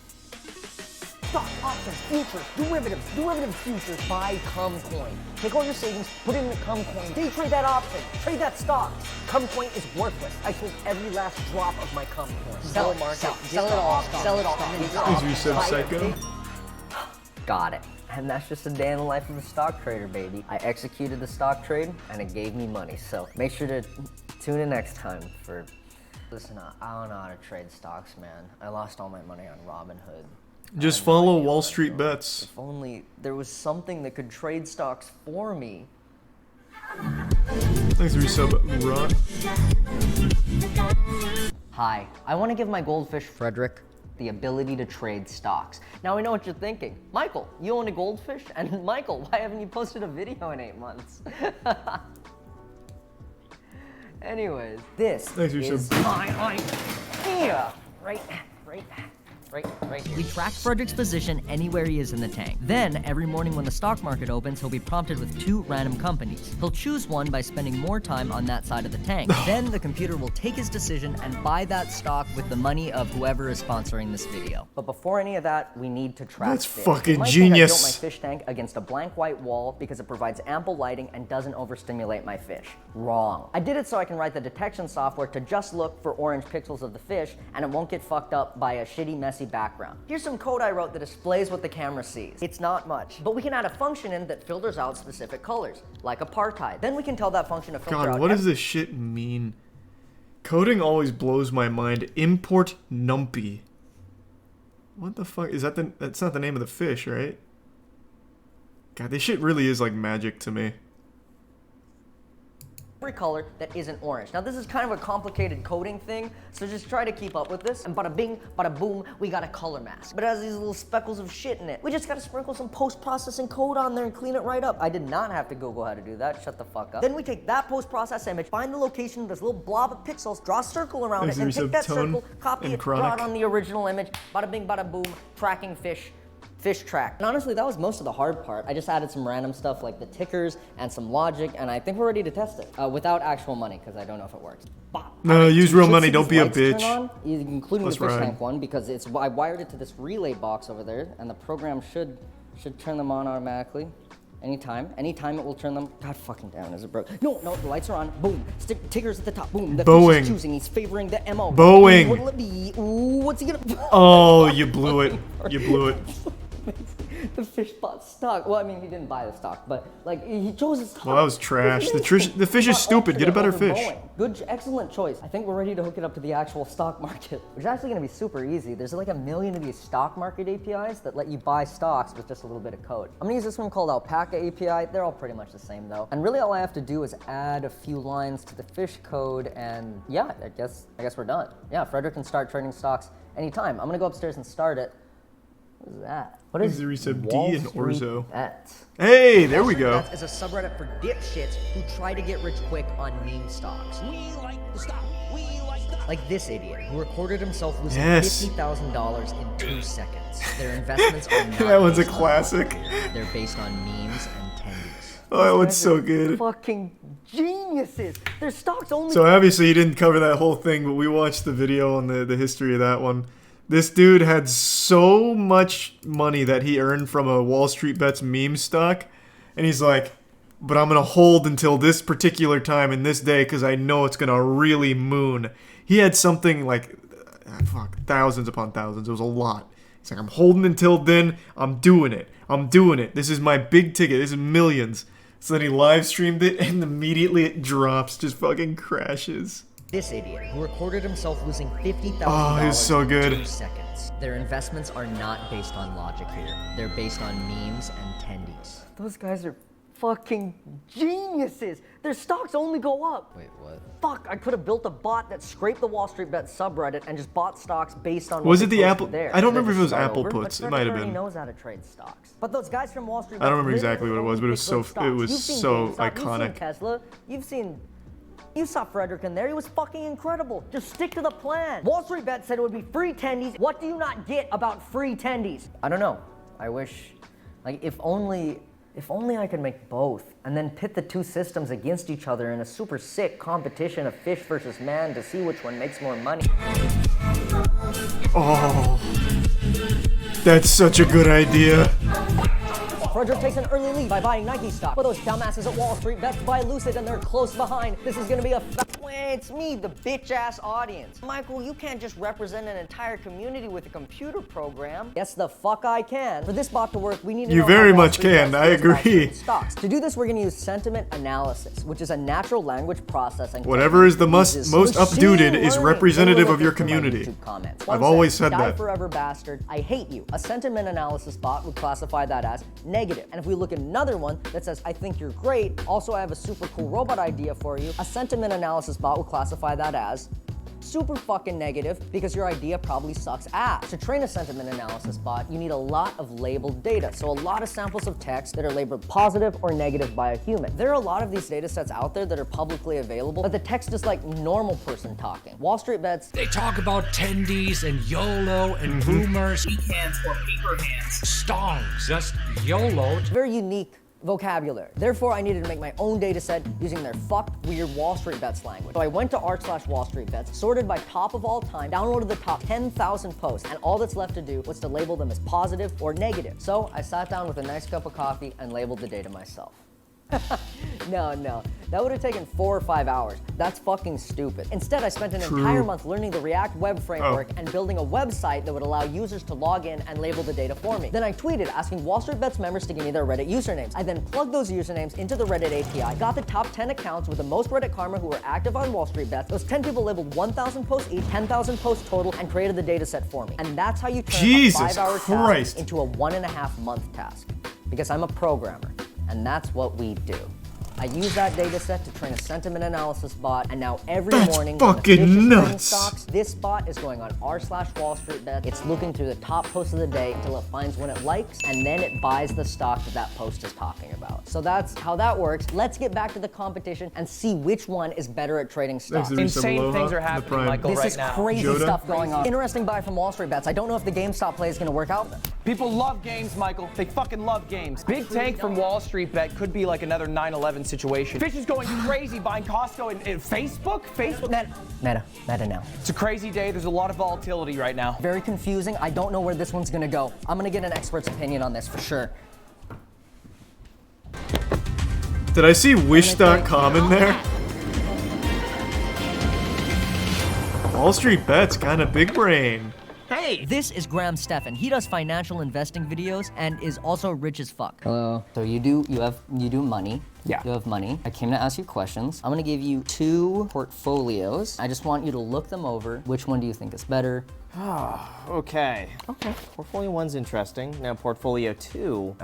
Speaker 13: Stock, options, futures, derivative futures, buy Cumcoin. Take all your savings, put it in the Cumcoin. Day trade that option, trade that stock. Cumcoin is worthless. I sold every last drop of my Cumcoin. Sell it, sell it all, sell it all.
Speaker 1: Is Reset Psycho?
Speaker 13: Got it. And that's just a day in the life of a stock trader, baby. I executed the stock trade, and it gave me money. So make sure to tune in next time for... Listen, I don't know how to trade stocks, man. I lost all my money on Robinhood.
Speaker 1: Just follow Wall Street Bets.
Speaker 13: If only there was something that could trade stocks for me.
Speaker 1: Thanks for resub, Ron.
Speaker 13: Hi, I want to give my goldfish, Frederick, the ability to trade stocks. Now I know what you're thinking. Michael, you own a goldfish? And Michael, why haven't you posted a video in 8 months? Anyways, this is my idea. Right here.
Speaker 11: We track Frederick's position anywhere he is in the tank. Then, every morning when the stock market opens, he'll be prompted with 2 random companies. He'll choose one by spending more time on that side of the tank. Then, the computer will take his decision and buy that stock with the money of whoever is sponsoring this video.
Speaker 13: But before any of that, we need to track
Speaker 1: That's
Speaker 13: fish.
Speaker 1: fucking
Speaker 13: You might
Speaker 1: genius.
Speaker 13: think I built my fish tank against a blank white wall because it provides ample lighting and doesn't overstimulate my fish. Wrong. I did it so I can write the detection software to just look for orange pixels of the fish and it won't get fucked up by a shitty, messy background. Here's some code I wrote that displays what the camera sees. It's not much, but we can add a function in that filters out specific colors, like apartheid. Then we can tell that function to filter out...
Speaker 1: God, what does this shit mean? Coding always blows my mind. Import numpy. What the fuck? Is that that's not the name of the fish, right? God, this shit really is like magic to me.
Speaker 13: Every color that isn't orange. Now this is kind of a complicated coding thing, so just try to keep up with this. And bada bing, bada boom, we got a color mask. But it has these little speckles of shit in it. We just gotta sprinkle some post-processing code on there and clean it right up. I did not have to Google how to do that, shut the fuck up. Then we take that post-processed image, find the location of this little blob of pixels, draw a circle around it, and take that circle, copy it, draw it on the original image, bada bing, bada boom, tracking fish track. And honestly, that was most of the hard part. I just added some random stuff like the tickers and some logic, and I think we're ready to test it without actual money, because I don't know if it works.
Speaker 1: No, use real money, don't be a bitch.
Speaker 13: Including the fish tank one, because I wired it to this relay box over there, and the program should turn them on automatically. Anytime it will turn them. God fucking damn, is it broke? No, the lights are on. Boom. Tickers at the top. Boom. The fish is choosing. He's favoring the MO.
Speaker 1: Boeing.
Speaker 13: What'll it be? Ooh, what's he gonna?
Speaker 1: Oh, you blew it. You blew it.
Speaker 13: The fish bought stock. Well, I mean, he didn't buy the stock, but like he chose his stock.
Speaker 1: Well, that was trash. The fish is stupid. Get a better fish.
Speaker 13: Good, excellent choice. I think we're ready to hook it up to the actual stock market, which is actually going to be super easy. There's like 1 million of these stock market APIs that let you buy stocks with just a little bit of code. I'm going to use this one called Alpaca API. They're all pretty much the same though. And really all I have to do is add a few lines to the fish code, and yeah, I guess we're done. Yeah, Frederick can start trading stocks anytime. I'm going to go upstairs and start it. What is that? What is
Speaker 1: Resub D and Orzo?
Speaker 13: Bets?
Speaker 1: Hey, there we go.
Speaker 11: Bets is a subreddit for dipshits who try to get rich quick on meme stocks. We like the stock. We like the... Like this idiot who recorded himself losing $50,000 in 2 seconds. Their investments are not.
Speaker 1: That one's a classic.
Speaker 11: They're based on memes and tendies.
Speaker 1: Oh, that one's so good.
Speaker 13: Fucking geniuses. Their stocks only.
Speaker 1: So obviously you didn't cover that whole thing, but we watched the video on the history of that one. This dude had so much money that he earned from a Wall Street Bets meme stock, and he's like, but I'm going to hold until this particular time in this day because I know it's going to really moon. He had something like, thousands upon thousands. It was a lot. He's like, I'm holding until then. I'm doing it. This is my big ticket. This is millions. So then he live streamed it, and immediately it drops, just fucking crashes.
Speaker 11: This idiot who recorded himself losing $50,000
Speaker 1: he was so good.
Speaker 11: in 2 seconds. Their investments are not based on logic here. They're based on memes and tendies.
Speaker 13: Those guys are fucking geniuses. Their stocks only go up.
Speaker 11: Wait, what?
Speaker 13: Fuck, I could have built a bot that scraped the Wall Street Bet subreddit and just bought stocks based on
Speaker 1: Was
Speaker 13: what
Speaker 1: it the Apple?
Speaker 13: there.
Speaker 1: I don't remember if it was Apple
Speaker 13: over,
Speaker 1: puts. It might have been.
Speaker 13: knows how to trade stocks. But those guys from Wall Street
Speaker 1: I don't remember exactly what it was, but it was so iconic.
Speaker 13: You've seen Tesla. You saw Frederick in there. He was fucking incredible. Just stick to the plan. Wall Street Bet said it would be free tendies. What do you not get about free tendies? I don't know. I wish, like, if only I could make both and then pit the two systems against each other in a super sick competition of fish versus man to see which one makes more money.
Speaker 1: Oh, that's such a good idea.
Speaker 13: Frederick takes an early lead by buying Nike stock. But those dumbasses at Wall Street Bet buy Lucid and they're close behind. This is gonna be a it's me, the bitch-ass audience. Michael, you can't just represent an entire community with a computer program. Yes, the fuck I can. For this bot to work, we need to know
Speaker 1: very much can, I agree.
Speaker 13: Stocks. To do this, we're gonna use sentiment analysis, which is a natural language processing.
Speaker 1: Whatever is the most updated is representative of your community. I've always said that.
Speaker 13: Forever bastard, I hate you. A sentiment analysis bot would classify that as negative. And if we look at another one that says, I think you're great, also I have a super cool robot idea for you, a sentiment analysis bot will classify that as super fucking negative because your idea probably sucks ass. To train a sentiment analysis bot, you need a lot of labeled data. So a lot of samples of text that are labeled positive or negative by a human. There are a lot of these data sets out there that are publicly available, but the text is like normal person talking. Wall Street Bets,
Speaker 14: they talk about tendies and YOLO and boomers.
Speaker 12: Weak hands or paper hands.
Speaker 14: Stongs, just YOLO.
Speaker 13: Very unique vocabulary. Therefore, I needed to make my own data set using their fucked weird Wall Street Bets language. So I went to r/Wall Street Bets, sorted by top of all time, downloaded the top 10,000 posts, and all that's left to do was to label them as positive or negative. So I sat down with a nice cup of coffee and labeled the data myself. No, that would have taken 4 or 5 hours. That's fucking stupid. Instead, I spent an entire month learning the React web framework and building a website that would allow users to log in and label the data for me. Then I tweeted asking Wall Street Bets members to give me their Reddit usernames. I then plugged those usernames into the Reddit API, got the top 10 accounts with the most Reddit karma who were active on Wall Street Bets. Those 10 people labeled 1,000 posts each, 10,000 posts total, and created the data set for me. And that's how you turn a 5-hour task into a 1.5-month task. Because I'm a programmer, and that's what we do. I use that data set to train a sentiment analysis bot, and now every morning when the fish is trading stocks, this bot is going on r/Wall Street Bet. It's looking through the top posts of the day until it finds one it likes, and then it buys the stock that post is talking about. So that's how that works. Let's get back to the competition and see which one is better at trading stocks.
Speaker 15: Insane things are happening, Michael,
Speaker 13: this is crazy stuff going on. Interesting buy from Wall Street Bets. I don't know if the GameStop play is going to work out.
Speaker 15: People love games, Michael. They fucking love games. Big tank from Wall Street Bet could be like another 9/11 situation. Fish is going crazy buying Costco and Facebook.
Speaker 13: Meta now.
Speaker 15: It's a crazy day. There's a lot of volatility right now.
Speaker 13: Very confusing. I don't know where this one's gonna go. I'm gonna get an expert's opinion on this for sure.
Speaker 1: Did I see Wish.com in there? Wall Street Bets, kind of big brain.
Speaker 11: Hey! This is Graham Stephan. He does financial investing videos and is also rich as fuck.
Speaker 13: Hello. So you do money.
Speaker 15: Yeah.
Speaker 13: You have money. I came to ask you questions. I'm gonna give you 2 portfolios. I just want you to look them over. Which one do you think is better?
Speaker 22: Okay. Portfolio 1's interesting. Now portfolio 2.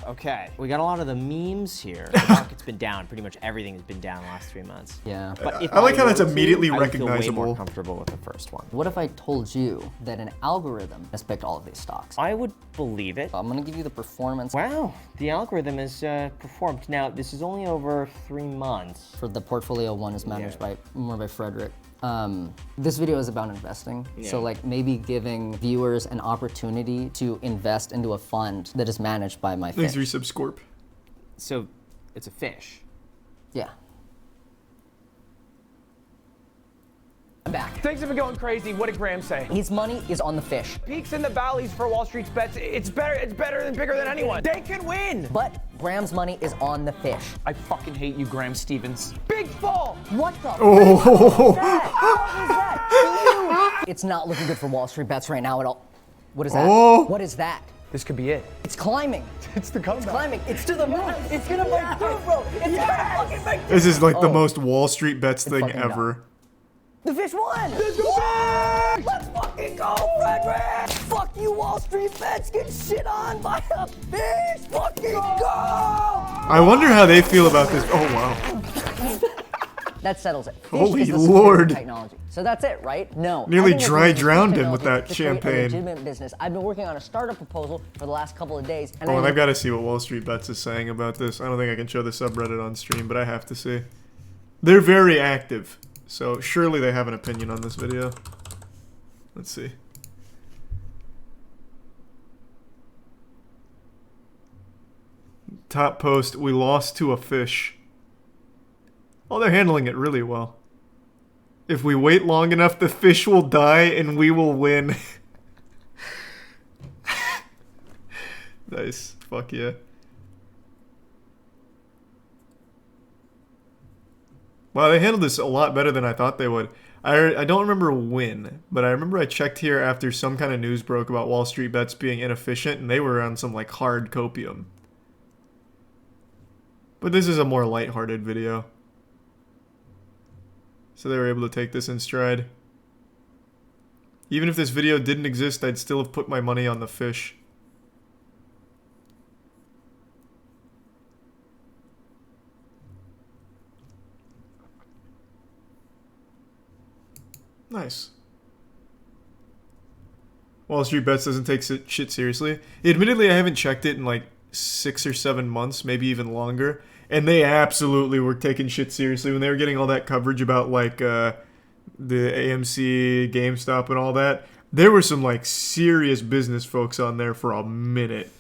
Speaker 22: Okay. We got a lot of the memes here. The market's been down. Pretty much everything has been down the last 3 months.
Speaker 13: Yeah.
Speaker 22: But if
Speaker 1: I like how that's immediately
Speaker 22: I would feel way
Speaker 1: recognizable.
Speaker 22: more comfortable with the first one.
Speaker 13: What if I told you that an algorithm has picked all of these stocks?
Speaker 22: I would believe it.
Speaker 13: I'm gonna give you the performance.
Speaker 22: Wow. The algorithm has performed. Now, this is only over 3 months.
Speaker 13: For the portfolio 1 is managed by Frederick. This video is about investing.
Speaker 22: Yeah.
Speaker 13: So like maybe giving viewers an opportunity to invest into a fund that is managed by my
Speaker 1: Thanks,
Speaker 13: fish.
Speaker 1: Resubscorp.
Speaker 22: So it's a fish.
Speaker 13: Yeah. I'm back.
Speaker 15: Things have been going crazy. What did Graham say?
Speaker 13: His money is on the fish.
Speaker 15: Peaks and the valleys for Wall Street's bets. It's better than bigger than anyone. They can win.
Speaker 13: But Graham's money is on the fish.
Speaker 15: I fucking hate you, Graham Stevens. Big fall.
Speaker 13: What the?
Speaker 1: Oh.
Speaker 13: What is that? It's not looking good for Wall Street Bets right now at all. What is that?
Speaker 1: Oh.
Speaker 13: What is that?
Speaker 15: This could be it.
Speaker 13: It's climbing.
Speaker 15: It's the comeback.
Speaker 13: It's climbing. It's to the moon. It's gonna break through, bro. It's gonna fucking break through.
Speaker 1: This is like the most Wall Street Bets thing ever.
Speaker 13: The fish won!
Speaker 15: Let's go back!
Speaker 13: Let's fucking go, Frederick! Fuck you, Wall Street Bets! Get shit on by a fish! Fucking go!
Speaker 1: I wonder how they feel about this. Oh, wow.
Speaker 13: That settles it. Fish
Speaker 1: Holy
Speaker 13: is the
Speaker 1: Lord.
Speaker 13: Technology. So that's it, right? No.
Speaker 1: Nearly dry drowned him with that champagne.
Speaker 13: Legitimate business. I've been working on a startup proposal for the last couple of days. And
Speaker 1: I've got to see what Wall Street Bets is saying about this. I don't think I can show the subreddit on stream, but I have to see. They're very active, so surely they have an opinion on this video. Let's see. Top post, we lost to a fish. Oh, they're handling it really well. If we wait long enough, the fish will die and we will win. Nice. Fuck yeah. Wow, they handled this a lot better than I thought they would. I don't remember when, but I remember I checked here after some kind of news broke about Wall Street Bets being inefficient, and they were on some like hard copium. But this is a more lighthearted video. So they were able to take this in stride. Even if this video didn't exist, I'd still have put my money on the fish. Nice. Wall Street Bets doesn't take shit seriously. Admittedly, I haven't checked it in like 6 or 7 months, maybe even longer. And they absolutely were taking shit seriously when they were getting all that coverage about like the AMC, GameStop, and all that. There were some like serious business folks on there for a minute.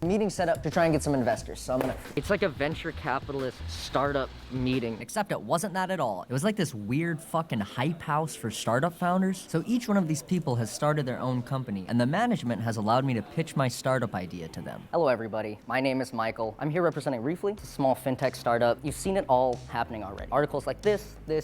Speaker 13: Meeting set up to try and get some investors, so I'm gonna... It's like a venture capitalist startup meeting.
Speaker 11: Except it wasn't that at all. It was like this weird fucking hype house for startup founders. So each one of these people has started their own company, and the management has allowed me to pitch my startup idea to them.
Speaker 13: Hello everybody, my name is Michael. I'm here representing Reefly, it's a small fintech startup. You've seen it all happening already. Articles like this. A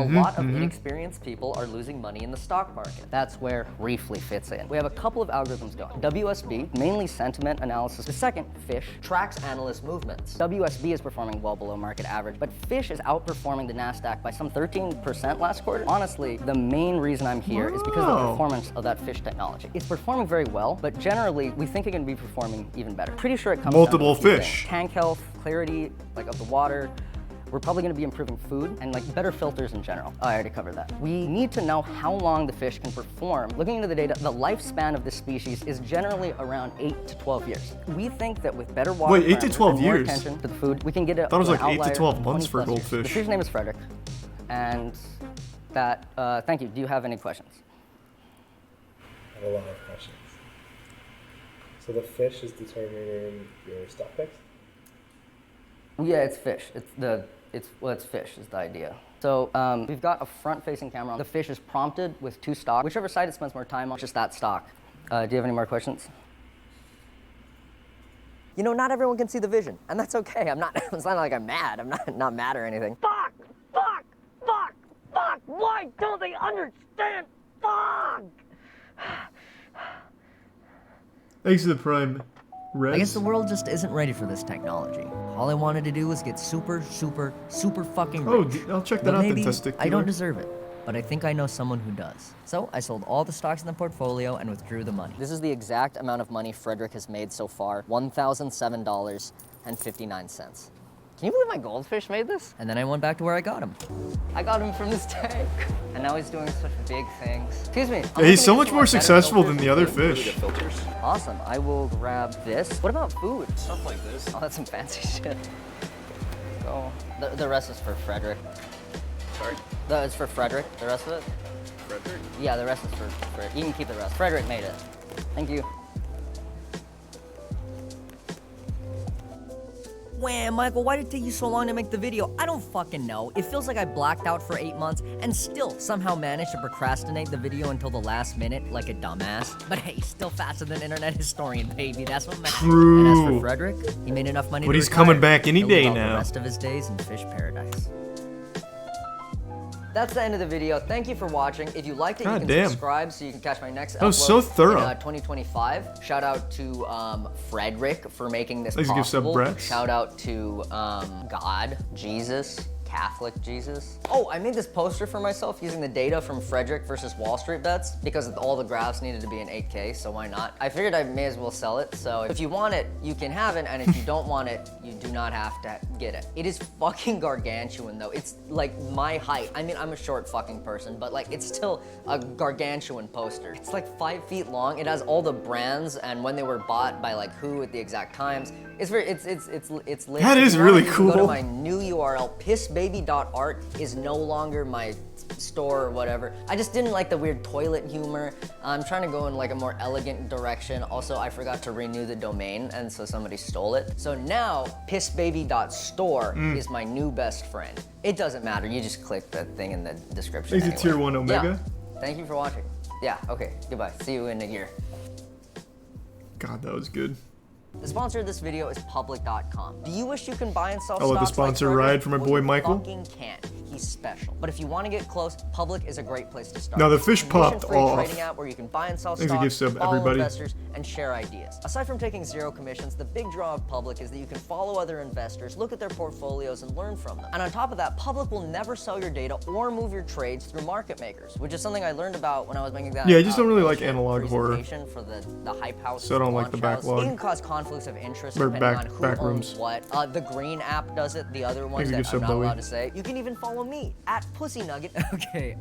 Speaker 13: lot of inexperienced people are losing money in the stock market. That's where Reefly fits in. We have a couple of algorithms going. WSB, mainly sentiment analysis. The second, Fish, tracks analyst movements. WSB is performing well below market average, but Fish is outperforming the NASDAQ by some 13% last quarter. Honestly, the main reason I'm here is because of the performance of that Fish technology. It's performing very well, but generally, we think it can be performing even better. Pretty sure it comes
Speaker 1: multiple
Speaker 13: down to
Speaker 1: fish.
Speaker 13: Tank health, clarity, like of the water. We're probably going to be improving food and like better filters in general. Oh, I already covered that. We need to know how long the fish can perform. Looking into the data, the lifespan of this species is generally around 8 to 12 years. We think that with better water,
Speaker 1: wait, 8 to 12
Speaker 13: and more
Speaker 1: years?
Speaker 13: attention to the food, we can get it.
Speaker 1: I thought it was like 8 to 12 months for goldfish.
Speaker 13: The fish's name is Frederick, and that. Thank you. Do you have any questions?
Speaker 3: I have a lot of questions. So the fish is determining your stock picks?
Speaker 13: Yeah, it's fish. It's fish is the idea. So we've got a front-facing camera. The fish is prompted with 2 stocks. Whichever side it spends more time on, just that stock. Do you have any more questions? You know, not everyone can see the vision, and that's okay. I'm not. It's not like I'm mad. I'm not mad or anything.
Speaker 12: Fuck! Why don't they understand? Fuck!
Speaker 1: Thanks to the Prime. Reds.
Speaker 11: I guess the world just isn't ready for this technology. All I wanted to do was get super fucking rich.
Speaker 1: Oh, I'll check that out,
Speaker 11: maybe
Speaker 1: the testicular.
Speaker 11: I don't deserve it, but I think I know someone who does. So I sold all the stocks in the portfolio and withdrew the money.
Speaker 13: This is the exact amount of money Frederick has made so far, $1,007.59. Can you believe my goldfish made this?
Speaker 11: And then I went back to where I got him.
Speaker 13: I got him from this tank. And now he's doing such big things. Excuse me.
Speaker 1: Yeah, he's so much more successful than the other fish.
Speaker 13: Awesome. I will grab this. What about food?
Speaker 4: Stuff like this.
Speaker 13: Oh, that's some fancy shit. Go. The rest is for Frederick.
Speaker 4: Sorry?
Speaker 13: It's for Frederick. The rest of it?
Speaker 4: Frederick?
Speaker 13: Yeah, the rest is for Frederick. You can keep the rest. Frederick made it. Thank you.
Speaker 11: Wham, Michael, why did it take you so long to make the video? I don't fucking know. It feels like I blacked out for 8 months and still somehow managed to procrastinate the video until the last minute like a dumbass. But hey, still faster than internet historian, baby. That's what matters.
Speaker 1: True.
Speaker 11: And as for Frederick, he made enough money
Speaker 1: but
Speaker 11: to
Speaker 1: he's
Speaker 11: retire.
Speaker 1: coming back any
Speaker 11: He'll
Speaker 1: day
Speaker 11: live out
Speaker 1: now.
Speaker 11: The rest of his days in fish paradise.
Speaker 13: That's the end of the video. Thank you for watching. If you liked it, you can subscribe so you can catch my next
Speaker 1: that was
Speaker 13: upload
Speaker 1: so thorough.
Speaker 13: in 2025. Shout out to Frederick for making this
Speaker 1: Please give
Speaker 13: possible.
Speaker 1: sub brats.
Speaker 13: Shout out to God, Jesus, Catholic Jesus. Oh, I made this poster for myself using the data from Frederick versus Wall Street bets because all the graphs needed to be in 8K, so why not? I figured I may as well sell it, so if you want it, you can have it, and if you don't want it, you do not have to get it. It is fucking gargantuan though. It's like my height. I mean, I'm a short fucking person, but like it's still a gargantuan poster. It's like 5 feet long. It has all the brands and when they were bought by like who at the exact times. It's very, it's lit.
Speaker 1: That is really cool.
Speaker 13: Go to my new URL, pissbaby.art is no longer my store or whatever. I just didn't like the weird toilet humor. I'm trying to go in like a more elegant direction. Also, I forgot to renew the domain and so somebody stole it. So now pissbaby.store is my new best friend. It doesn't matter, you just click the thing in the description.
Speaker 1: Is it tier 1 Omega?
Speaker 13: Yeah. Thank you for watching. Yeah, okay, goodbye. See you in a year.
Speaker 1: God, that was good.
Speaker 13: The sponsor of this video is public.com. Do you wish you can buy and sell
Speaker 1: I'll let the
Speaker 13: stocks
Speaker 1: sponsor
Speaker 13: like
Speaker 1: ride for my boy Michael.
Speaker 13: Fucking can. He's special. But if you want to get close, Public is a great place to start.
Speaker 1: Now the fish popped off.
Speaker 13: Trading app where you can buy and sell
Speaker 1: Thanks
Speaker 13: stocks,
Speaker 1: to
Speaker 13: follow
Speaker 1: everybody.
Speaker 13: investors, and share ideas. Aside from taking 0 commissions, the big draw of Public is that you can follow other investors, look at their portfolios, and learn from them. And on top of that, Public will never sell your data or move your trades through market makers, which is something I learned about when I was making that.
Speaker 1: Yeah, I just don't really like analog horror.
Speaker 13: For the hype house.
Speaker 1: So I don't like the backlog.
Speaker 13: It can cause conflicts of interest
Speaker 1: Or
Speaker 13: depending
Speaker 1: back
Speaker 13: on who
Speaker 1: back
Speaker 13: owns
Speaker 1: rooms.
Speaker 13: what. The green app does it. The other one
Speaker 1: Maybe
Speaker 13: that
Speaker 1: you
Speaker 13: I'm not
Speaker 1: sub
Speaker 13: allowed
Speaker 1: Bowie.
Speaker 13: to say. You can even follow me at Pussy Nugget.
Speaker 11: Okay,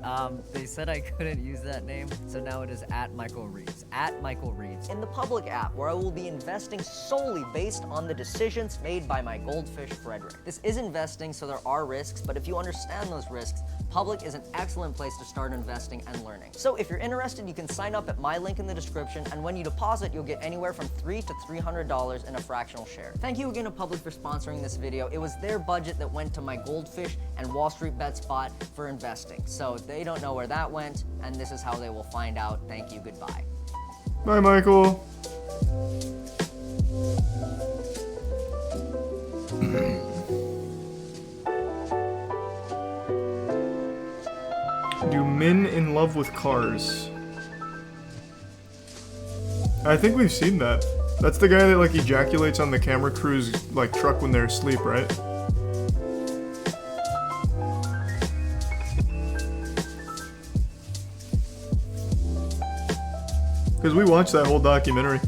Speaker 11: they said I couldn't use that name, so now it is at Michael Reeves. At Michael Reeves.
Speaker 13: In the Public app, where I will be investing solely based on the decisions made by my goldfish Frederick. This is investing, so there are risks, but if you understand those risks, Public is an excellent place to start investing and learning. So if you're interested, you can sign up at my link in the description, and when you deposit, you'll get anywhere from $300 to $300 in a fractional share. Thank you again to Public for sponsoring this video. It was their budget that went to my goldfish and Wall Street bet spot for investing. So they don't know where that went, and this is how they will find out. Thank you, goodbye.
Speaker 1: Bye, Michael. Do men in love with cars? I think we've seen that. That's the guy that like ejaculates on the camera crew's like truck when they're asleep, right? Because we watched that whole documentary.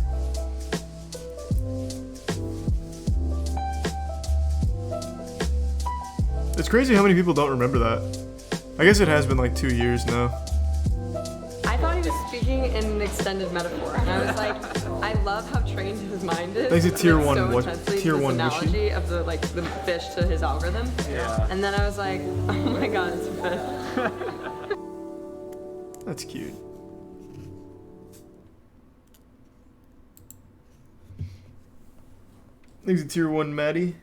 Speaker 1: It's crazy how many people don't remember that. I guess it has been like 2 years now.
Speaker 16: I thought he was speaking in an extended metaphor, and I was like, I love how trained his mind is.
Speaker 1: Thanks to tier
Speaker 16: like,
Speaker 1: one,
Speaker 16: so
Speaker 1: what
Speaker 16: intensely
Speaker 1: tier
Speaker 16: this
Speaker 1: 1
Speaker 16: analogy
Speaker 1: wishy?
Speaker 16: of the like the fish to his algorithm.
Speaker 1: Yeah.
Speaker 16: And then I was like, oh my god, it's a fish.
Speaker 1: That's cute. Thanks to tier 1 Maddie.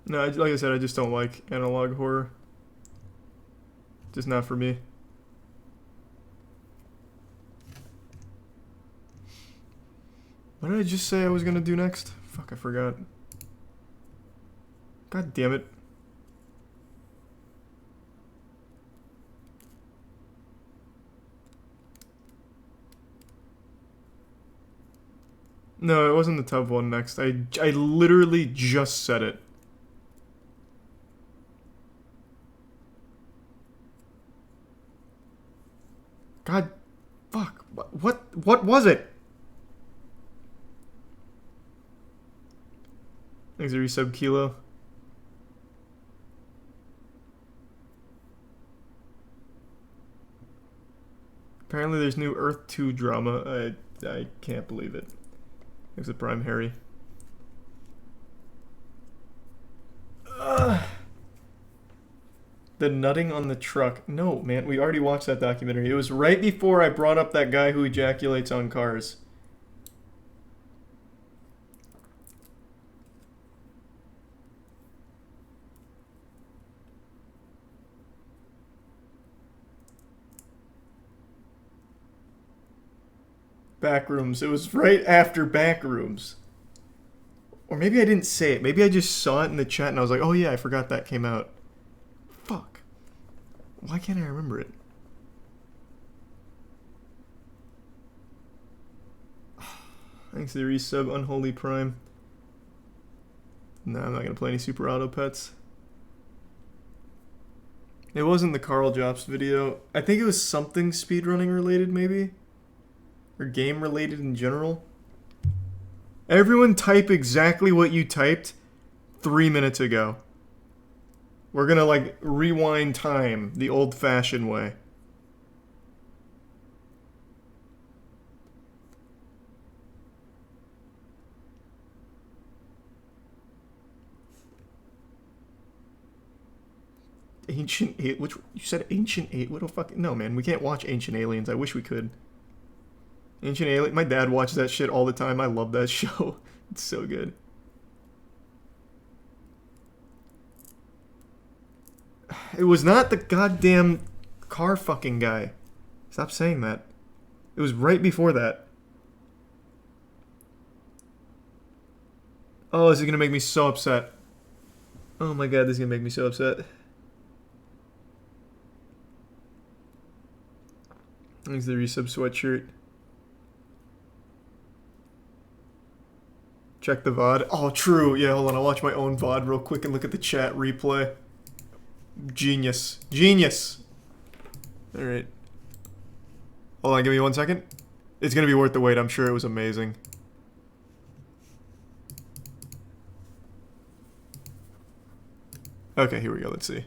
Speaker 1: No, like I said, I just don't like analog horror. Just not for me. What did I just say I was gonna do next? Fuck, I forgot. God damn it. No, it wasn't the tub one next. I literally just said it. God, fuck. What was it? Thanks, a resub Kilo. Apparently there's new Earth 2 drama. I can't believe it. Thanks to Prime Harry. The nutting on the truck. No, man, we already watched that documentary. It was right before I brought up that guy who ejaculates on cars. Backrooms. It was right after Backrooms. Or maybe I didn't say it. Maybe I just saw it in the chat and I was like, oh yeah, I forgot that came out. Fuck. Why can't I remember it? Thanks to the resub, Unholy Prime. No, I'm not gonna play any Super Auto Pets. It wasn't the Carl Jobs video. I think it was something speedrunning related, maybe? Or game related in general. Everyone type exactly what you typed 3 minutes ago. We're gonna, like, rewind time the old-fashioned way. Ancient which you said Ancient What the fuck? No, man, we can't watch Ancient Aliens. I wish we could. Ancient Alien. My dad watches that shit all the time. I love that show. It's so good. It was not the goddamn car fucking guy. Stop saying that. It was right before that. Oh, this is gonna make me so upset. Oh my god, this is gonna make me so upset. Thanks to the resub sweatshirt. Check the VOD. Oh, true. Yeah, hold on. I'll watch my own VOD real quick and look at the chat replay. Genius. Genius! Alright. Hold on, give me 1 second. It's gonna be worth the wait. I'm sure it was amazing. Okay, here we go. Let's see.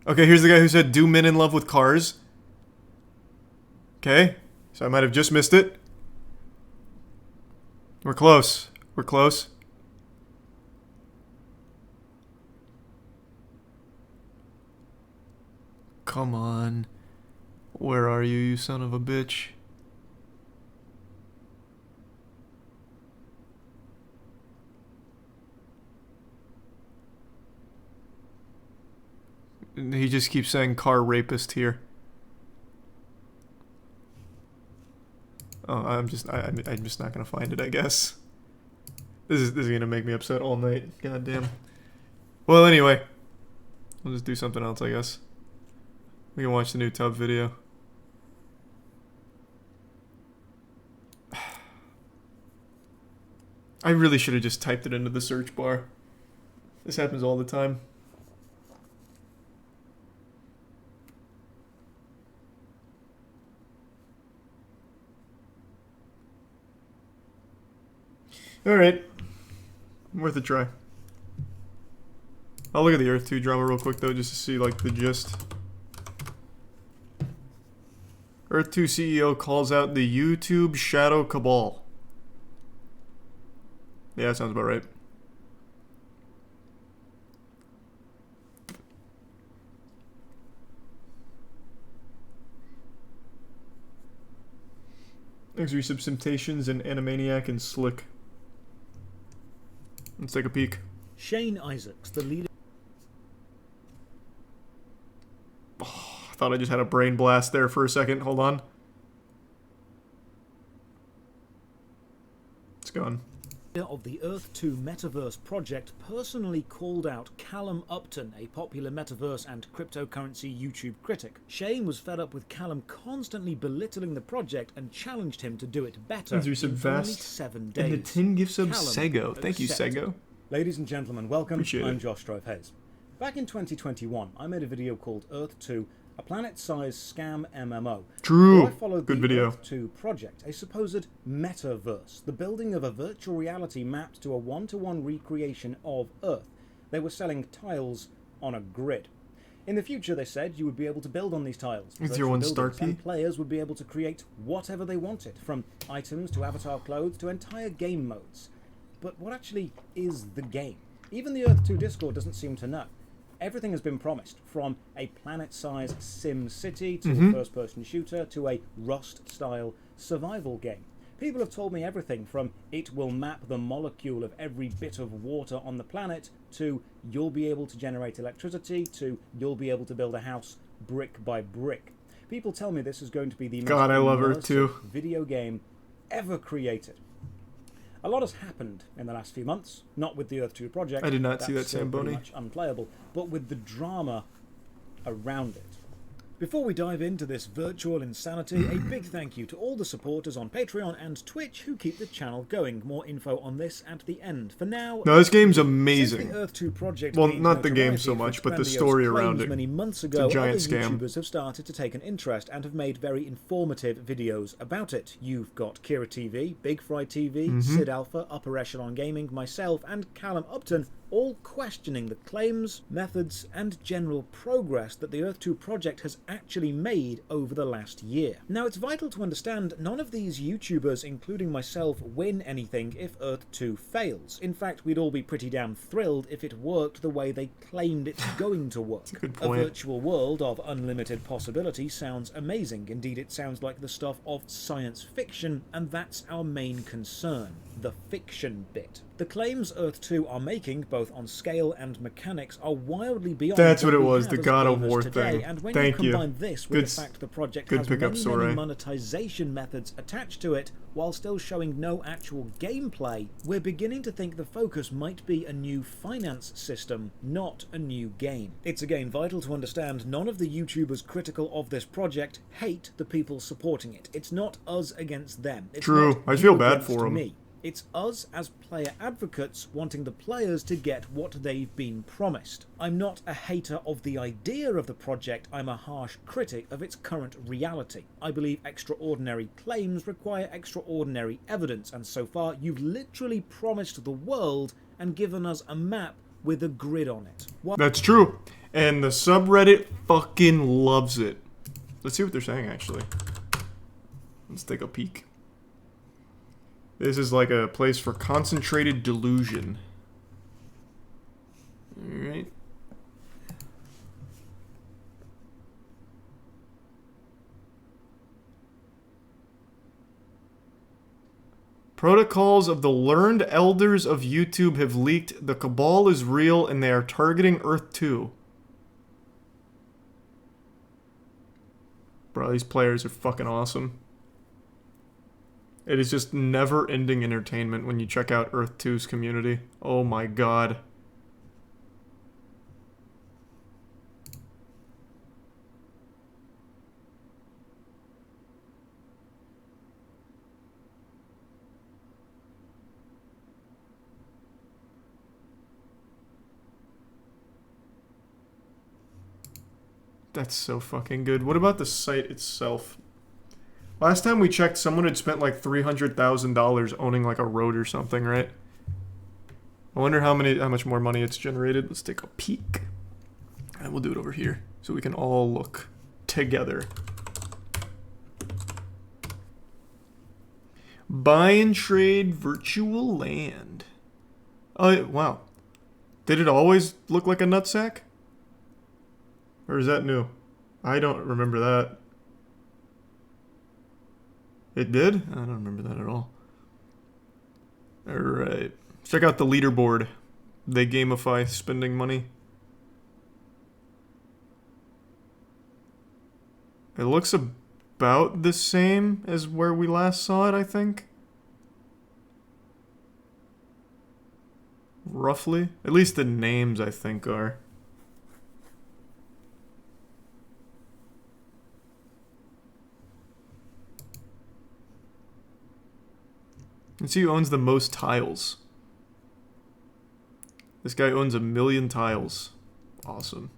Speaker 1: Okay, here's the guy who said, do men in love with cars? Okay, so I might have just missed it. We're close. We're close. Come on. Where are you, you son of a bitch? He just keeps saying car rapist here. Oh, I'm just not gonna find it, I guess. This is gonna make me upset all night. God damn. Well, anyway, we'll just do something else, I guess. We can watch the new tub video. I really should have just typed it into the search bar. This happens all the time. Alright. Worth a try. I'll look at the Earth 2 drama real quick though, just to see like the gist. Earth 2 CEO calls out the YouTube shadow cabal. Yeah, that sounds about right. Thanks for your subsentations and Animaniac and Slick. Let's take a peek.
Speaker 18: Shane Isaacs, the leader.
Speaker 1: Oh, I thought I just had a brain blast there for a second. Hold on. It's gone.
Speaker 18: Of the Earth 2 Metaverse project personally called out Callum Upton, a popular metaverse and cryptocurrency YouTube critic. Shane was fed up with Callum constantly belittling the project and challenged him to do it better in only 7 days.
Speaker 1: And the 10 gift sub Sego. Thank you, Sego.
Speaker 18: Ladies and gentlemen, welcome.
Speaker 1: Appreciate
Speaker 18: I'm
Speaker 1: it.
Speaker 18: Josh Drive-Hayes. Back in 2021, I made a video called Earth 2, a planet-sized scam MMO.
Speaker 1: True.
Speaker 18: Where I followed
Speaker 1: Good
Speaker 18: the
Speaker 1: video.
Speaker 18: Earth 2 project, a supposed metaverse, the building of a virtual reality mapped to a one-to-one recreation of Earth. They were selling tiles on a grid. In the future, they said, you would be able to build on these tiles.
Speaker 1: Is there one start
Speaker 18: and players would be able to create whatever they wanted, from items to avatar clothes to entire game modes. But what actually is the game? Even the Earth 2 Discord doesn't seem to know. Everything has been promised, from a planet-sized sim city to a first-person shooter to a Rust-style survival game. People have told me everything from it will map the molecule of every bit of water on the planet to you'll be able to generate electricity to you'll be able to build a house brick by brick. People tell me this is going to be the most immersive video game ever created. A lot has happened in the last few months, not with the Earth 2 project.
Speaker 1: I did not see that,
Speaker 18: still pretty
Speaker 1: Samboni.
Speaker 18: much unplayable, but with the drama around it. Before we dive into this virtual insanity, a big thank you to all the supporters on Patreon and Twitch who keep the channel going. More info on this at the end. For now,
Speaker 1: no, this game's amazing.
Speaker 18: Since the Earth 2 project
Speaker 1: well, not the game so much, but the story around it.
Speaker 18: Many months ago,
Speaker 1: it's a giant
Speaker 18: other
Speaker 1: scam.
Speaker 18: YouTubers have started to take an interest and have made very informative videos about it. You've got Kira TV, Big Fry TV, Sid Alpha, Upper Echelon Gaming, myself, and Callum Upton, all questioning the claims, methods, and general progress that the Earth 2 project has actually made over the last year. Now, it's vital to understand none of these YouTubers, including myself, win anything if Earth 2 fails. In fact, we'd all be pretty damn thrilled if it worked the way they claimed it's going to work.
Speaker 1: That's a good point.
Speaker 18: A virtual world of unlimited possibility sounds amazing. Indeed, it sounds like the stuff of science fiction, and that's our main concern, the fiction bit. The claims Earth 2 are making, both on scale and mechanics, are wildly beyond.
Speaker 1: That's what it was, the God of War thing.
Speaker 18: And when
Speaker 1: Thank
Speaker 18: you combine this with the fact the project has many monetization methods attached to it, while still showing no actual gameplay, we're beginning to think the focus might be a new finance system, not a new game. It's again vital to understand none of the YouTubers critical of this project hate the people supporting it. It's not us against them. It's
Speaker 1: True, I feel bad for them.
Speaker 18: Me. It's us as player advocates wanting the players to get what they've been promised. I'm not a hater of the idea of the project, I'm a harsh critic of its current reality. I believe extraordinary claims require extraordinary evidence, and so far you've literally promised the world and given us a map with a grid on it.
Speaker 1: That's true. And the subreddit fucking loves it. Let's see what they're saying, actually. Let's take a peek. This is like a place for concentrated delusion. Alright. Protocols of the learned elders of YouTube have leaked. The cabal is real and they are targeting Earth 2. Bro, these players are fucking awesome. It is just never-ending entertainment when you check out Earth 2's community. Oh my god. That's so fucking good. What about the site itself? Last time we checked, someone had spent like $300,000 owning like a road or something, right? I wonder how much more money it's generated. Let's take a peek. And we'll do it over here so we can all look together. Buy and trade virtual land. Oh, wow. Did it always look like a nutsack? Or is that new? I don't remember that. It did? I don't remember that at all. Alright. Check out the leaderboard. They gamify spending money. It looks about the same as where we last saw it, I think. Roughly. At least the names, I think, are. Let's see who owns the most tiles. This guy owns 1 million tiles. Awesome.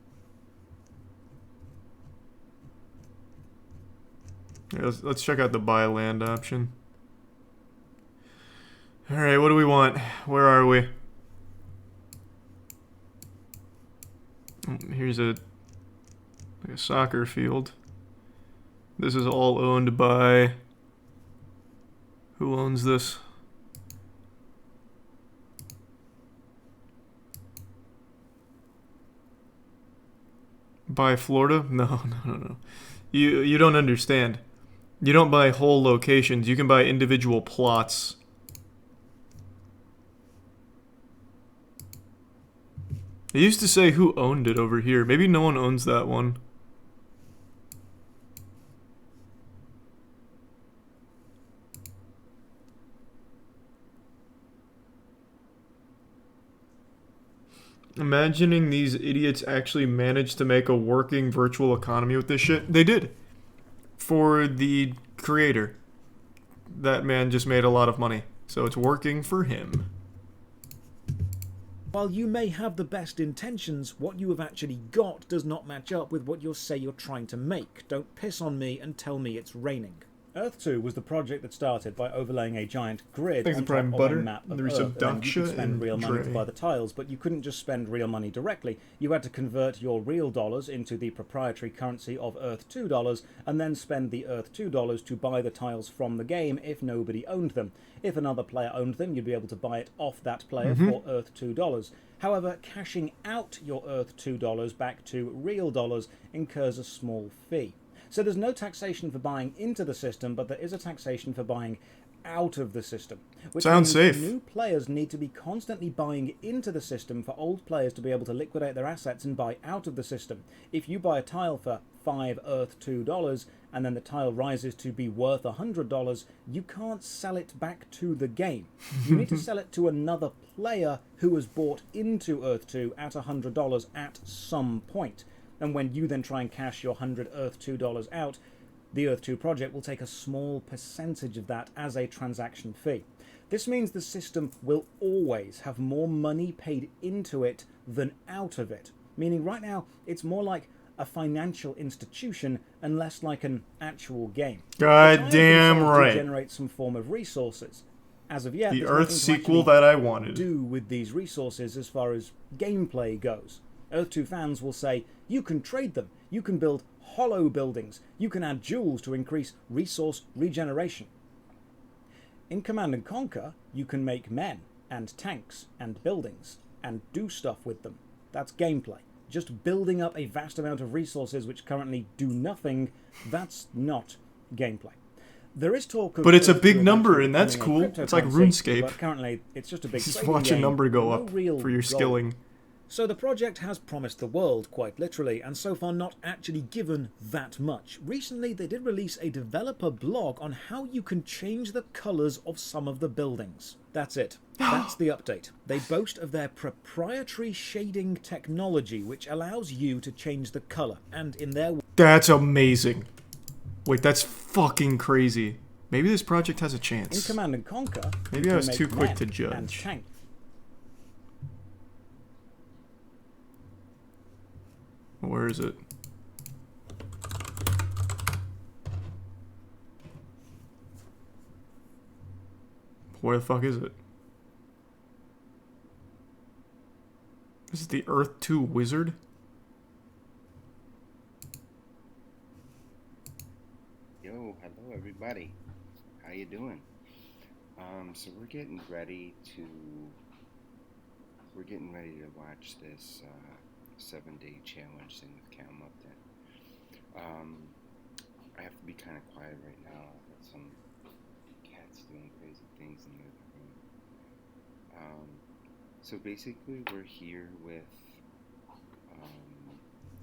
Speaker 1: Yeah, let's check out the buy land option. Alright, what do we want? Where are we? Here's like a soccer field. This is all owned by... Who owns this? Buy Florida? No. You don't understand. You don't buy whole locations. You can buy individual plots. It used to say who owned it over here. Maybe no one owns that one. Imagining these idiots actually managed to make a working virtual economy with this shit. They did. For the creator. That man just made a lot of money. So it's working for him.
Speaker 18: While you may have the best intentions, what you have actually got does not match up with what you say you're trying to make. Don't piss on me and tell me it's raining. Earth 2 was the project that started by overlaying a giant grid on top of a map of Earth, and then you could spend real money to buy the tiles, but you couldn't just spend real money directly. You had to convert your real dollars into the proprietary currency of Earth 2 dollars, and then spend the Earth 2 dollars to buy the tiles from the game if nobody owned them. If another player owned them, you'd be able to buy it off that player for Earth 2 dollars. However, cashing out your Earth 2 dollars back to real dollars incurs a small fee. So there's no taxation for buying into the system, but there is a taxation for buying out of the system. Which
Speaker 1: sounds
Speaker 18: means
Speaker 1: safe.
Speaker 18: New players need to be constantly buying into the system for old players to be able to liquidate their assets and buy out of the system. If you buy a tile for 5 Earth 2 dollars and then the tile rises to be worth $100, you can't sell it back to the game. You need to sell it to another player who has bought into Earth 2 at $100 at some point. And when you then try and cash your 100 Earth 2 dollars out, the Earth 2 project will take a small percentage of that as a transaction fee. This means the system will always have more money paid into it than out of it. Meaning right now, it's more like a financial institution and less like an actual game.
Speaker 1: God damn right.
Speaker 18: To generate some form of resources. As of yet,
Speaker 1: the Earth sequel that I wanted.
Speaker 18: Do with these resources as far as gameplay goes. Earth 2 fans will say, you can trade them, you can build hollow buildings, you can add jewels to increase resource regeneration. In Command & Conquer, you can make men, and tanks, and buildings, and do stuff with them. That's gameplay. Just building up a vast amount of resources which currently do nothing, that's not gameplay. There is talk of...
Speaker 1: But it's a big number, and that's cool. It's like RuneScape.
Speaker 18: But currently, it's just a big
Speaker 1: just watch a number go up for your skilling.
Speaker 18: So the project has promised the world, quite literally, and so far not actually given that much. Recently, they did release a developer blog on how you can change the colours of some of the buildings. That's it. That's the update. They boast of their proprietary shading technology, which allows you to change the colour, and in their...
Speaker 1: That's amazing. Wait, that's fucking crazy. Maybe this project has a chance.
Speaker 18: In Command & Conquer...
Speaker 1: Maybe I was too quick to judge. Where is it? Where the fuck is it? This is the Earth 2 wizard?
Speaker 19: Yo, hello everybody. How you doing? So we're getting ready to watch this 7-day challenge thing with Cam Upton. I have to be kind of quiet right now. I've got some cats doing crazy things in the other room. So basically, we're here with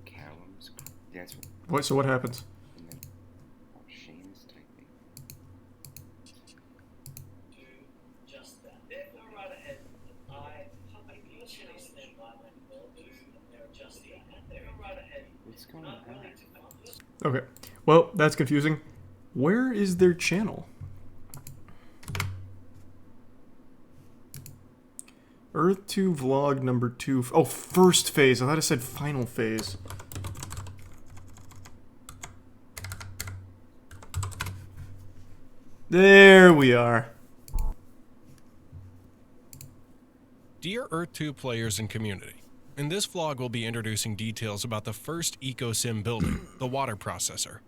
Speaker 19: Callum's. That's
Speaker 1: what. So what happens?
Speaker 19: And then, Shane is typing.
Speaker 12: Just that. They're right ahead. I usually stand by my builders, and they're just they're right ahead.
Speaker 19: What's going on?
Speaker 1: Okay. Well, that's confusing. Where is their channel? Earth 2 vlog number 2. Oh, first phase. I thought it said final phase. There we are.
Speaker 20: Dear Earth 2 players and community, in this vlog we'll be introducing details about the first ecosim building, the water processor.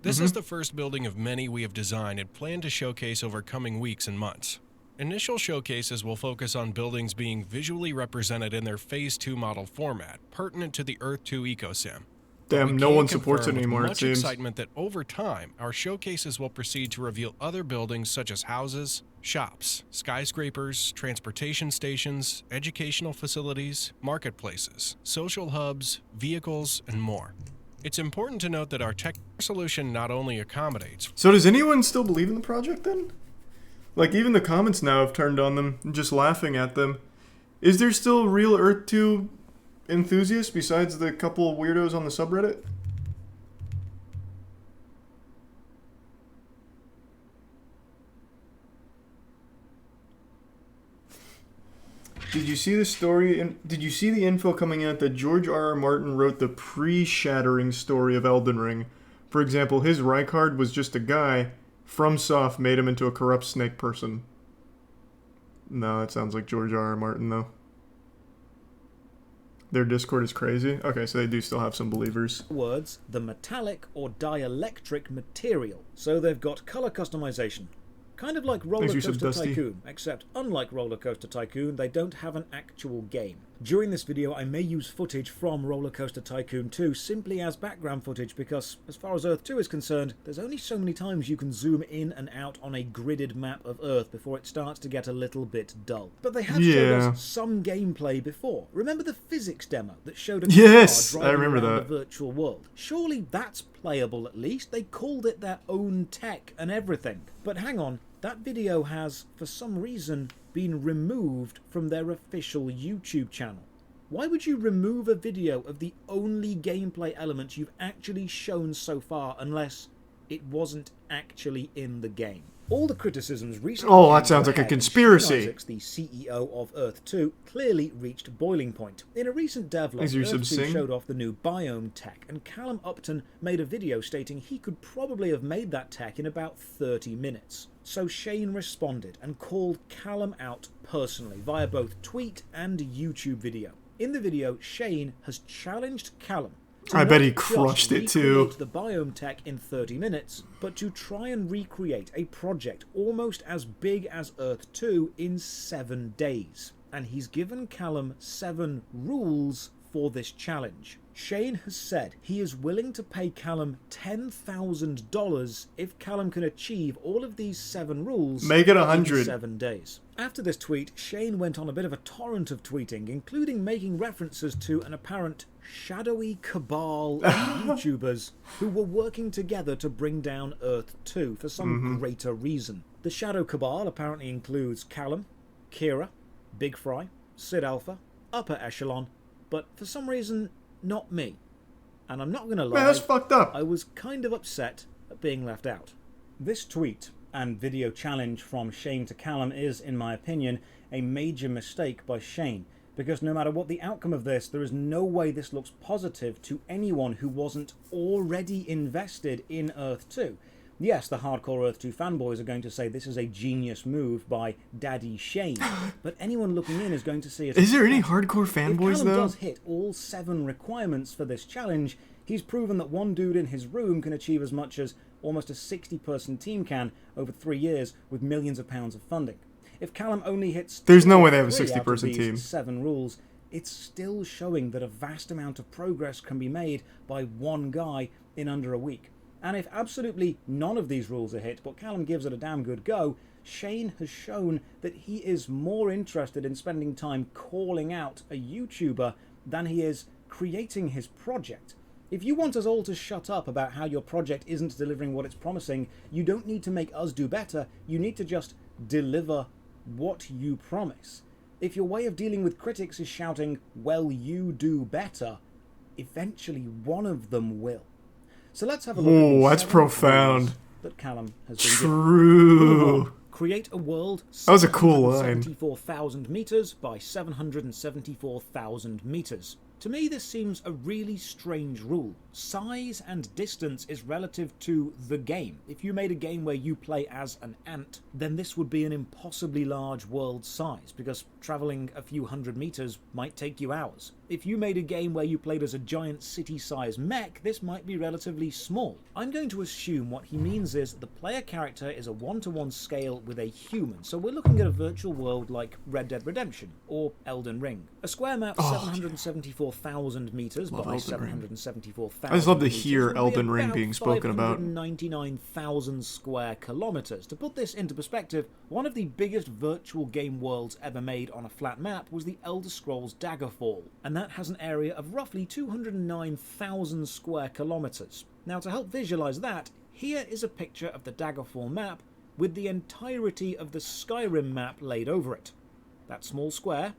Speaker 20: This is the first building of many we have designed and plan to showcase over coming weeks and months. Initial showcases will focus on buildings being visually represented in their Phase 2 model format, pertinent to the Earth 2 ecosim.
Speaker 1: Damn, no one supports it anymore, it seems.
Speaker 20: Excitement that over time, our showcases will proceed to reveal other buildings such as houses, shops, skyscrapers, transportation stations, educational facilities, marketplaces, social hubs, vehicles, and more. It's important to note that our tech solution not only accommodates...
Speaker 1: So does anyone still believe in the project then? Like, even the comments now have turned on them, just laughing at them. Is there still real Earth 2 enthusiasts besides the couple weirdos on the subreddit? Did you see the story? Did you see the info coming out that George R.R. Martin wrote the pre-shattering story of Elden Ring? For example, his Rykard was just a guy. FromSoft made him into a corrupt snake person. No, that sounds like George R.R. Martin, though. Their Discord is crazy? Okay, so they do still have some believers.
Speaker 18: Words, the metallic or dielectric material. So they've got color customization. Kind of like Roller Coaster Tycoon, except unlike Roller Coaster Tycoon, they don't have an actual game. During this video, I may use footage from Roller Coaster Tycoon 2 simply as background footage because, as far as Earth 2 is concerned, there's only so many times you can zoom in and out on a gridded map of Earth before it starts to get a little bit dull. But they have showed us some gameplay before. Remember the physics demo that showed a car driving around a virtual world? Surely that's playable at least. They called it their own tech and everything. But hang on. That video has, for some reason, been removed from their official YouTube channel. Why would you remove a video of the only gameplay element you've actually shown so far unless it wasn't actually in the game? All the criticisms recently...
Speaker 1: Oh, that sounds like a conspiracy.
Speaker 18: Isaacs, the CEO of Earth 2, clearly reached boiling point. In a recent devlog, Earth 2 showed off the new biome tech, and Callum Upton made a video stating he could probably have made that tech in about 30 minutes. So Shane responded and called Callum out personally via both tweet and YouTube video. In the video, Shane has challenged Callum
Speaker 1: I bet he crushed it too.
Speaker 18: The biome tech in 30 minutes, but to try and recreate a project almost as big as Earth 2 in 7 days. And he's given Callum 7 rules for this challenge. Shane has said he is willing to pay Callum $10,000 if Callum can achieve all of these 7 rules.
Speaker 1: Make it 100.
Speaker 18: In 7 days. After this tweet, Shane went on a bit of a torrent of tweeting, including making references to an apparent shadowy cabal of YouTubers who were working together to bring down Earth 2 for some greater reason. The shadow cabal apparently includes Callum, Kira, Big Fry, Sid Alpha, Upper Echelon, but for some reason, not me. And I'm not going to lie,
Speaker 1: that's fucked up.
Speaker 18: I was kind of upset at being left out. This tweet and video challenge from Shane to Callum is, in my opinion, a major mistake by Shane, because no matter what the outcome of this, there is no way this looks positive to anyone who wasn't already invested in Earth 2. Yes, the hardcore Earth 2 fanboys are going to say this is a genius move by Daddy Shane, but anyone looking in is going to see it.
Speaker 1: Is there any hardcore fanboys,
Speaker 18: if Callum
Speaker 1: though?
Speaker 18: Does hit all 7 requirements for this challenge, he's proven that one dude in his room can achieve as much as almost a 60-person team can over 3 years with millions of pounds of funding. If Callum only hits...
Speaker 1: There's no way they have a 60-person team.
Speaker 18: 7 rules, it's still showing that a vast amount of progress can be made by one guy in under a week. And if absolutely none of these rules are hit, but Callum gives it a damn good go, Shane has shown that he is more interested in spending time calling out a YouTuber than he is creating his project. If you want us all to shut up about how your project isn't delivering what it's promising, you don't need to make us do better, you need to just deliver what you promise. If your way of dealing with critics is shouting, well, you do better, eventually one of them will. So let's have a look at
Speaker 1: that's profound.
Speaker 18: That Callum has been
Speaker 1: True.
Speaker 18: Create a world.
Speaker 1: That was a cool line.
Speaker 18: 74,000 meters by 774,000 meters. To me, this seems a really strange rule. Size and distance is relative to the game. If you made a game where you play as an ant, then this would be an impossibly large world size, because traveling a few hundred meters might take you hours. If you made a game where you played as a giant city-sized mech, this might be relatively small. I'm going to assume what he means is the player character is a one-to-one scale with a human, so we're looking at a virtual world like Red Dead Redemption or Elden Ring. A square map 774,000 meters by 774,000.
Speaker 1: I just love to hear Elden Ring being spoken about.
Speaker 18: 599,000 square kilometers. To put this into perspective, one of the biggest virtual game worlds ever made on a flat map was the Elder Scrolls Daggerfall, and that has an area of roughly 209,000 square kilometers. Now, to help visualize that, here is a picture of the Daggerfall map with the entirety of the Skyrim map laid over it. That small square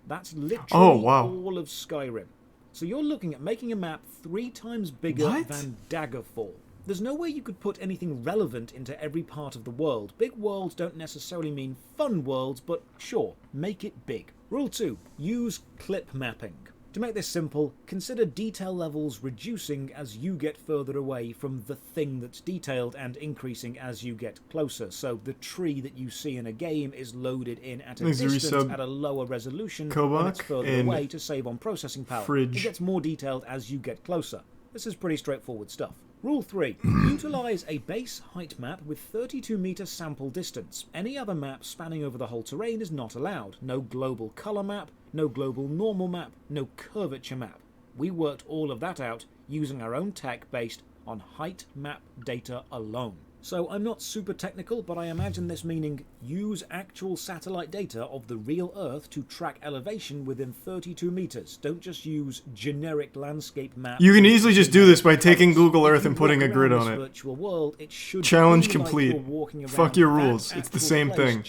Speaker 18: That's literally all of Skyrim. So you're looking at making a map 3 times bigger than Daggerfall. There's no way you could put anything relevant into every part of the world. Big worlds don't necessarily mean fun worlds, but sure, make it big. Rule 2. Use clip mapping. To make this simple, consider detail levels reducing as you get further away from the thing that's detailed and increasing as you get closer. So the tree that you see in a game is loaded in at a distance at a lower resolution when it's further away to save on processing power. It gets more detailed as you get closer. This is pretty straightforward stuff. Rule 3. Utilize a base height map with 32 meter sample distance. Any other map spanning over the whole terrain is not allowed. No global color map, no global normal map, no curvature map. We worked all of that out using our own tech based on height map data alone. So I'm not super technical, but I imagine this meaning use actual satellite data of the real Earth to track elevation within 32 meters. Don't just use generic landscape maps.
Speaker 1: You can easily just do this by taking Google Earth and putting a grid on it.
Speaker 18: Virtual world, it should
Speaker 1: Challenge complete. Fuck your rules. It's the same thing.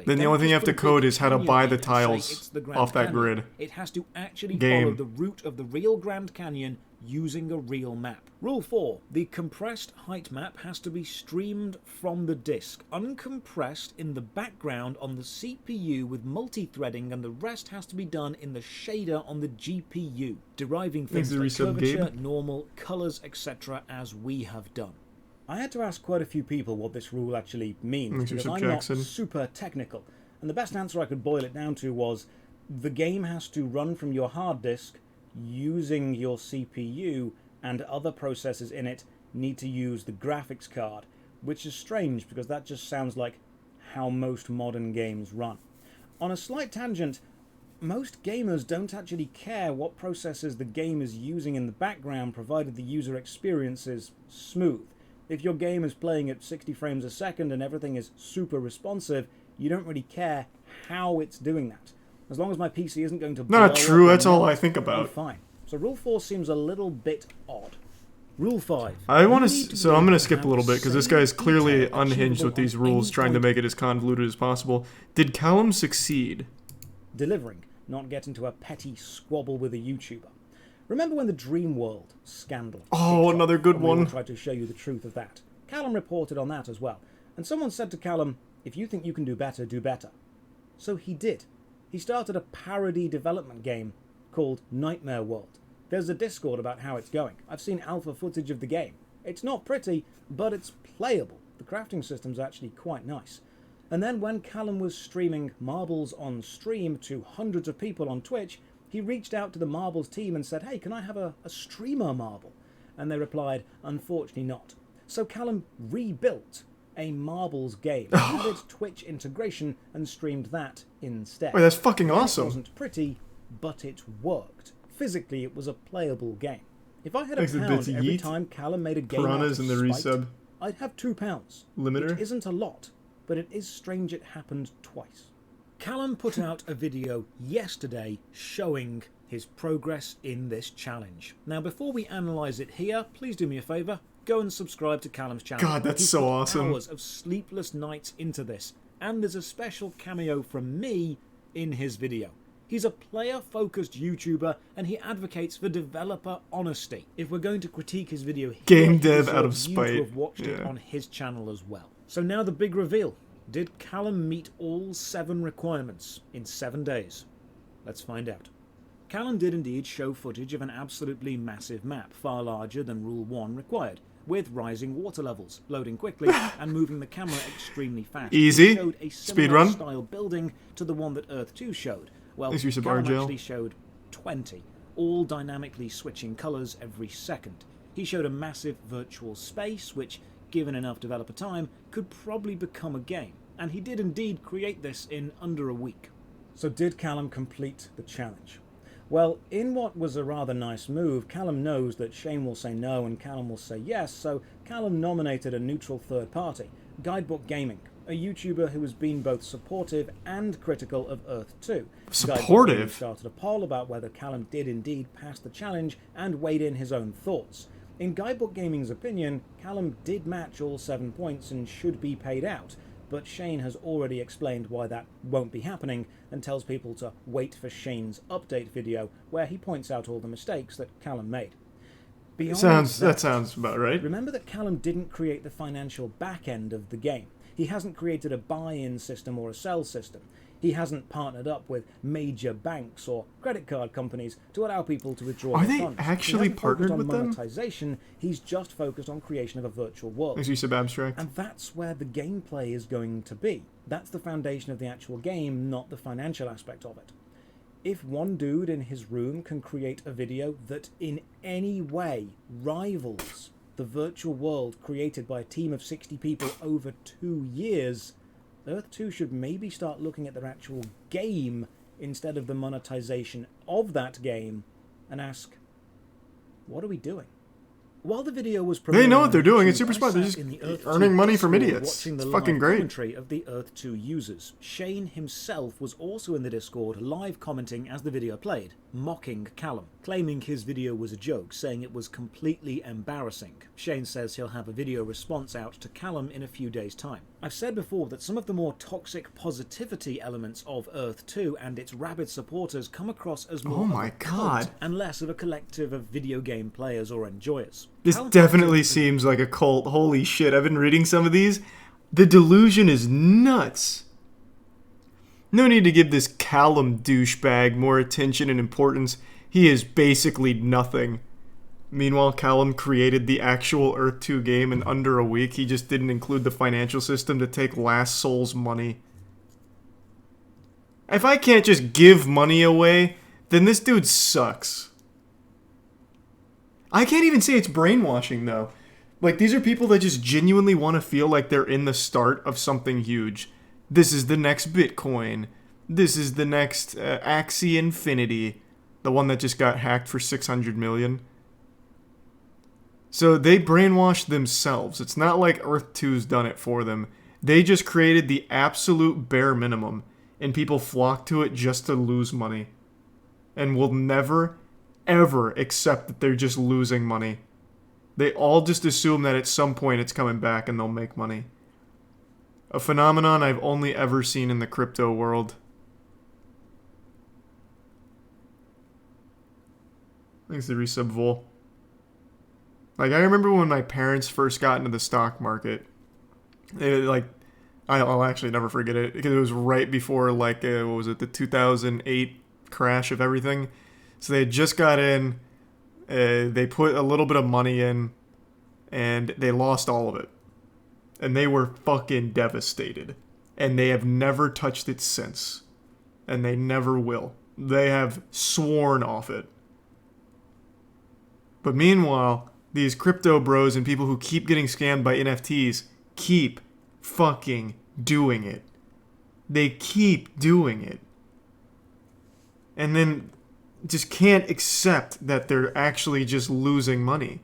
Speaker 1: Then the only thing you have to code is how to buy the tiles off that grid.
Speaker 18: It has to actually follow the route of the real Grand Canyon using a real map. Rule 4. The compressed height map has to be streamed from the disk, uncompressed in the background on the CPU with multi-threading, and the rest has to be done in the shader on the GPU, deriving things like curvature, normal, colors, etc. as we have done. I had to ask quite a few people what this rule actually means, because I'm not super technical, and the best answer I could boil it down to was the game has to run from your hard disk using your CPU, and other processors in it need to use the graphics card, which is strange because that just sounds like how most modern games run. On a slight tangent, most gamers don't actually care what processors the game is using in the background, provided the user experience is smooth. If your game is playing at 60 frames a second and everything is super responsive, you don't really care how it's doing that. As long as my PC isn't going to blow
Speaker 1: Not true, that's all I think about.
Speaker 18: I'm fine. So rule 4 seems a little bit odd. Rule 5.
Speaker 1: I'm going to skip a little bit because this guy is clearly unhinged with these rules, trying to make it as convoluted as possible. Did Callum succeed?
Speaker 18: Delivering, not get into a petty squabble with a YouTuber. Remember when the Dream World scandal?
Speaker 1: Oh, another good one.
Speaker 18: I tried to show you the truth of that. Callum reported on that as well. And someone said to Callum, if you think you can do better, do better. So he did. He started a parody development game called Nightmare World. There's a Discord about how it's going. I've seen alpha footage of the game. It's not pretty, but it's playable. The crafting system's actually quite nice. And then when Callum was streaming Marbles on stream to hundreds of people on Twitch, he reached out to the Marbles team and said, hey, can I have a streamer Marble? And they replied, unfortunately not. So Callum rebuilt a Marbles game, added Twitch integration, and streamed that instead.
Speaker 1: Wait, that's fucking awesome.
Speaker 18: It wasn't pretty, but it worked. Physically, it was a playable game. If I had a pound every time Callum made a game out of spite, I'd have £2.
Speaker 1: Limiter?
Speaker 18: Which isn't a lot, but it is strange it happened twice. Callum put out a video yesterday showing his progress in this challenge. Now, before we analyse it here, please do me a favour. Go and subscribe to Callum's channel.
Speaker 1: God, that's so awesome.
Speaker 18: Hours of sleepless nights into this, and there's a special cameo from me in his video. He's a player-focused YouTuber, and he advocates for developer honesty. If we're going to critique his video here,
Speaker 1: game dev out of spite.
Speaker 18: You to have watched it on his channel as well. So now the big reveal. Did Callum meet all 7 requirements in 7 days? Let's find out. Callum did indeed show footage of an absolutely massive map, far larger than Rule 1 required, with rising water levels, loading quickly, and moving the camera extremely fast.
Speaker 1: Easy.
Speaker 18: It showed a similar style building to the one that Earth 2 showed. Well, Callum actually showed 20, all dynamically switching colours every second. He showed a massive virtual space, which, given enough developer time, could probably become a game. And he did indeed create this in under a week. So did Callum complete the challenge? Well, in what was a rather nice move, Callum knows that Shane will say no and Callum will say yes, so Callum nominated a neutral third party, Guidebook Gaming, a YouTuber who has been both supportive and critical of Earth 2.
Speaker 1: Supportive?
Speaker 18: Started a poll about whether Callum did indeed pass the challenge and weighed in his own thoughts. In Guidebook Gaming's opinion, Callum did match all 7 points and should be paid out, but Shane has already explained why that won't be happening and tells people to wait for Shane's update video where he points out all the mistakes that Callum made.
Speaker 1: That sounds about right.
Speaker 18: Remember that Callum didn't create the financial back end of the game. He hasn't created a buy-in system or a sell system. He hasn't partnered up with major banks or credit card companies to allow people to withdraw their funds.
Speaker 1: Are they actually partnered with them?
Speaker 18: Monetization. He's just focused on creation of a virtual world.
Speaker 1: Makes you so abstract.
Speaker 18: And that's where the gameplay is going to be. That's the foundation of the actual game, not the financial aspect of it. If one dude in his room can create a video that in any way rivals the virtual world created by a team of 60 people over 2 years, Earth 2 should maybe start looking at their actual game instead of the monetization of that game and ask, what are we doing? While the video was
Speaker 1: they know what they're doing. It's super smart. They're just earning money from idiots. It's fucking great.
Speaker 18: Commentary of the Earth 2 users. Shane himself was also in the Discord live commenting as the video played, mocking Callum, claiming his video was a joke, saying it was completely embarrassing. Shane says he'll have a video response out to Callum in a few days' time. I've said before that some of the more toxic positivity elements of Earth 2 and its rabid supporters come across as more of a cult and less of a collective of video game players or enjoyers.
Speaker 1: This definitely seems like a cult. Holy shit, I've been reading some of these. The delusion is nuts. No need to give this Callum douchebag more attention and importance. He is basically nothing. Meanwhile, Callum created the actual Earth 2 game in under a week. He just didn't include the financial system to take Last Soul's money. If I can't just give money away, then this dude sucks. I can't even say it's brainwashing, though. Like, these are people that just genuinely want to feel like they're in the start of something huge. This is the next Bitcoin. This is the next Axie Infinity. The one that just got hacked for 600 million. So they brainwashed themselves. It's not like Earth 2's done it for them. They just created the absolute bare minimum, and people flock to it just to lose money. And will never, ever accept that they're just losing money. They all just assume that at some point it's coming back and they'll make money. A phenomenon I've only ever seen in the crypto world. Thanks to Resub Vol. Like, I remember when my parents first got into the stock market. I'll actually never forget it, because it was right before, what was it, the 2008 crash of everything. So they had just got in, they put a little bit of money in, and they lost all of it. And they were fucking devastated. And they have never touched it since. And they never will. They have sworn off it. But meanwhile, these crypto bros and people who keep getting scammed by NFTs keep fucking doing it. They keep doing it. And then just can't accept that they're actually just losing money.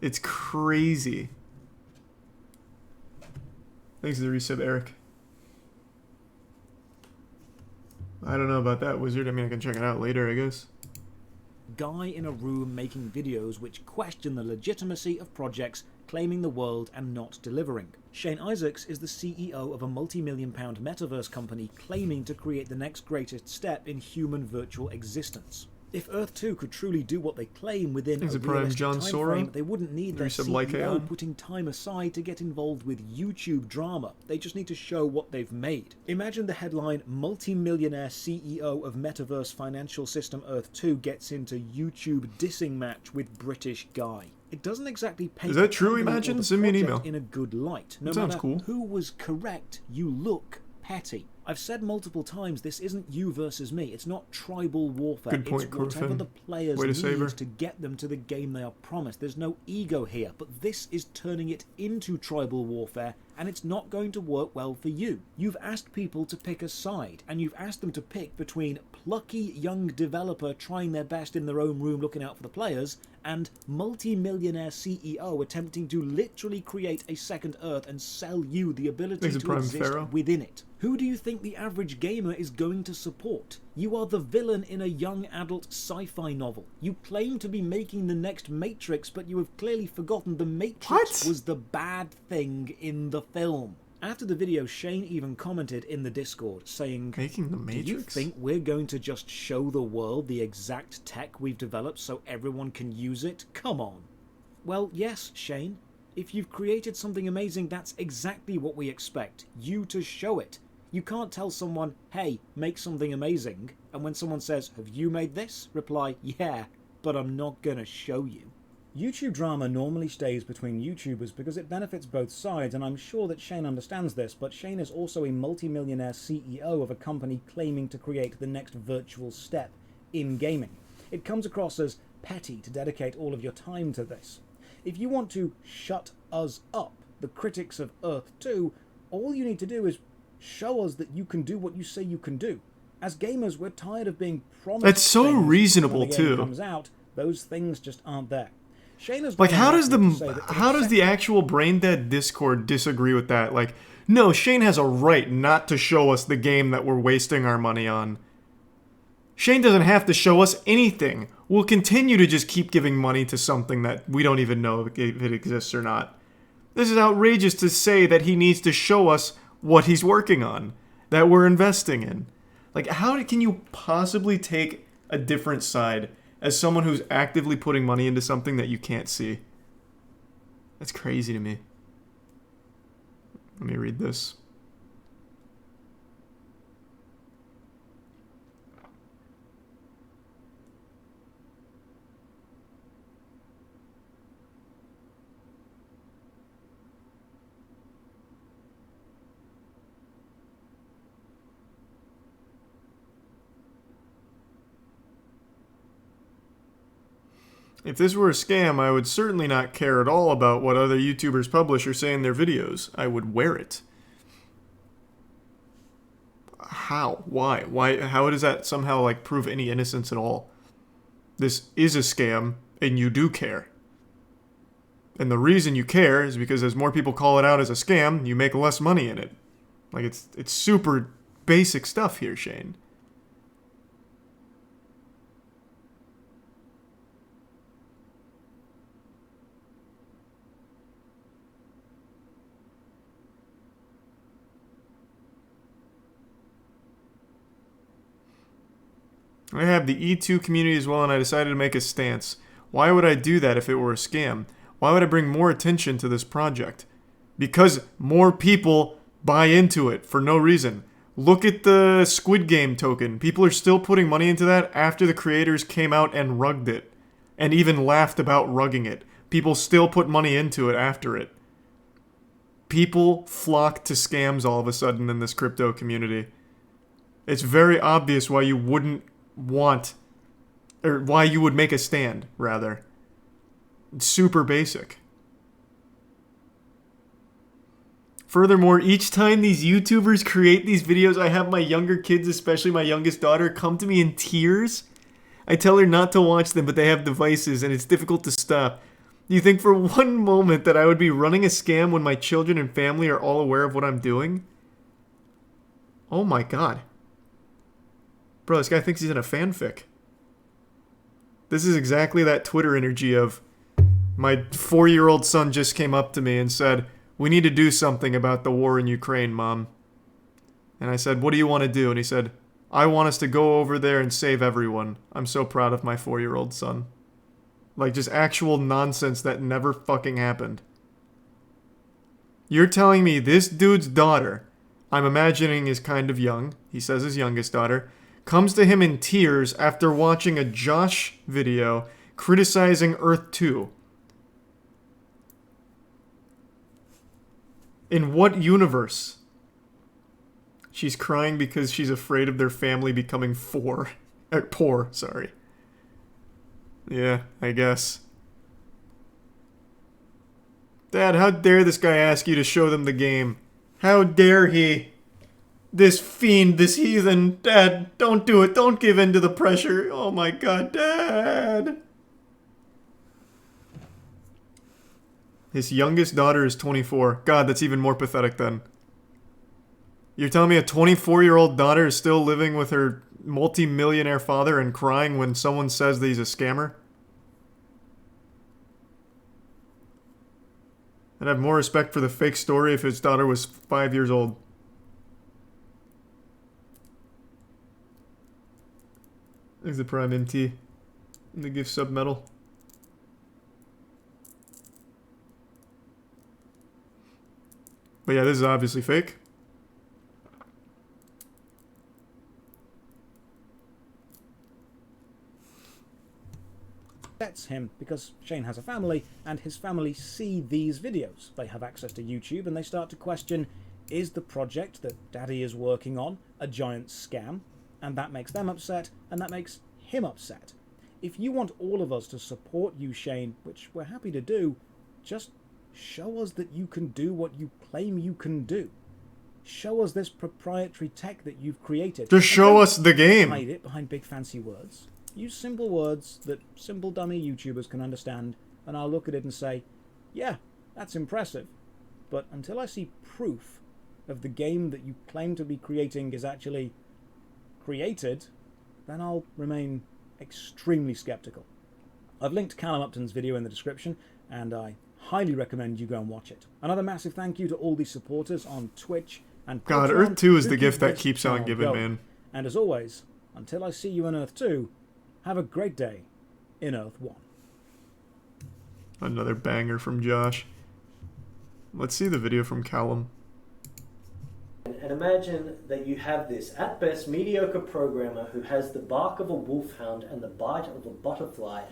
Speaker 1: It's crazy. Thanks to the resub, Eric. I don't know about that, Wizard. I mean, I can check it out later, I guess.
Speaker 18: Guy in a room making videos which question the legitimacy of projects claiming the world and not delivering. Shane Isaacs is the CEO of a multi-million-pound metaverse company claiming to create the next greatest step in human virtual existence. If Earth 2 could truly do what they claim within a realistic timeframe, they wouldn't need their CEO putting time aside to get involved with YouTube drama. They just need to show what they've made. Imagine the headline, multi-millionaire CEO of metaverse financial system Earth 2 gets into YouTube dissing match with British guy. It doesn't exactly paint
Speaker 1: Is that true, Imagine? Send me an email.
Speaker 18: In a good light. No
Speaker 1: matter
Speaker 18: cool. Who was correct, you look petty. I've said multiple times, this isn't you versus me. It's not tribal warfare.
Speaker 1: Good point,
Speaker 18: it's whatever the players need to get them to the game they are promised. There's no ego here, but this is turning it into tribal warfare, and it's not going to work well for you. You've asked people to pick a side, and you've asked them to pick between plucky young developer trying their best in their own room looking out for the players, and multi-millionaire CEO attempting to literally create a second Earth and sell you the ability to exist within it. Who do you think the average gamer is going to support? You are the villain in a young adult sci-fi novel. You claim to be making the next Matrix, but you have clearly forgotten the Matrix was the bad thing in the film. After the video, Shane even commented in the Discord saying,
Speaker 1: Making the
Speaker 18: Matrix? Do you think we're going to just show the world the exact tech we've developed so everyone can use it? Come on. Well, yes, Shane. If you've created something amazing, that's exactly what we expect. You to show it. You can't tell someone, hey, make something amazing, and when someone says, have you made this? Reply, yeah, but I'm not gonna show you. YouTube drama normally stays between YouTubers because it benefits both sides, and I'm sure that Shane understands this, but Shane is also a multi-millionaire CEO of a company claiming to create the next virtual step in gaming. It comes across as petty to dedicate all of your time to this. If you want to shut us up, the critics of Earth 2, all you need to do is show us that you can do what you say you can do. As gamers, we're tired of being promised.
Speaker 1: That's so reasonable
Speaker 18: when the game
Speaker 1: too.
Speaker 18: Comes out, those things just aren't there. Shane has
Speaker 1: Like, how does the actual brain dead Discord disagree with that? Like, no, Shane has a right not to show us the game that we're wasting our money on. Shane doesn't have to show us anything. We'll continue to just keep giving money to something that we don't even know if it exists or not. This is outrageous to say that he needs to show us what he's working on, that we're investing in. Like, how can you possibly take a different side as someone who's actively putting money into something that you can't see? That's crazy to me. Let me read this. If this were a scam, I would certainly not care at all about what other YouTubers publish or say in their videos. I would wear it. How? Why? Why? How does that somehow, like, prove any innocence at all? This is a scam, and you do care. And the reason you care is because as more people call it out as a scam, you make less money in it. Like, it's super basic stuff here, Shane. I have the E2 community as well, and I decided to make a stance. Why would I do that if it were a scam? Why would I bring more attention to this project? Because more people buy into it for no reason. Look at the Squid Game token. People are still putting money into that after the creators came out and rugged it. And even laughed about rugging it. People still put money into it after it. People flock to scams all of a sudden in this crypto community. It's very obvious why you wouldn't want, or why you would make a stand, rather. It's super basic. Furthermore, each time these YouTubers create these videos, I have my younger kids, especially my youngest daughter, come to me in tears. I tell her not to watch them, but they have devices, and it's difficult to stop. Do you think for one moment that I would be running a scam when my children and family are all aware of what I'm doing? Oh my god. Bro, this guy thinks he's in a fanfic. This is exactly that Twitter energy of, my 4-year-old son just came up to me and said, we need to do something about the war in Ukraine, Mom. And I said, what do you want to do? And he said, I want us to go over there and save everyone. I'm so proud of my 4-year-old son. Like, just actual nonsense that never fucking happened. You're telling me this dude's daughter, I'm imagining is kind of young, he says his youngest daughter, comes to him in tears after watching a Josh video criticizing Earth 2. In what universe? She's crying because she's afraid of their family becoming poor, sorry. Yeah, I guess. Dad, how dare this guy ask you to show them the game? How dare he? This fiend, this heathen. Dad, don't do it. Don't give in to the pressure. Oh my god, Dad. His youngest daughter is 24. God, that's even more pathetic then. You're telling me a 24-year-old daughter is still living with her multi-millionaire father and crying when someone says that he's a scammer? I'd have more respect for the fake story if his daughter was 5 years old. There's the Prime MT. And the gift sub medal. But yeah, this is obviously fake.
Speaker 18: That's him because Shane has a family and his family see these videos. They have access to YouTube and they start to question, is the project that Daddy is working on a giant scam? And that makes them upset and that makes him upset. If you want all of us to support you, Shane, which we're happy to do, just show us that you can do what you claim you can do. Show us this proprietary tech that you've created.
Speaker 1: Just show us the game.
Speaker 18: Hide it behind big fancy words. Use simple words that simple dummy YouTubers can understand, and I'll look at it and say, yeah, that's impressive. But until I see proof of the game that you claim to be creating is actually created, then I'll remain extremely skeptical. I've linked Callum Upton's video in the description, and I highly recommend you go and watch it. Another massive thank you to all the supporters on Twitch and
Speaker 1: God,
Speaker 18: Patreon
Speaker 1: Earth 2 is
Speaker 18: who
Speaker 1: the
Speaker 18: keep
Speaker 1: gift that
Speaker 18: this
Speaker 1: keeps on
Speaker 18: channel
Speaker 1: giving,
Speaker 18: going.
Speaker 1: man.
Speaker 18: And as always, until I see you on Earth 2, have a great day in Earth 1.
Speaker 1: Another banger from Josh. Let's see the video from Callum.
Speaker 10: And imagine that you have this, at best, mediocre programmer who has the bark of a wolfhound and the bite of a butterfly.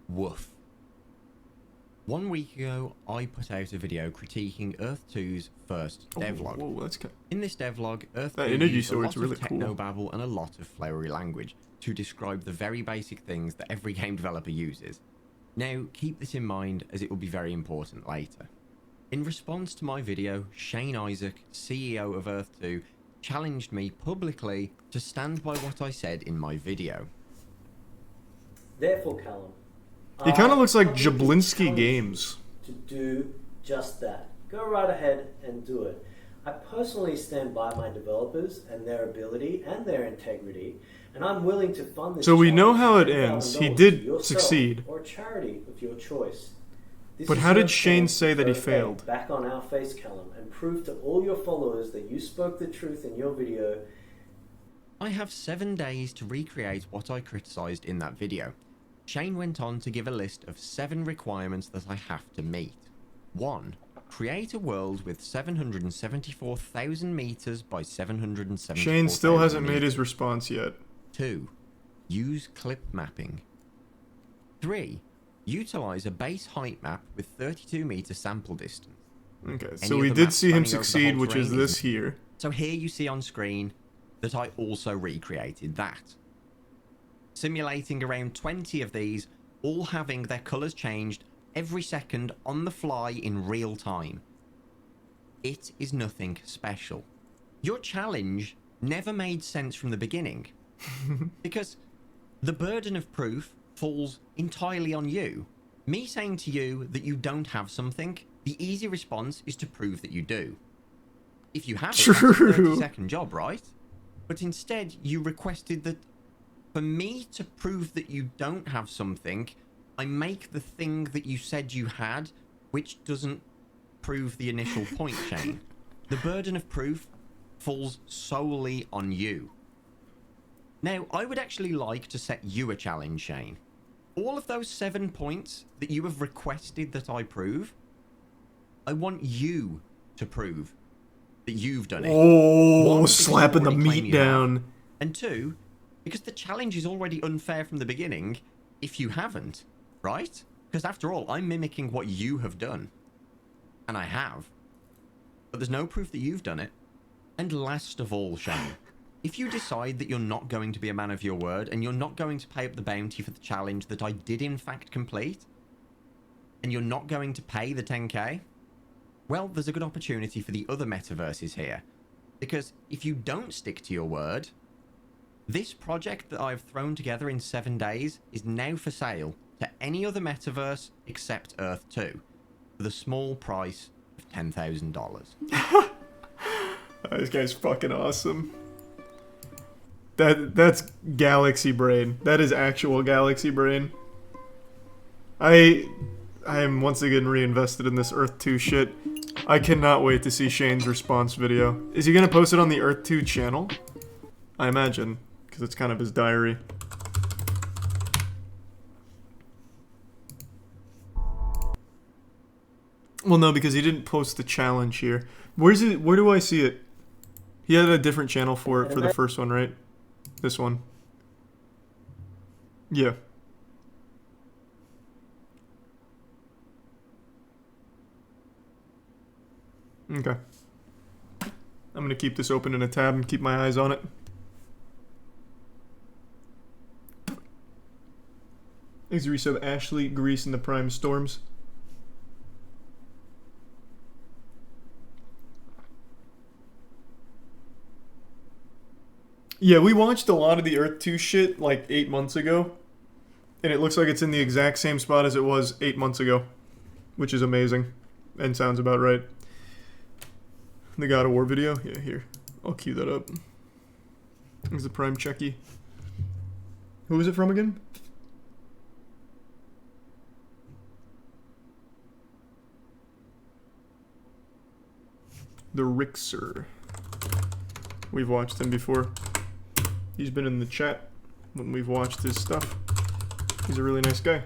Speaker 21: Woof. 1 week ago, I put out a video critiquing Earth 2's first devlog.
Speaker 1: Whoa, that's
Speaker 21: in this devlog, Earth 2
Speaker 1: energy
Speaker 21: used a lot
Speaker 1: sword's really
Speaker 21: of
Speaker 1: cool.
Speaker 21: technobabble and a lot of flowery language to describe the very basic things that every game developer uses. Now, keep this in mind as it will be very important later. In response to my video, Shane Isaac, CEO of Earth 2, challenged me publicly to stand by what I said in my video.
Speaker 10: Therefore, Callum,
Speaker 1: He kind of looks like Jablinski Games.
Speaker 10: to do just that. Go right ahead and do it. I personally stand by my developers and their ability and their integrity, and I'm willing to fund this.
Speaker 1: So we know
Speaker 10: challenge
Speaker 1: how it
Speaker 10: $10,000
Speaker 1: ends. He
Speaker 10: to
Speaker 1: did
Speaker 10: yourself
Speaker 1: succeed.
Speaker 10: or a charity of your choice. This
Speaker 1: But
Speaker 10: is
Speaker 1: how
Speaker 10: your
Speaker 1: did Shane
Speaker 10: chance
Speaker 1: say that he
Speaker 10: to
Speaker 1: failed?
Speaker 10: Back on our face, Callum, and prove to all your followers that you spoke the truth in your video.
Speaker 21: I have 7 days to recreate what I criticised in that video. Shane went on to give a list of 7 requirements that I have to meet. 1. Create a world with 774,000 meters by 774,000
Speaker 1: Shane still hasn't made his
Speaker 21: meters.
Speaker 1: response yet.
Speaker 21: 2. Use clip mapping. 3. Utilize a base height map with 32 meter sample distance.
Speaker 1: Okay,
Speaker 21: Any
Speaker 1: so
Speaker 21: of
Speaker 1: we
Speaker 21: the
Speaker 1: did
Speaker 21: maps
Speaker 1: see him
Speaker 21: spanning over the
Speaker 1: succeed,
Speaker 21: whole
Speaker 1: which is
Speaker 21: terrain
Speaker 1: this here.
Speaker 21: So here you see on screen that I also recreated that. Simulating around 20 of these, all having their colours changed every second on the fly in real time. It is nothing special. Your challenge never made sense from the beginning. Because the burden of proof falls entirely on you. Me saying to you that you don't have something, the easy response is to prove that you do. If you have it, that's a 30-second job, right? But instead, you requested that for me to prove that you don't have something, I make the thing that you said you had, which doesn't prove the initial point, Shane. The burden of proof falls solely on you. Now, I would actually like to set you a challenge, Shane. All of those 7 points that you have requested that I prove, I want you to prove that you've done it.
Speaker 1: Oh,
Speaker 21: 1, because you
Speaker 1: slapping the
Speaker 21: already claim
Speaker 1: meat
Speaker 21: you have,
Speaker 1: down.
Speaker 21: and 2, because the challenge is already unfair from the beginning if you haven't, right? Because after all, I'm mimicking what you have done. And I have. But there's no proof that you've done it. And last of all, Shane, if you decide that you're not going to be a man of your word and you're not going to pay up the bounty for the challenge that I did in fact complete, and you're not going to pay the 10k, well, there's a good opportunity for the other metaverses here. Because if you don't stick to your word, this project that I've thrown together in 7 days is now for sale to any other metaverse except Earth 2 for the small price of $10,000.
Speaker 1: This guy's fucking awesome. That's galaxy brain. That is actual galaxy brain. I am once again reinvested in this Earth 2 shit. I cannot wait to see Shane's response video. Is he gonna post it on the Earth 2 channel? I imagine, because it's kind of his diary. Well, no, because he didn't post the challenge here. Where's it? Where do I see it? He had a different channel for it for the first one, right? This one. Yeah. Okay. I'm gonna keep this open in a tab and keep my eyes on it. Thanks to resub Ashley, Grease, and the Prime Storms. Yeah, we watched a lot of the Earth 2 shit like 8 months ago. And it looks like it's in the exact same spot as it was 8 months ago. Which is amazing. And sounds about right. The God of War video? Yeah, here. I'll cue that up. There's the Prime Chucky. Who was it from again? The Rixer. We've watched him before. He's been in the chat when we've watched his stuff. He's a really nice guy.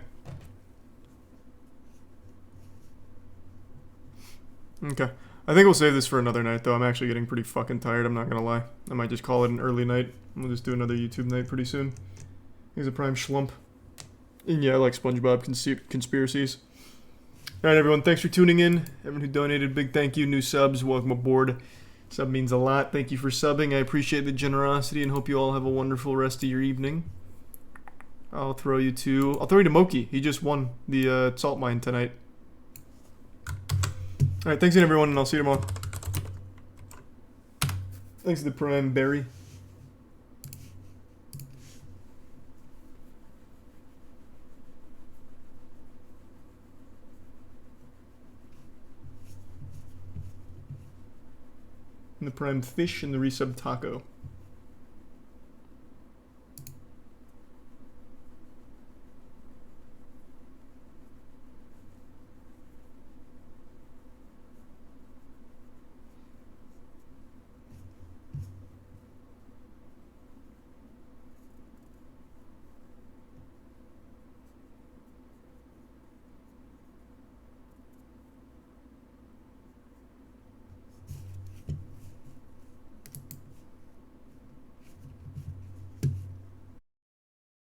Speaker 1: Okay. I think we'll save this for another night, though. I'm actually getting pretty fucking tired, I'm not gonna lie. I might just call it an early night. We'll just do another YouTube night pretty soon. He's a Prime Schlump. And yeah, I like SpongeBob conspiracies. Alright, everyone. Thanks for tuning in. Everyone who donated, big thank you. New subs, welcome aboard. Sub means a lot. Thank you for subbing. I appreciate the generosity and hope you all have a wonderful rest of your evening. I'll throw you to Moki. He just won the salt mine tonight. Alright, thanks again, everyone, and I'll see you tomorrow. Thanks to the Prime Berry. And the Prime Fish and the Resub Taco.